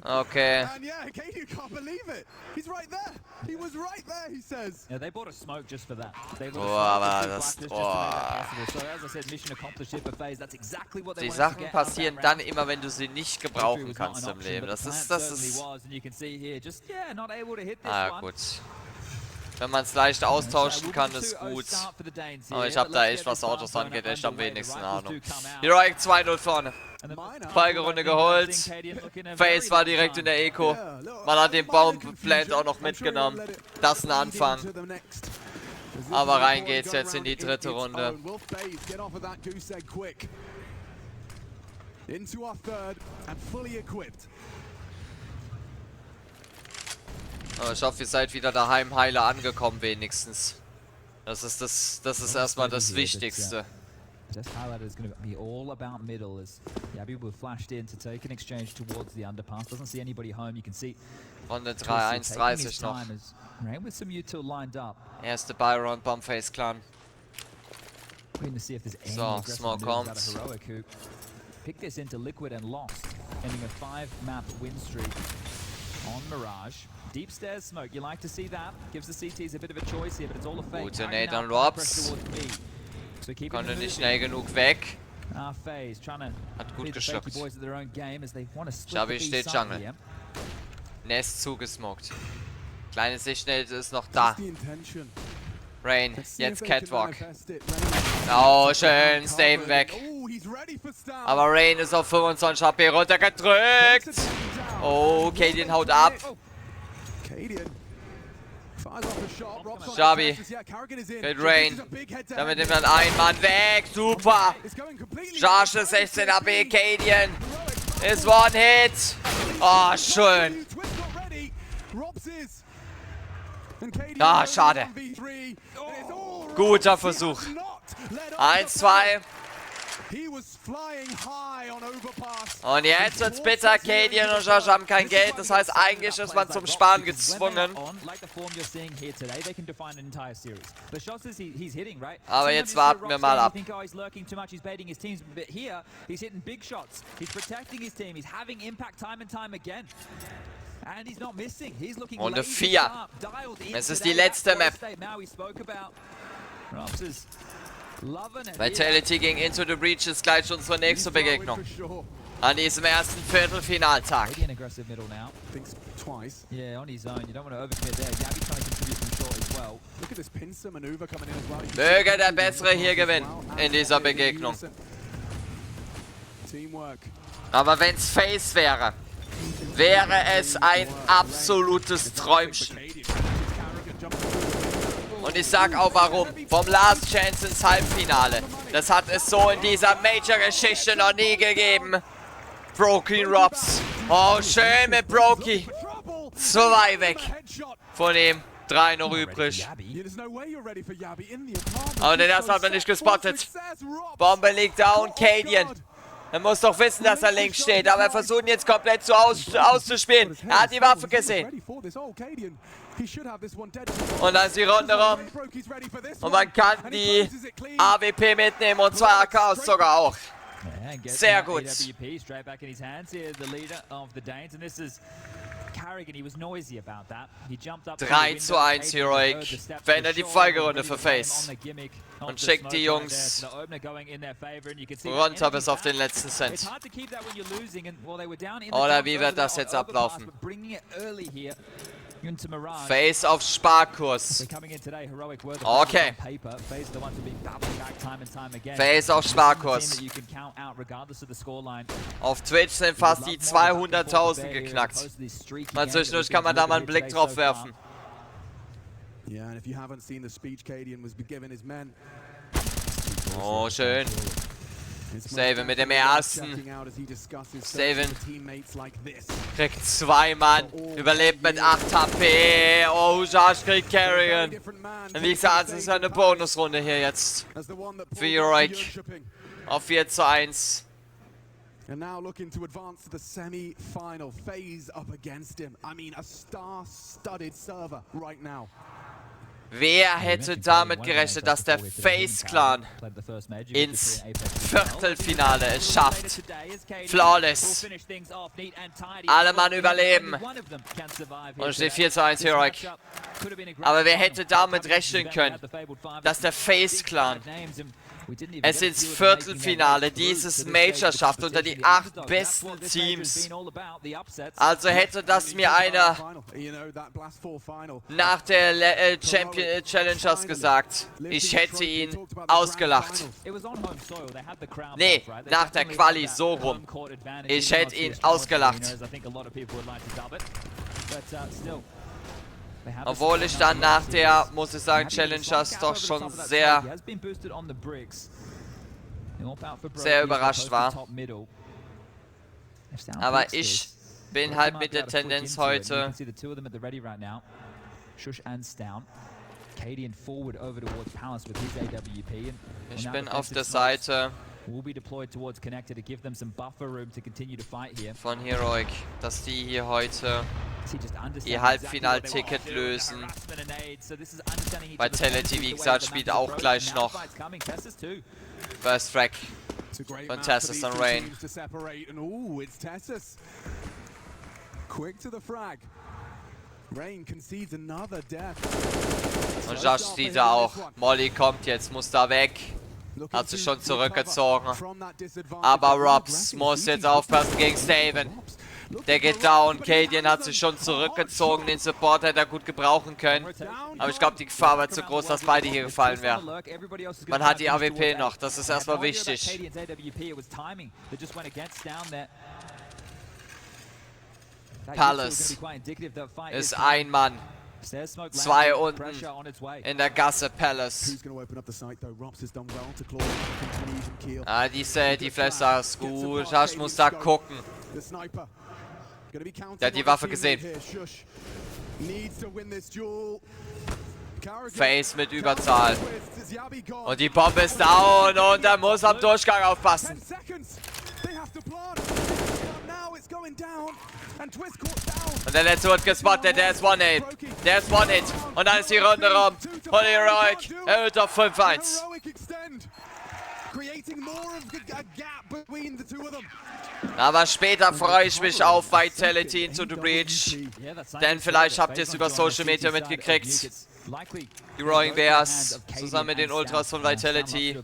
Okay. Oh, aber das... Oh. Die Sachen passieren dann immer, wenn du sie nicht gebrauchen kannst im Leben. Das ist... Ah, gut. Wenn man es leicht austauschen kann, ist gut. Aber ich habe da echt, was Autos angeht, echt am wenigsten Ahnung. Heroic 2-0 vorne. Folgerunde geholt. FaZe war direkt in der Eco. Man hat den Baumplant auch noch mitgenommen. Das ist ein Anfang. Aber rein geht's jetzt in die dritte Runde. Oh, ich hoffe, ihr seid wieder daheim heile angekommen wenigstens. Das ist erstmal das Wichtigste. Just highlighted is going to be all about middle as Yabibu flashed in to take an exchange towards the underpass. Doesn't see anybody home. You can see Runde 3, 1:30 noch. Right, with some util lined up. Erste Byron, Bombface Clan. Waiting to see if there's any So, Smoke kommt. Heroic who picked this into liquid and lost, ending a 5-map win streak on Mirage. Deep stairs smoke, you like to see that. Gives the CTs a bit of a choice here, but it's all a fake. Gute Nade an Robs. Konnte nicht schnell genug weg. FaZe trying to Hat gut feed the geschluckt. fakey boys at their own game as they want to split Xavi the B steht side Jungle. here. Nest zugesmoked. Kleine Sichtschnitt ist noch da. The intention. Rain, Let's see jetzt if they can Catwalk. manifest it. Oh, schön, Staven weg. Oh, he's ready for Stam. Aber Rain ist auf 25 HP runtergedrückt. Oh, Cadian haut ab. Cadian fires off a shot. Rob's on Xavi the yeah, Carrigan is in. mit This Rain. is a big head to Damit head. nimmt man einen Mann weg. Super. It's going completely Josh ist 16 HP. Cadian ist One-Hit. Oh, schön. Twitch not ready. Robs is. And Cadian Ah, goes schade. 1v3. It's all Guter Robs. He Versuch. has not let up 1, the 2. fight. He was flying high on overpass. Und jetzt wird's bitter. Cadian und Josh haben kein Geld. Das heißt, eigentlich ist man zum Sparen gezwungen. Aber jetzt warten wir mal ab. Runde 4. Es ist die letzte Map. Vitality gegen Into the Breach ist gleich unsere nächste Begegnung. An diesem ersten Viertelfinaltag. Thinks twice. Yeah, on his own. You don't want to overcommit there. Yabi trying to contribute from short as well. Look at this pincer maneuver coming in as well. Möge der Bessere hier gewinnen in dieser Begegnung. Teamwork. Aber wenn's FaZe wäre, wäre es ein absolutes Träumchen. Und ich sag auch warum. Vom Last Chance ins Halbfinale. Das hat es so in dieser Major-Geschichte noch nie gegeben. Brokey Robs. Oh, schön mit Brokey. 2 weg. Von ihm 3 noch übrig. Aber den ersten hat man nicht gespottet. Bombe liegt da und Cadian. Er muss doch wissen, dass er links steht, aber er versucht ihn jetzt komplett auszuspielen. Er hat die Waffe gesehen. Und dann ist die Runde rum. Und man kann die AWP mitnehmen und 2 AKs sogar auch. Sehr gut. 3:1 Heroic. Beendet die Folgerunde für FaZe. Und schickt die Jungs runter bis auf den letzten Cent. Oder wie wird das jetzt ablaufen? FaZe auf Sparkurs. Okay. FaZe auf Sparkurs. Auf Twitch sind fast die 200.000 geknackt. Mal zwischendurch kann man da mal einen Blick drauf werfen. Oh, schön. Steven mit dem ersten. Steven kriegt 2 Mann. Überlebt mit 8 HP. Oh, Josh kriegt Carrigan. Und wie gesagt, es ist eine Bonusrunde hier jetzt. Für Heroic. Auf 4:1. And now looking to advance to the semi-final. FaZe up against him. I mean, a star-studded server right now. Wer hätte damit gerechnet, dass der FaZe-Clan ins Viertelfinale es schafft? Flawless. Alle Mann überleben. Und es steht 4:1 Heroic. Aber wer hätte damit rechnen können, dass der FaZe-Clan es ins Viertelfinale dieses Major schafft unter die 8 besten Teams? Also hätte das mir einer nach der Challengers gesagt. Ich hätte ihn ausgelacht. Nee, nach der Quali so rum. Ich hätte ihn ausgelacht. Obwohl ich dann nach der, muss ich sagen, Challengers doch schon sehr überrascht war. Aber ich bin halt mit der Tendenz heute. Ich bin auf der Seite von Heroic, dass die hier heute ihr Halbfinal-Ticket lösen. Vitality, wie gesagt, spielt auch gleich noch. First Track von Tessus und Rain. Quick to the frag. Rain concedes another death. Und Josh sieht er auch. Molly kommt jetzt, muss da weg. Hat sich schon zurückgezogen. Aber Robs muss jetzt aufpassen gegen Staven. Der geht down. Cadian hat sich schon zurückgezogen. Den Support hätte er gut gebrauchen können. Aber ich glaube, die Gefahr war zu groß, dass beide hier gefallen wären. Man hat die AWP noch. Das ist erstmal wichtig. Palace ist ein Mann. 2 unten in der Gasse. Palace. Ah, die Flasher ist gut. Josh muss da gucken. Der hat die Waffe gesehen. FaZe mit Überzahl. Und die Bombe ist down und er muss am Durchgang aufpassen. Und der letzte wird gespottet, der ist One-Hit. Der ist One-Hit. Und dann ist die Runde rum. Und Heroic erhöht auf 5-1. Aber später freue ich mich auf Vitality into the Breach. Denn vielleicht habt ihr es über Social Media mitgekriegt. Die Roaring Bears zusammen mit den Ultras von Vitality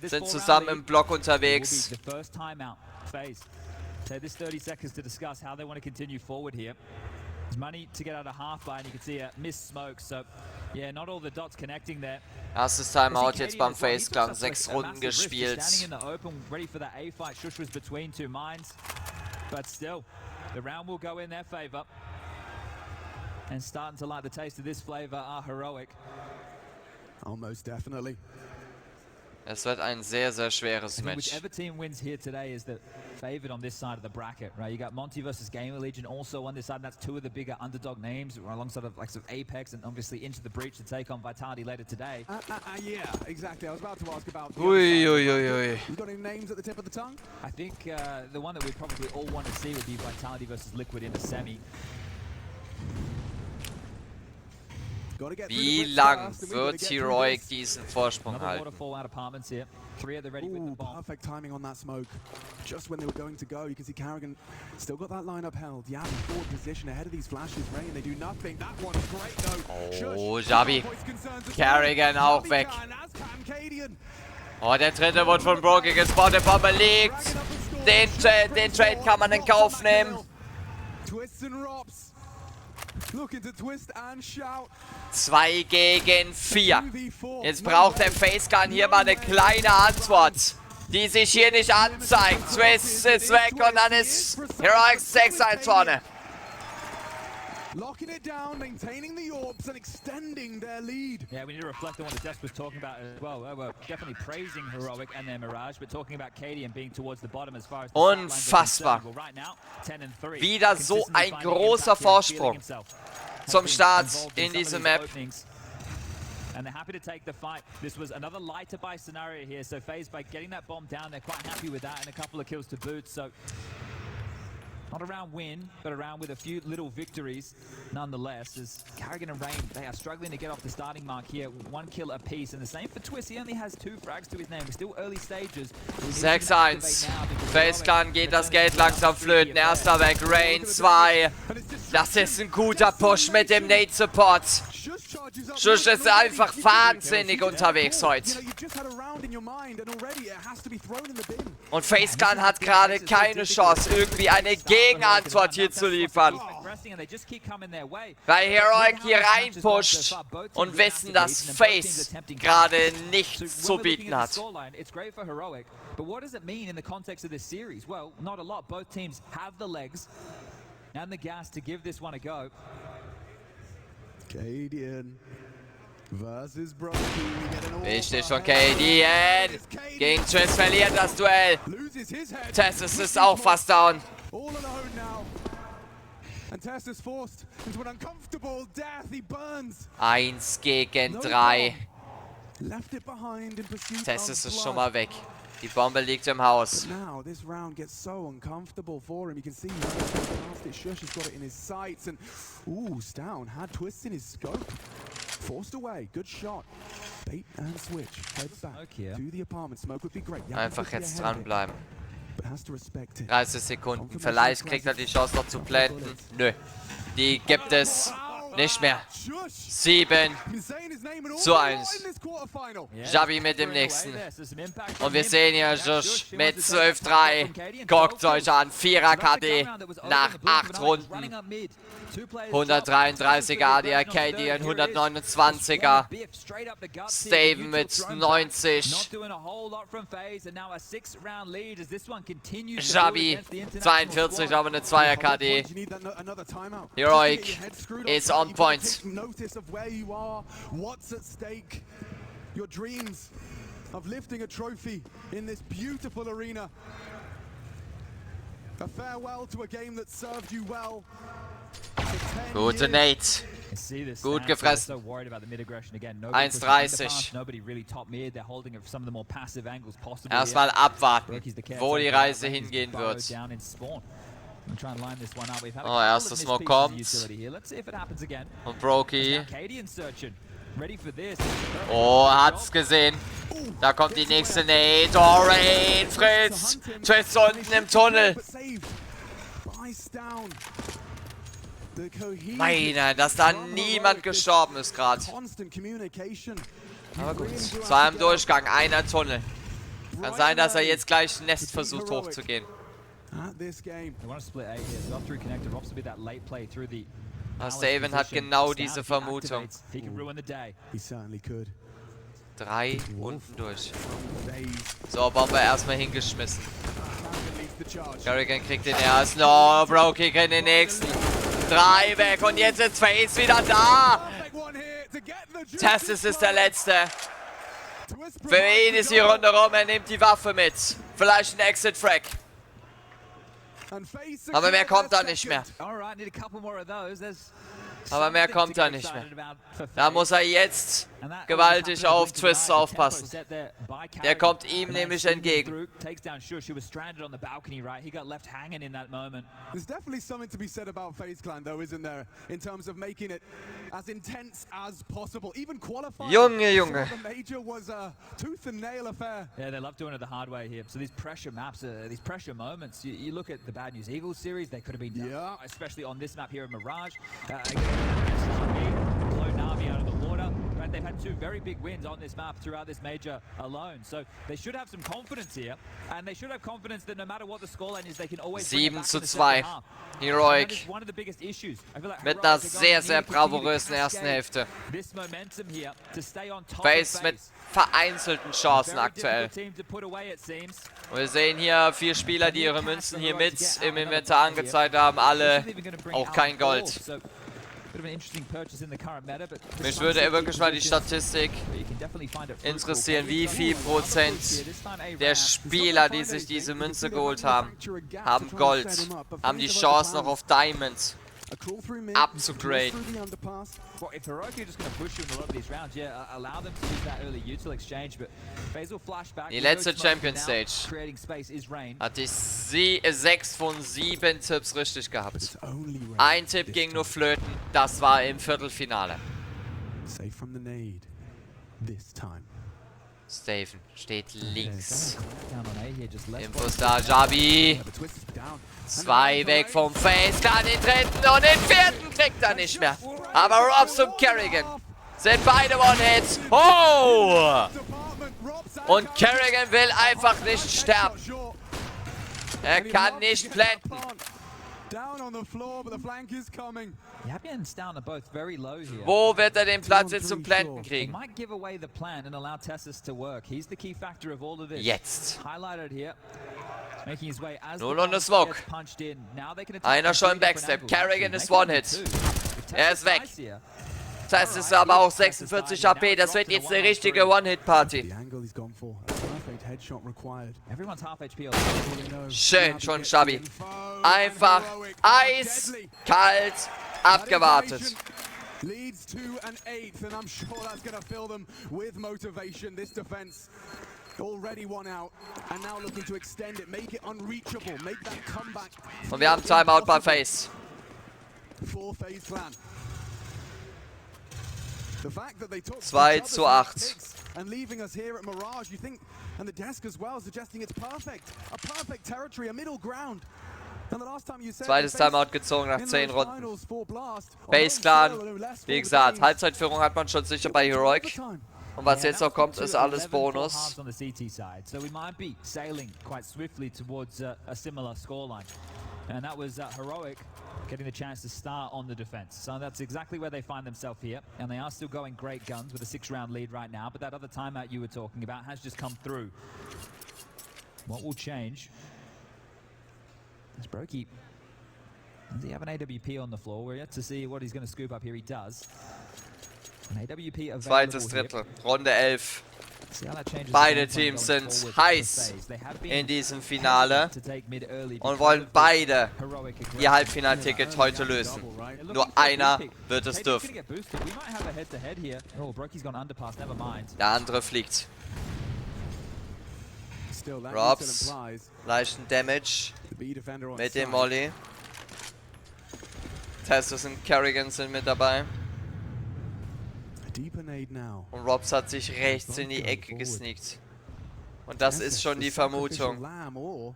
sind zusammen im Block unterwegs. So this 30 seconds to discuss how they want to continue forward here. There's money to get out of half by, and you can see a missed smoke. So yeah, not all the dots connecting there. Erstes Timeout jetzt beim FaZe Clan, 6 Runden gespielt. Standing in the open, ready for that A fight. Shush was between two minds, but still, the round will go in their favor. And starting to like the taste of this flavor are Heroic. Almost definitely. Es wird ein sehr, sehr schweres Match. Whichever team wins here today is the favorite on this side of the bracket, right? You got Monty versus Gamer Legion also on this side, and that's 2 of the bigger underdog names alongside of like some Apex and obviously Into the Breach to take on Vitality later today. Yeah, exactly. I was about to ask about the Ui, ui, ui, ui. You got any names at the tip of the tongue? I think the one that we probably all want to see would be Vitality versus Liquid in a semi. Wie lang wird Heroic diesen Vorsprung halten? Ooh, perfect timing on that smoke. Just when they were going to go, you can see Carrigan still got that line upheld. Yeah, forward position ahead of these flashes. Rain, they do nothing. That one's great though. Oh, Jabi. Carrigan auch weg. Oh, der dritte wurde von Broky gespottet. Bombe liegt. Den Trade kann man in Kauf nehmen. Twists and Robs. Looking to twist and shout. 2 gegen 4. Jetzt braucht der FaZe Clan hier mal eine kleine Antwort, die sich hier nicht anzeigt. Twist ist weg und dann ist Heroic 6-1 vorne. Locking it down, maintaining the orbs and extending their lead. Yeah, we need to reflect on what the desk was talking about as well. We're definitely praising Heroic and their Mirage, but talking about Katie and being towards the bottom as far as Unfassbar. well, right now, 10 and 3. Wieder so ein großer Vorsprung zum Start in diese Map. And they're happy to take the fight. This was another lighter buy scenario here, so FaZe by getting that bomb down, they're quite happy with that and a couple of kills to boot. So not a round win, but a round with a few little victories nonetheless. As Carrigan and Rain, they are struggling to get off the starting mark here. 1 kill apiece, and the same for Twist. He only has 2 frags to his name. We're still early stages. 6-1. FaZe Clan geht das Geld langsam flöten. Erster weg, Rain 2. Das ist ein guter Push mit dem Nade Support. Shush ist einfach wahnsinnig unterwegs heute. Und FaZe Clan hat gerade keine Chance, irgendwie eine Gegenantwort hier zu liefern. Weil Heroic hier reinpusht und wissen, dass FaZe gerade nichts zu bieten hat. But what does it mean in the context of this series? Well, not a lot. Both teams have the legs and the gas to give this one a go. Cadian versus Broky. Wichtig von Cadian. Gegen Twist verliert das Duell. Tessus ist auch fast down. All alone now. And Tess is forced into an uncomfortable death. He burns. 1 gegen 3. Left it behind in pursuit Tessus of ist schon blood. mal weg. Die Bombe liegt im Haus. But now this round gets so uncomfortable for him. You can see he's past it. Shush has got it in his sights, and ooh, Stown had twists in his scope. Forced away, good shot. Bait and switch. Heads back to the apartment. Smoke would be great. Yeah, Einfach jetzt dranbleiben. but has to respect it. 30 Sekunden. Vielleicht kriegt er die Chance noch zu blenden. Nö. Die gibt es nicht mehr. 7 zu 1. Javi mit dem nächsten. Und wir sehen hier Josh mit 12-3. Guckt euch an. 4er KD nach 8 Runden. 133er AD KD, ein 129er. Staven mit 90. Javi 42, aber eine 2er KD. Heroic is on point. Notice of where you are, what's at stake. Your dreams of lifting a trophy in this beautiful arena. A farewell to a game that served you well. Gute Nate. Gut gefressen. 1,30. Erstmal abwarten, wo die Reise hingehen wird. Oh, erster Smoke kommt. Und Brokey. Oh, hat's gesehen. Da kommt die nächste Nate. Oh, Rain, Fritz. Twist unten im Tunnel. Meine, dass da niemand gestorben ist gerade. Aber gut. 2 im Durchgang, einer Tunnel. Kann sein, dass er jetzt gleich ein Nest versucht hochzugehen. Staven hat genau diese Vermutung. 3 unten durch. So, Bombe erstmal hingeschmissen. Kerrigan kriegt den ersten. Oh, Brokey kriegt den nächsten. 3 weg und jetzt ist FaZe wieder da. Testis ist der Letzte. Für ihn ist die Runde rum, er nimmt die Waffe mit. Vielleicht ein Exit-Frag. Aber mehr kommt da nicht mehr. Aber mehr kommt da nicht mehr. Da muss er jetzt gewaltig auf Twists aufpassen. Der kommt ihm nämlich entgegen. There's definitely something to be said about FaZe Clan though, isn't there? In terms of making it as intense as possible. Even qualifying Junge. for the major was a tooth and nail affair. Yeah, they love doing it the hard way here. So these pressure maps, these pressure moments, you look at the Bad News Eagles series, they could have been done, especially on this map here in Mirage. Blown Na'Vi out of the water. Right, they've had 2 very big wins on this map throughout this major alone. So they should have some confidence here, and they should have confidence that no matter what the scoreline is, they can always 7 zu 2. Heroic. Mit einer sehr, sehr bravourösen ersten Hälfte. FaZe mit vereinzelten Chancen aktuell. Und wir sehen hier 4 Spieler, die ihre Münzen hier mit im Inventar angezeigt haben. Alle auch kein Gold. Mich würde wirklich mal die Statistik interessieren, wie viel Procent der Spieler, die sich diese Münze geholt haben, haben Gold, haben die Chance noch auf Diamond abzugraden. Die letzte Champion Stage hatte ich 6 von 7 Tipps richtig gehabt. Ein Tipp ging nur flöten, das war im Viertelfinale. Staven steht links. Infos da, Javi. 2 weg vom FaZe, kann den 3. und den 4. kriegt er nicht mehr. Aber Robs und Kerrigan sind beide One-Hits. Oh! Und Kerrigan will einfach nicht sterben. Er kann nicht blenden. Wo wird er den Platz jetzt zum Blenden kriegen? Jetzt. Nur noch eine Smoke. Einer schon im Backstep. Kerrigan ist One-Hit. Er ist weg. Das ist aber auch 46 AP. Das wird jetzt eine richtige One-Hit-Party. Schön schon, Xabi. Einfach eiskalt abgewartet. Leads to an 8th, and I'm sure that's going to fill them with motivation. This defense already won out, and now looking to extend it, make it unreachable, make that comeback. Und wir haben Timeout bei FaZe. For FaZe Clan. The fact that they took 2 zu 8. and leaving us here at Mirage. You think, and the desk as well, suggesting it's perfect. A perfect territory, a middle ground. And the last time you said Zweites Timeout gezogen nach 10 Runden. FaZe Clan, wie gesagt, Halbzeitführung hat man schon sicher bei Heroic. Und was jetzt noch kommt, ist alles Bonus. On the CT side, so we might be sailing quite swiftly towards a similar scoreline, and that was Heroic getting the chance to start on the defense. So that's exactly where they find themselves here, and they are still going great guns with a 6-round lead right now. But that other timeout you were talking about has just come through. What will change? Is Brokey? Does he have an AWP on the floor? We're yet to see what he's going to scoop up here. He does. An AWP available Zweites here. Drittel, Runde 11. Beide Teams sind heiß in diesem Finale und wollen beide ihr Halbfinalticket heute lösen. Nur einer wird es dürfen. Der andere fliegt. Robs, leichten Damage mit dem Molly. Tessus und Kerrigan sind mit dabei. Und Robs hat sich rechts in die Ecke gesneakt. Und das ist schon die Vermutung. Oh,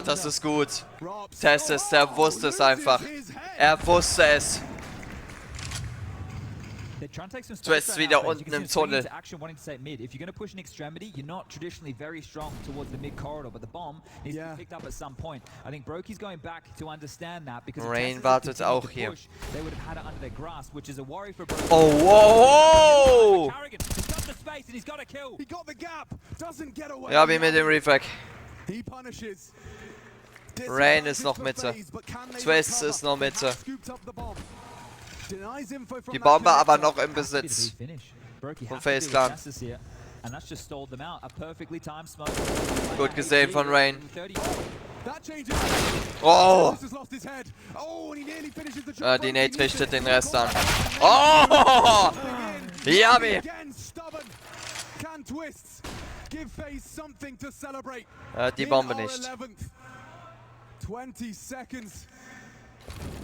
das ist gut. Tessus, der wusste es einfach. Er wusste es. Jetzt ist wieder unten im Tunnel. Rain wartet auch hier. Oh, wow, wow. Ja, wie mit dem Refrag. Rain ist noch Mitte. Twist ist noch Mitte. Die Bombe aber noch im Besitz von FaZe Clan. Gut gesehen von Rain. Oh! Die Nate richtet den Rest an. Oh! Yummy! Die Bombe nicht. 20 seconds.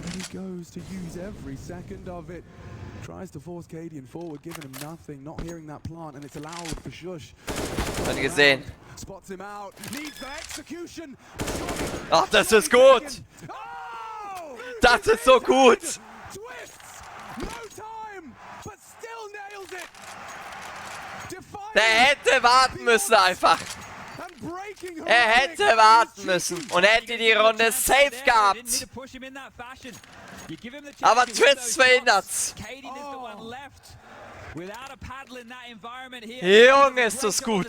And he goes to use every second of it. Tries to force Cadian forward, giving him nothing, not hearing that plant, and it's allowed for Shush. Hat gesehen. Spots him out. Needs the execution. Ach, das ist gut. Das ist so gut. Twists. No time, but still nails it. Der hätte warten müssen einfach. Er hätte warten müssen und hätte die Runde safe gehabt. Aber Twitch verhindert's. Junge, ist das gut.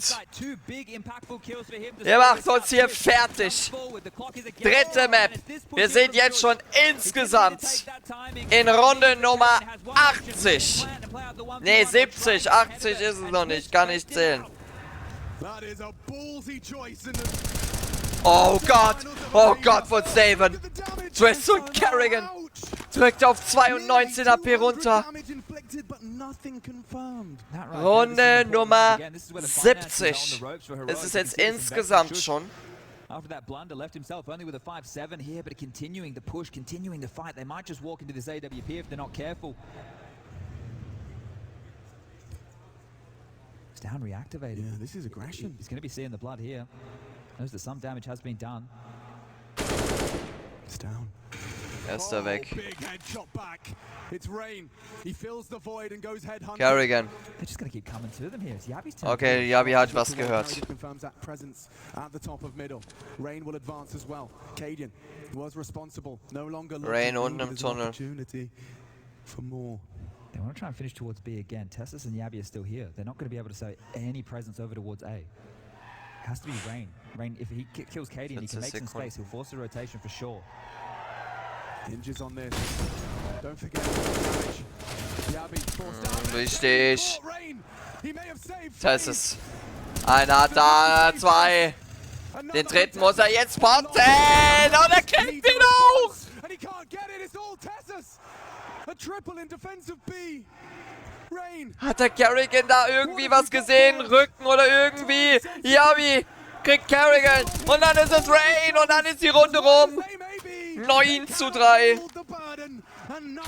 Er macht uns hier fertig. Dritte Map. Wir sind jetzt schon insgesamt in Runde Nummer 80. Ne, 70. 80 ist es noch nicht. Kann nicht zählen. Oh Gott von Steven. Twist und Kerrigan drückt auf 92 AP runter. Runde Nummer 70. Es ist jetzt insgesamt schon. After that blunder, left himself only with a 5-7 here, but continuing the push, continuing the fight. They might just walk into this AWP if they're not careful. It's down reactivated. Yeah, this is aggression. He's going to be seeing the blood here. Knows that some damage has been done. It's down. Erster weg. Big headshot back. It's Rain. He fills the void and goes headhunting. Kerrigan. They're just going to keep coming to them here. It's Yabi's turn. Okay, Yabi hat was gehört. Confirms that presence at the top of middle. Rain will advance as well. Cadian was responsible. No longer Rain unten im Tunnel. Opportunity for more. They want to try and finish towards B again. Tessus and Yabi are still here. They're not going to be able to show any presence over towards A. It has to be Rain. Rain, if he kills Katie and he can make some space, he'll force a rotation for sure. Hinges on this. Don't forget damage. Yabi forced down. Wichtig. Rain. He may have saved. Tessus. Einer hat da, zwei. Den dritten muss er jetzt spotten. Und er kriegt ihn auch. And he can't get it. It's all Tessus. A triple in defense of B. Rain. Hat der Kerrigan da irgendwie was gesehen? Rücken oder irgendwie? Yabi kriegt Kerrigan. Und dann ist es Rain. Und dann ist die Runde rum. 9:3.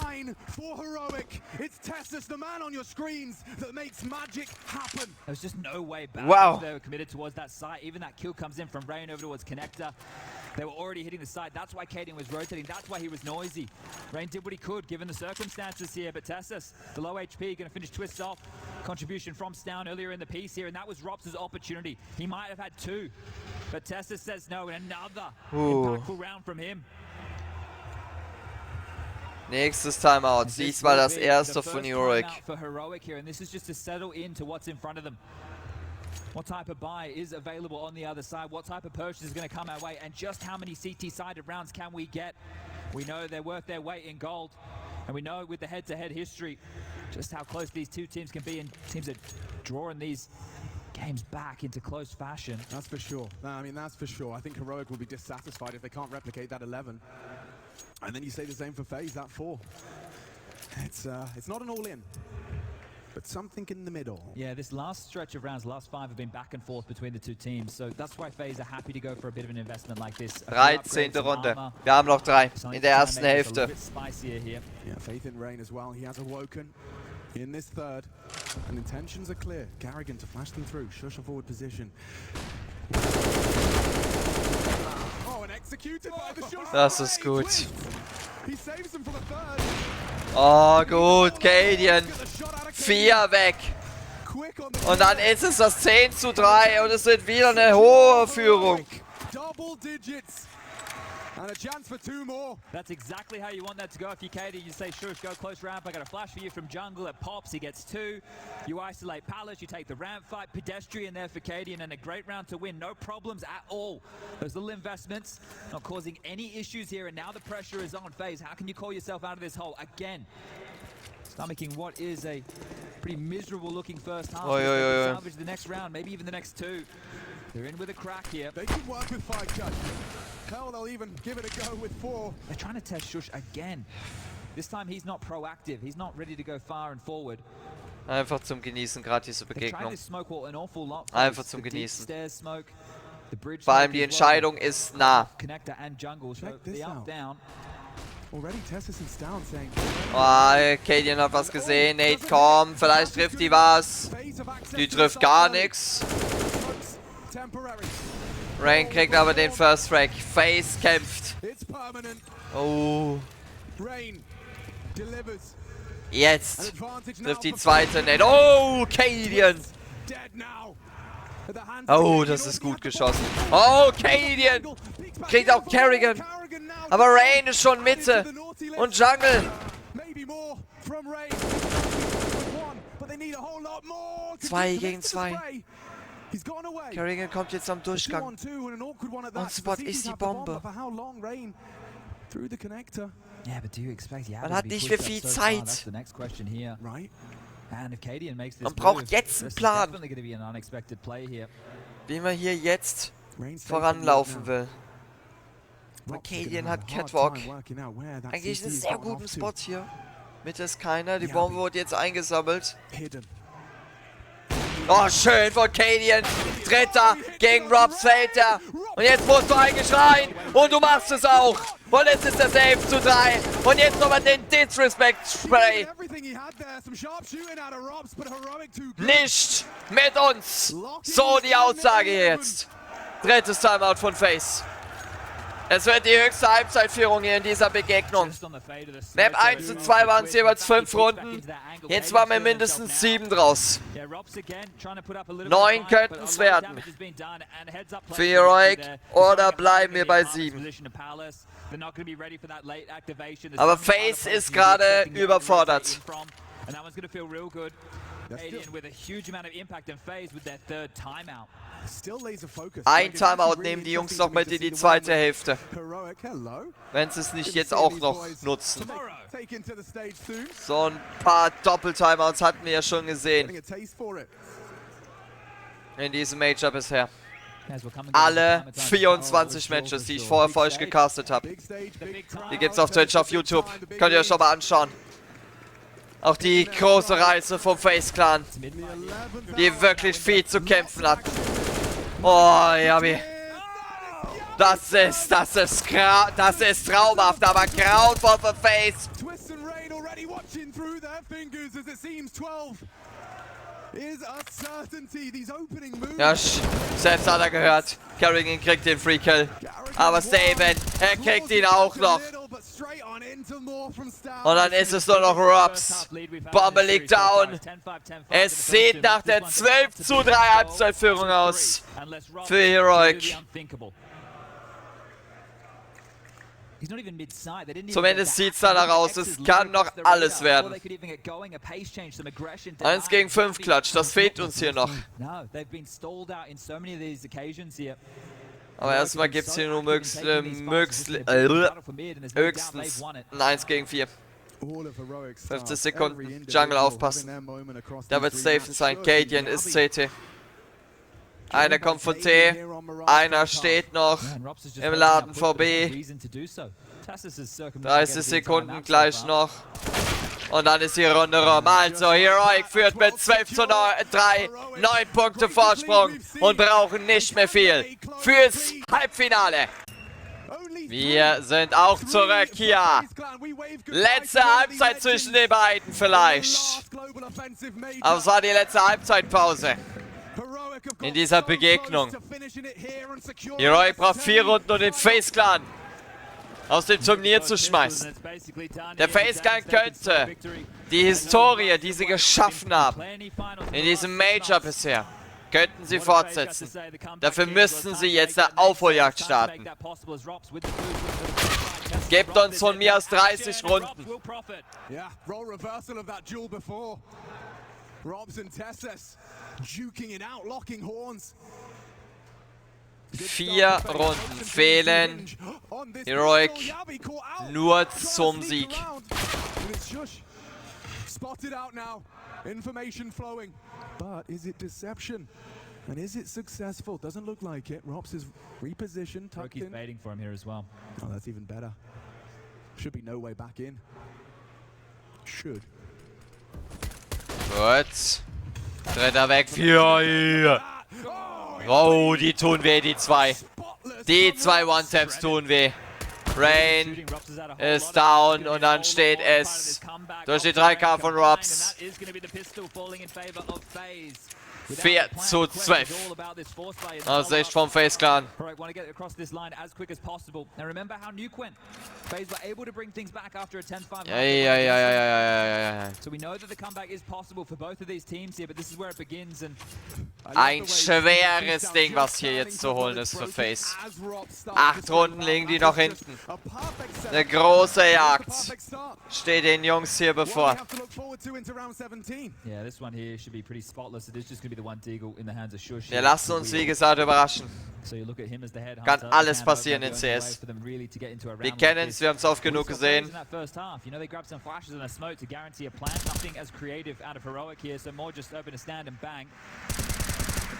9 for Heroic. It's Tessus, the man on your screens, that makes magic happen. There's just no way back. Wow. They were committed towards that site. Even that kill comes in from Rain over towards Connector. They were already hitting the side. That's why Kaden was rotating. That's why he was noisy. Rain did what he could given the circumstances here. But Tessus, the low HP, going to finish twists off. Contribution from Stown earlier in the piece here. And that was Rops' opportunity. He might have had 2. But Tessus says no. And another impactful round from him. Nächstes Timeout. Diesmal das erste von Heroic. For Heroic here. And this is just to settle into what's in front of them. What type of buy is available on the other side? What type of purchase is going to come our way? And just how many CT-sided rounds can we get? We know they're worth their weight in gold. And we know with the head-to-head history, just how close these two teams can be. And teams are drawing these games back into close fashion. That's for sure. No, I mean, that's for sure. I think Heroic will be dissatisfied if they can't replicate that 11. And then you say the same for FaZe, that 4. It's not an all-in. But something in the middle. Yeah, this last stretch of rounds, last 5 have been back and forth between the two teams. So that's why FaZe are happy to go for a bit of an investment like this. 13. Runde. Wir haben noch 3 in der ersten Hälfte. Yeah, faith in Rain as well. He has awoken in this third. And intentions are clear. Garrigan to flash them through. Shush a forward position. Oh, and executed by the Shush. Das ist gut. He saves them for the third. Oh, gut, Kaden. 4 weg. Und dann ist es das 10:3 und es wird wieder eine hohe Führung. Double digits. And a chance for 2 more. That's exactly how you want that to go. If you're Kaden, you say, shush, go close ramp. I got a flash for you from jungle. It pops. He gets 2. You isolate Palace. You take the ramp fight. Pedestrian there for Kaden. And a great round to win. No problems at all. Those little investments not causing any issues here. And now the pressure is on FaZe. How can you call yourself out of this hole again? Stomaching what is a pretty miserable looking first half. Salvage the next round. Maybe even the next 2. They're in with a crack here. They can work with 5 cuts. Hell, they'll even give it a go with 4. They're trying to test Shush again. This time he's not proactive. He's not ready to go far and forward. Einfach zum Genießen, gerade diese Begegnung. Einfach Einfach zum Genießen. Vor allem die Entscheidung ist nah. Connector and jungle. So the up down. Already Tessus and Stown saying. Oh, Kaden hat was gesehen. Nate, komm, vielleicht trifft die was. Die trifft gar nichts. Rain kriegt aber den First Frag. FaZe kämpft. Oh. Jetzt trifft die zweite Nate. Oh, Kaden. Oh, das ist gut geschossen. Oh, Kaden. Kriegt auch Carrigan. Aber Rain ist schon Mitte. Und Jungle. 2 gegen 2. Carrigan kommt jetzt am Durchgang. Und Spot ist die Bombe. Man hat nicht mehr viel Zeit. Man braucht jetzt einen Plan, wie man hier jetzt voranlaufen will. Kaden hat Catwalk. Eigentlich einen sehr guten Spot hier. Mitte ist keiner. Die Bombe wurde jetzt eingesammelt. Oh, schön von Kaden. Dritter gegen Robs fällt er. Und jetzt musst du eigentlich rein. Und du machst es auch. Und jetzt ist es 11:3. Und jetzt nochmal den Disrespect-Spray. Nicht mit uns. So die Aussage jetzt. Drittes Timeout von FaZe. Es wird die höchste Halbzeitführung hier in dieser Begegnung. Map 1 und 2 waren es jeweils 5 Runden. Jetzt waren wir mindestens 7 draus. 9 könnten es werden. Für Heroic oder bleiben wir bei 7. Aber FaZe ist gerade überfordert. Ein Timeout nehmen die Jungs noch mit in die zweite Hälfte. Wenn sie es nicht jetzt auch noch nutzen. So ein paar Doppel-Timeouts hatten wir ja schon gesehen. In diesem Major bisher. Alle 24 Matches, die ich vorher für euch gecastet habe. Die gibt's auf Twitch, auf YouTube. Könnt ihr euch schon mal anschauen. Auch die große Reise vom FaZe Clan, die wirklich viel zu kämpfen hat. Oh, Yabi. Das ist traumhaft, aber grauenvoll für FaZe. Twist and Rain already watching through their fingers as it seems 12 is a certainty. These opening moves. Ja, selbst hat er gehört. Carrigan kriegt den Free Kill. Aber Saban, er kriegt ihn auch noch. Und dann ist es nur noch Robs. Bombe liegt down. Es sieht nach der 12:3 Halbzeitführung aus für Heroic. Zumindest sieht es danach aus, es kann noch alles werden. 1 gegen 5 Klatsch, das fehlt uns hier noch. Aber erstmal gibt es hier nur höchstens ein 1 gegen 4. 50 Sekunden, Jungle aufpassen. Da wird safe sein, Gideon ist CT. Einer kommt von T, einer steht noch im Laden VB. 30 Sekunden gleich noch. Und dann ist die Runde rum. Also Heroic führt mit 12:3, 9 Punkte Vorsprung und brauchen nicht mehr viel fürs Halbfinale. Wir sind auch zurück hier. Letzte Halbzeit zwischen den beiden vielleicht. Aber es war die letzte Halbzeitpause in dieser Begegnung. Heroic braucht 4 Runden, um den FaZe Clan aus dem Turnier zu schmeißen. Der FaZe Clan könnte die Historie, die sie geschaffen haben, in diesem Major bisher, könnten sie fortsetzen. Dafür müssten sie jetzt eine Aufholjagd starten. Gebt uns von mir aus 30 Runden. Vier Runden fehlen Heroic nur zum Sieg. Spotted out now. Information flowing. But is it deception? And is it successful? Doesn't look like it. Robs is repositioned, tucked in. Baiting for him here as well. Oh, that's even better. Should be no way back in. Should. Gut. Dritter weg. 4 hier. Oh, die tun weh, die zwei. Die zwei One-Taps tun weh. Rain ist down und dann steht es durch die 3K von Robs. 4:12 aus Sicht vom FaZe Clan. Ein schweres Ding, was hier jetzt zu holen ist für FaZe. 8 Runden liegen die noch hinten. Eine große Jagd steht den Jungs hier bevor. Wir lassen uns, wie gesagt, überraschen. Kann alles passieren in CS. Wir kennen es, wir haben es oft genug gesehen.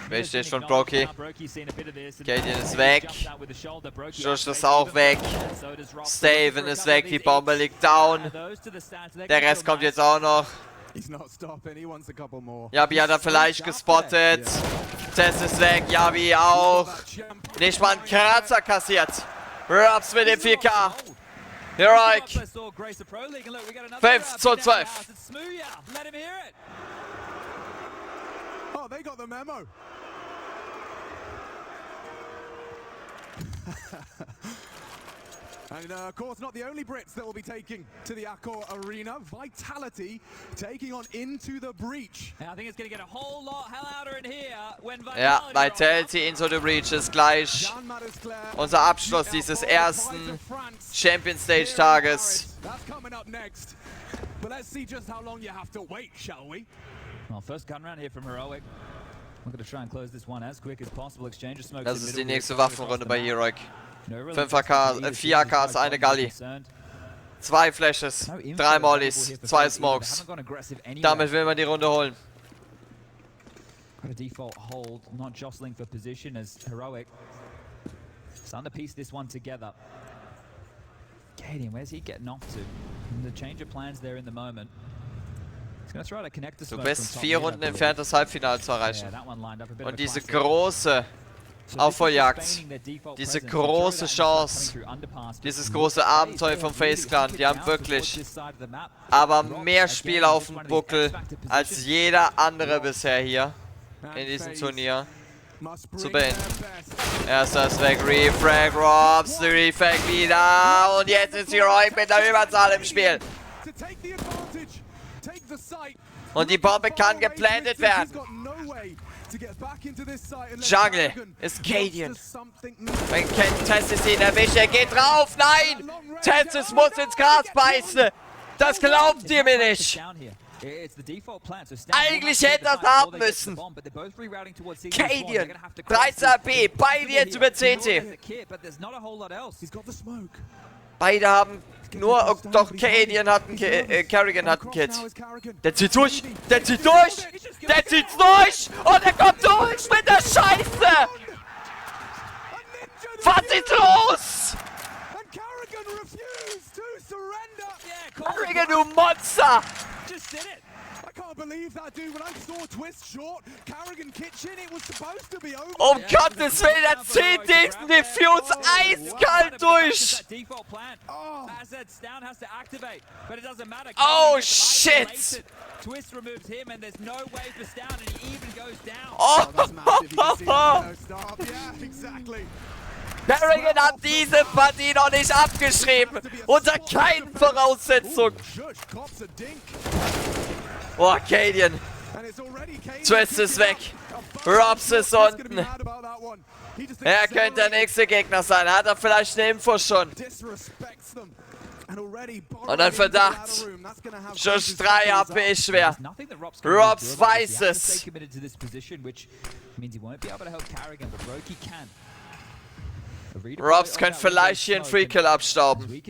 Wichtig von Brokey. Gideon ist weg. Schusch ist auch weg. Staven ist weg, die Bombe liegt down. Der Rest kommt jetzt auch noch. Yabi hat er vielleicht gespottet. Tess ist weg, Yabi auch. Nicht mal einen Kratzer kassiert. Robs mit dem 4K. Heroic. 5:12. Oh, they got the memo. And of course, not the only Brits that will be taking to the Accor Arena. Vitality taking on Into the Breach. I think it's going to get a whole lot louder in here when Ja, Vitality Into the Breach ist gleich unser Abschluss dieses ersten Champion Stage Tages. That's coming up next. But let's see just how long you have to wait, shall we? Well, first gun round here from Heroic. We're going to try and close this one as quick as possible. Exchange of smoke. Das ist die nächste Waffenrunde bei Heroic. 4 AKs, eine Galli. 2 Flashes, 3 Mollys, 2 Smokes. Damit will man die Runde holen. Got a default hold, not jostling for position as Heroic starting to piece this one together. Gideon, where's he getting off to? And the change of plans there in the moment. Du bist 4 Runden entfernt, das Halbfinale zu erreichen. Und diese große auf Vorjagd. Diese große Chance, dieses große Abenteuer vom FaZe Clan, die haben wirklich aber mehr Spiel auf dem Buckel als jeder andere bisher hier in diesem Turnier zu beenden. Erster ist weg, Refrag, Robs, Refrag wieder und jetzt ist Heroic mit der Überzahl im Spiel. Und die Bombe kann geplantet werden. Jungle ist Cadian. Wenn Tessis ihn erwischt, er geht drauf. Nein! Tessis muss ins Gras beißen. Das glaubt ihr mir nicht. Eigentlich hätte er es haben müssen. Cadian, 13 AP, beide jetzt über CT. Beide haben nur, oh, doch Cadian hat einen Carrigan hat einen Kit. Der zieht durch, der zieht durch, der zieht durch und er kommt durch mit der Scheiße. Was ist los? Carrigan, du Monster! Um Gottes Willen, er zieht diesen Diffuse eiskalt durch! Oh shit! Oh! Carrigan hat diese Partie noch nicht abgeschrieben! Unter keinen Voraussetzungen! Oh, Cadian. Twist ist weg. Robs ist unten. Er könnte der nächste Gegner sein. Hat er vielleicht eine Info schon? Und ein Verdacht. Schuss 3 AP schwer. Robs weiß es. Robs könnte vielleicht hier einen Free-Kill abstauben.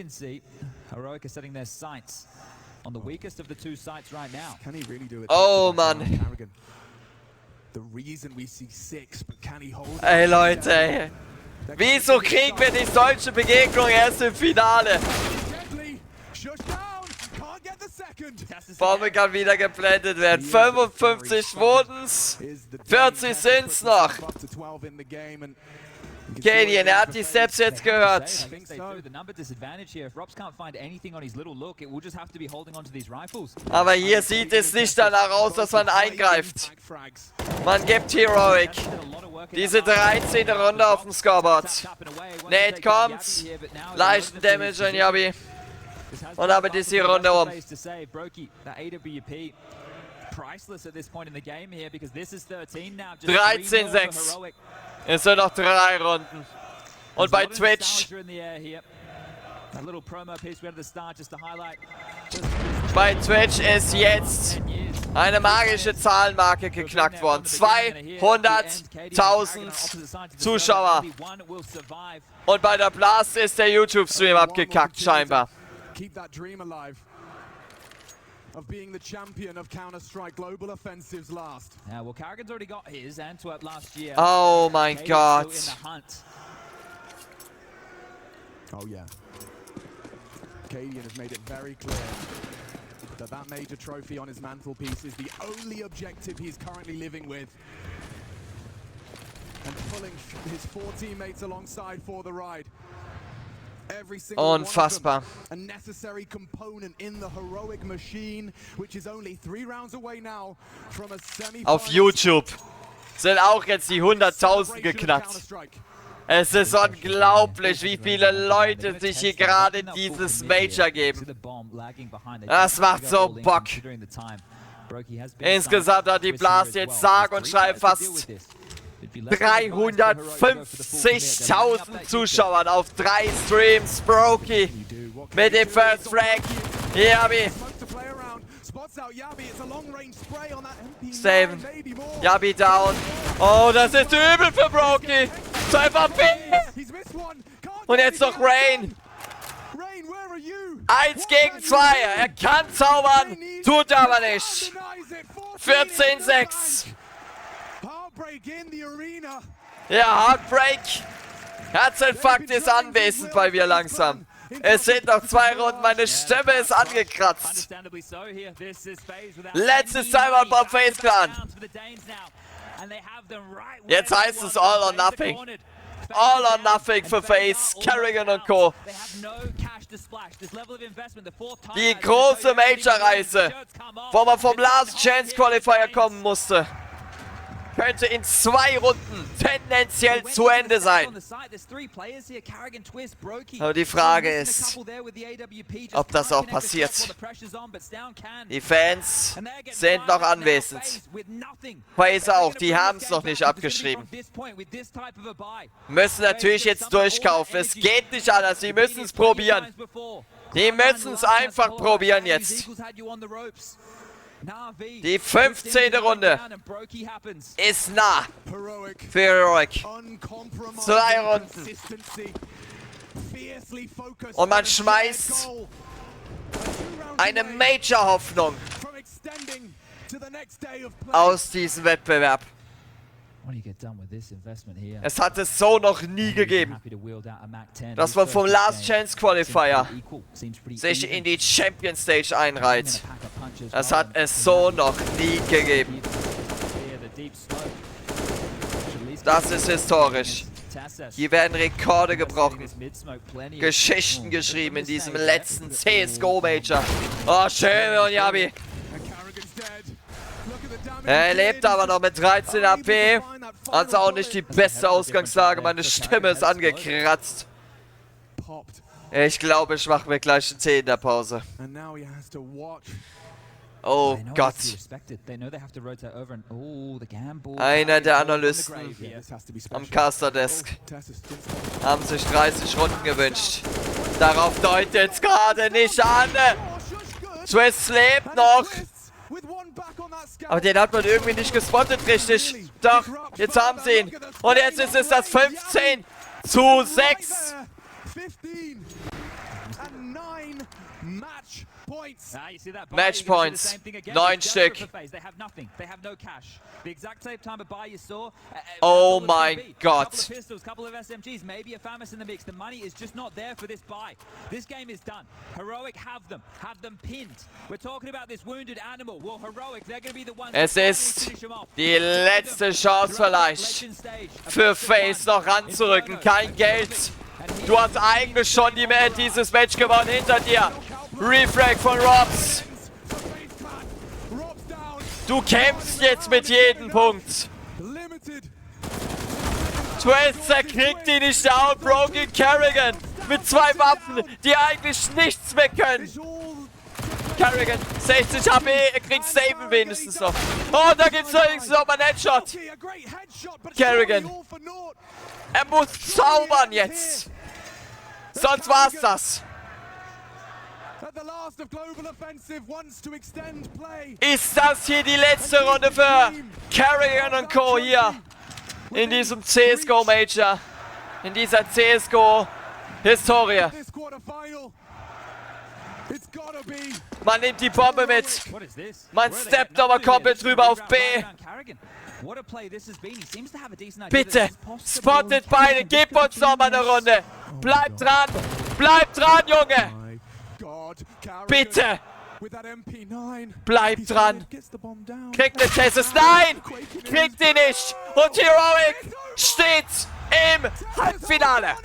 Oh Mann. Ey Leute, ey. Wieso kriegen wir die solche Begegnung erst im Finale? Bombe kann wieder geblendet werden. 55 wurden's. 40 sind's noch. Cadian, er hat die Steps jetzt gehört. Aber hier sieht es nicht danach aus, dass man eingreift. Man gibt Heroic diese 13. Runde auf dem Scoreboard. Nate kommt. Leichten Damage an Yabi. Und damit ist die Runde um. 13-6. Es sind noch 3 Runden. Und bei Twitch. Bei Twitch ist jetzt eine magische Zahlenmarke geknackt worden. 200.000 Zuschauer. Und bei der Blast ist der YouTube-Stream abgekackt, scheinbar. Of being the champion of Counter-Strike Global Offensives last. Yeah, well, Carrigan's already got his Antwerp last year. Oh mein Gott. Oh yeah. Cadian has made it very clear that that major trophy on his mantelpiece is the only objective he's currently living with. And pulling his 4 teammates alongside for the ride. Unfassbar. Auf YouTube sind auch jetzt die 100.000 geknackt. Es ist unglaublich, wie viele Leute sich hier gerade dieses Major geben. Das macht so Bock. Insgesamt hat die Blast jetzt sage und schreibe fast 350.000 Zuschauern auf 3 Streams. Brokey mit dem First Frag. Yabi. Saven. Yabi down. Oh, das ist übel für Brokey. 12 AP. Und jetzt noch Rain. 1 gegen 2. Er kann zaubern. Tut aber nicht. 14-6. Ja, Heartbreak. Herzinfarkt ist anwesend bei mir langsam. Es sind noch 2 Runden, meine Stimme ist angekratzt. Letztes Time on Bob FaZe Clan. Jetzt heißt es all or nothing. All or nothing für FaZe, Kerrigan und Co. Die große Major-Reise, wo man vom Last Chance Qualifier kommen musste, könnte in 2 Runden tendenziell zu Ende sein. Aber die Frage ist, ob das auch passiert. Die Fans sind noch anwesend. FaZe auch, die haben es noch nicht abgeschrieben. Müssen natürlich jetzt durchkaufen. Es geht nicht anders, sie müssen es probieren. Die müssen es einfach probieren jetzt. Die 15. Runde ist nah für Heroic. 2 Runden. Und man schmeißt eine Major-Hoffnung aus diesem Wettbewerb. Es hat es so noch nie gegeben, dass man vom Last Chance Qualifier sich in die Champion Stage einreiht. Das hat es so noch nie gegeben. Das ist historisch. Hier werden Rekorde gebrochen. Geschichten geschrieben in diesem letzten CSGO Major. Oh, schön, und Yabi. Er lebt aber noch mit 13 AP. Also auch nicht die beste Ausgangslage. Meine Stimme ist angekratzt. Ich glaube, ich mache mir gleich einen Tee in der Pause. Oh Gott. Einer der Analysten am Caster-Desk haben sich 30 Runden gewünscht. Darauf deutet es gerade nicht an. Twist lebt noch. Aber den hat man irgendwie nicht gespottet, richtig. Doch, jetzt haben sie ihn. Und jetzt ist es das 15:6. Matchpoints, 9 Stück. Oh mein Gott. Es ist die letzte Chance vielleicht für FaZe noch ranzurücken. Kein Geld. Du hast eigentlich schon dieses Match gewonnen hinter dir. Refrag von Robs. Du kämpfst jetzt mit jedem Punkt. Twister kriegt die nicht down. Broken Kerrigan mit 2 Waffen, die eigentlich nichts mehr können. Kerrigan, 60 HP, er kriegt Saven wenigstens noch. Oh, da gibt's wenigstens noch mal einen Headshot. Kerrigan. Er muss zaubern jetzt. Sonst war's das. Ist das hier die letzte Runde für Kerrigan und Co. hier in diesem CSGO Major, in dieser CSGO Historie? Man nimmt die Bombe mit, man steppt aber komplett drüber auf B. Bitte, spottet beide, gib uns noch mal eine Runde. Bleibt dran, Junge. Bitte! Bleibt dran! Kriegt den Tessus! Nein! Kriegt ihn nicht! Und Heroic steht im Halbfinale!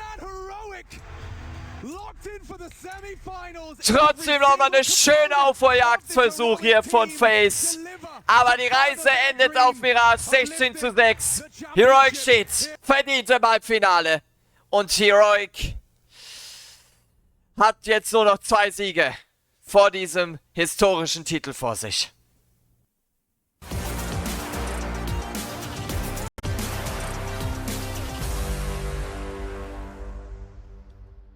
Trotzdem nochmal eine schöne Aufholjagdversuch hier von FaZe. Aber die Reise endet auf Mirage 16:6. Heroic steht verdient im Halbfinale. Und Heroic hat jetzt nur noch 2 Siege vor diesem historischen Titel vor sich.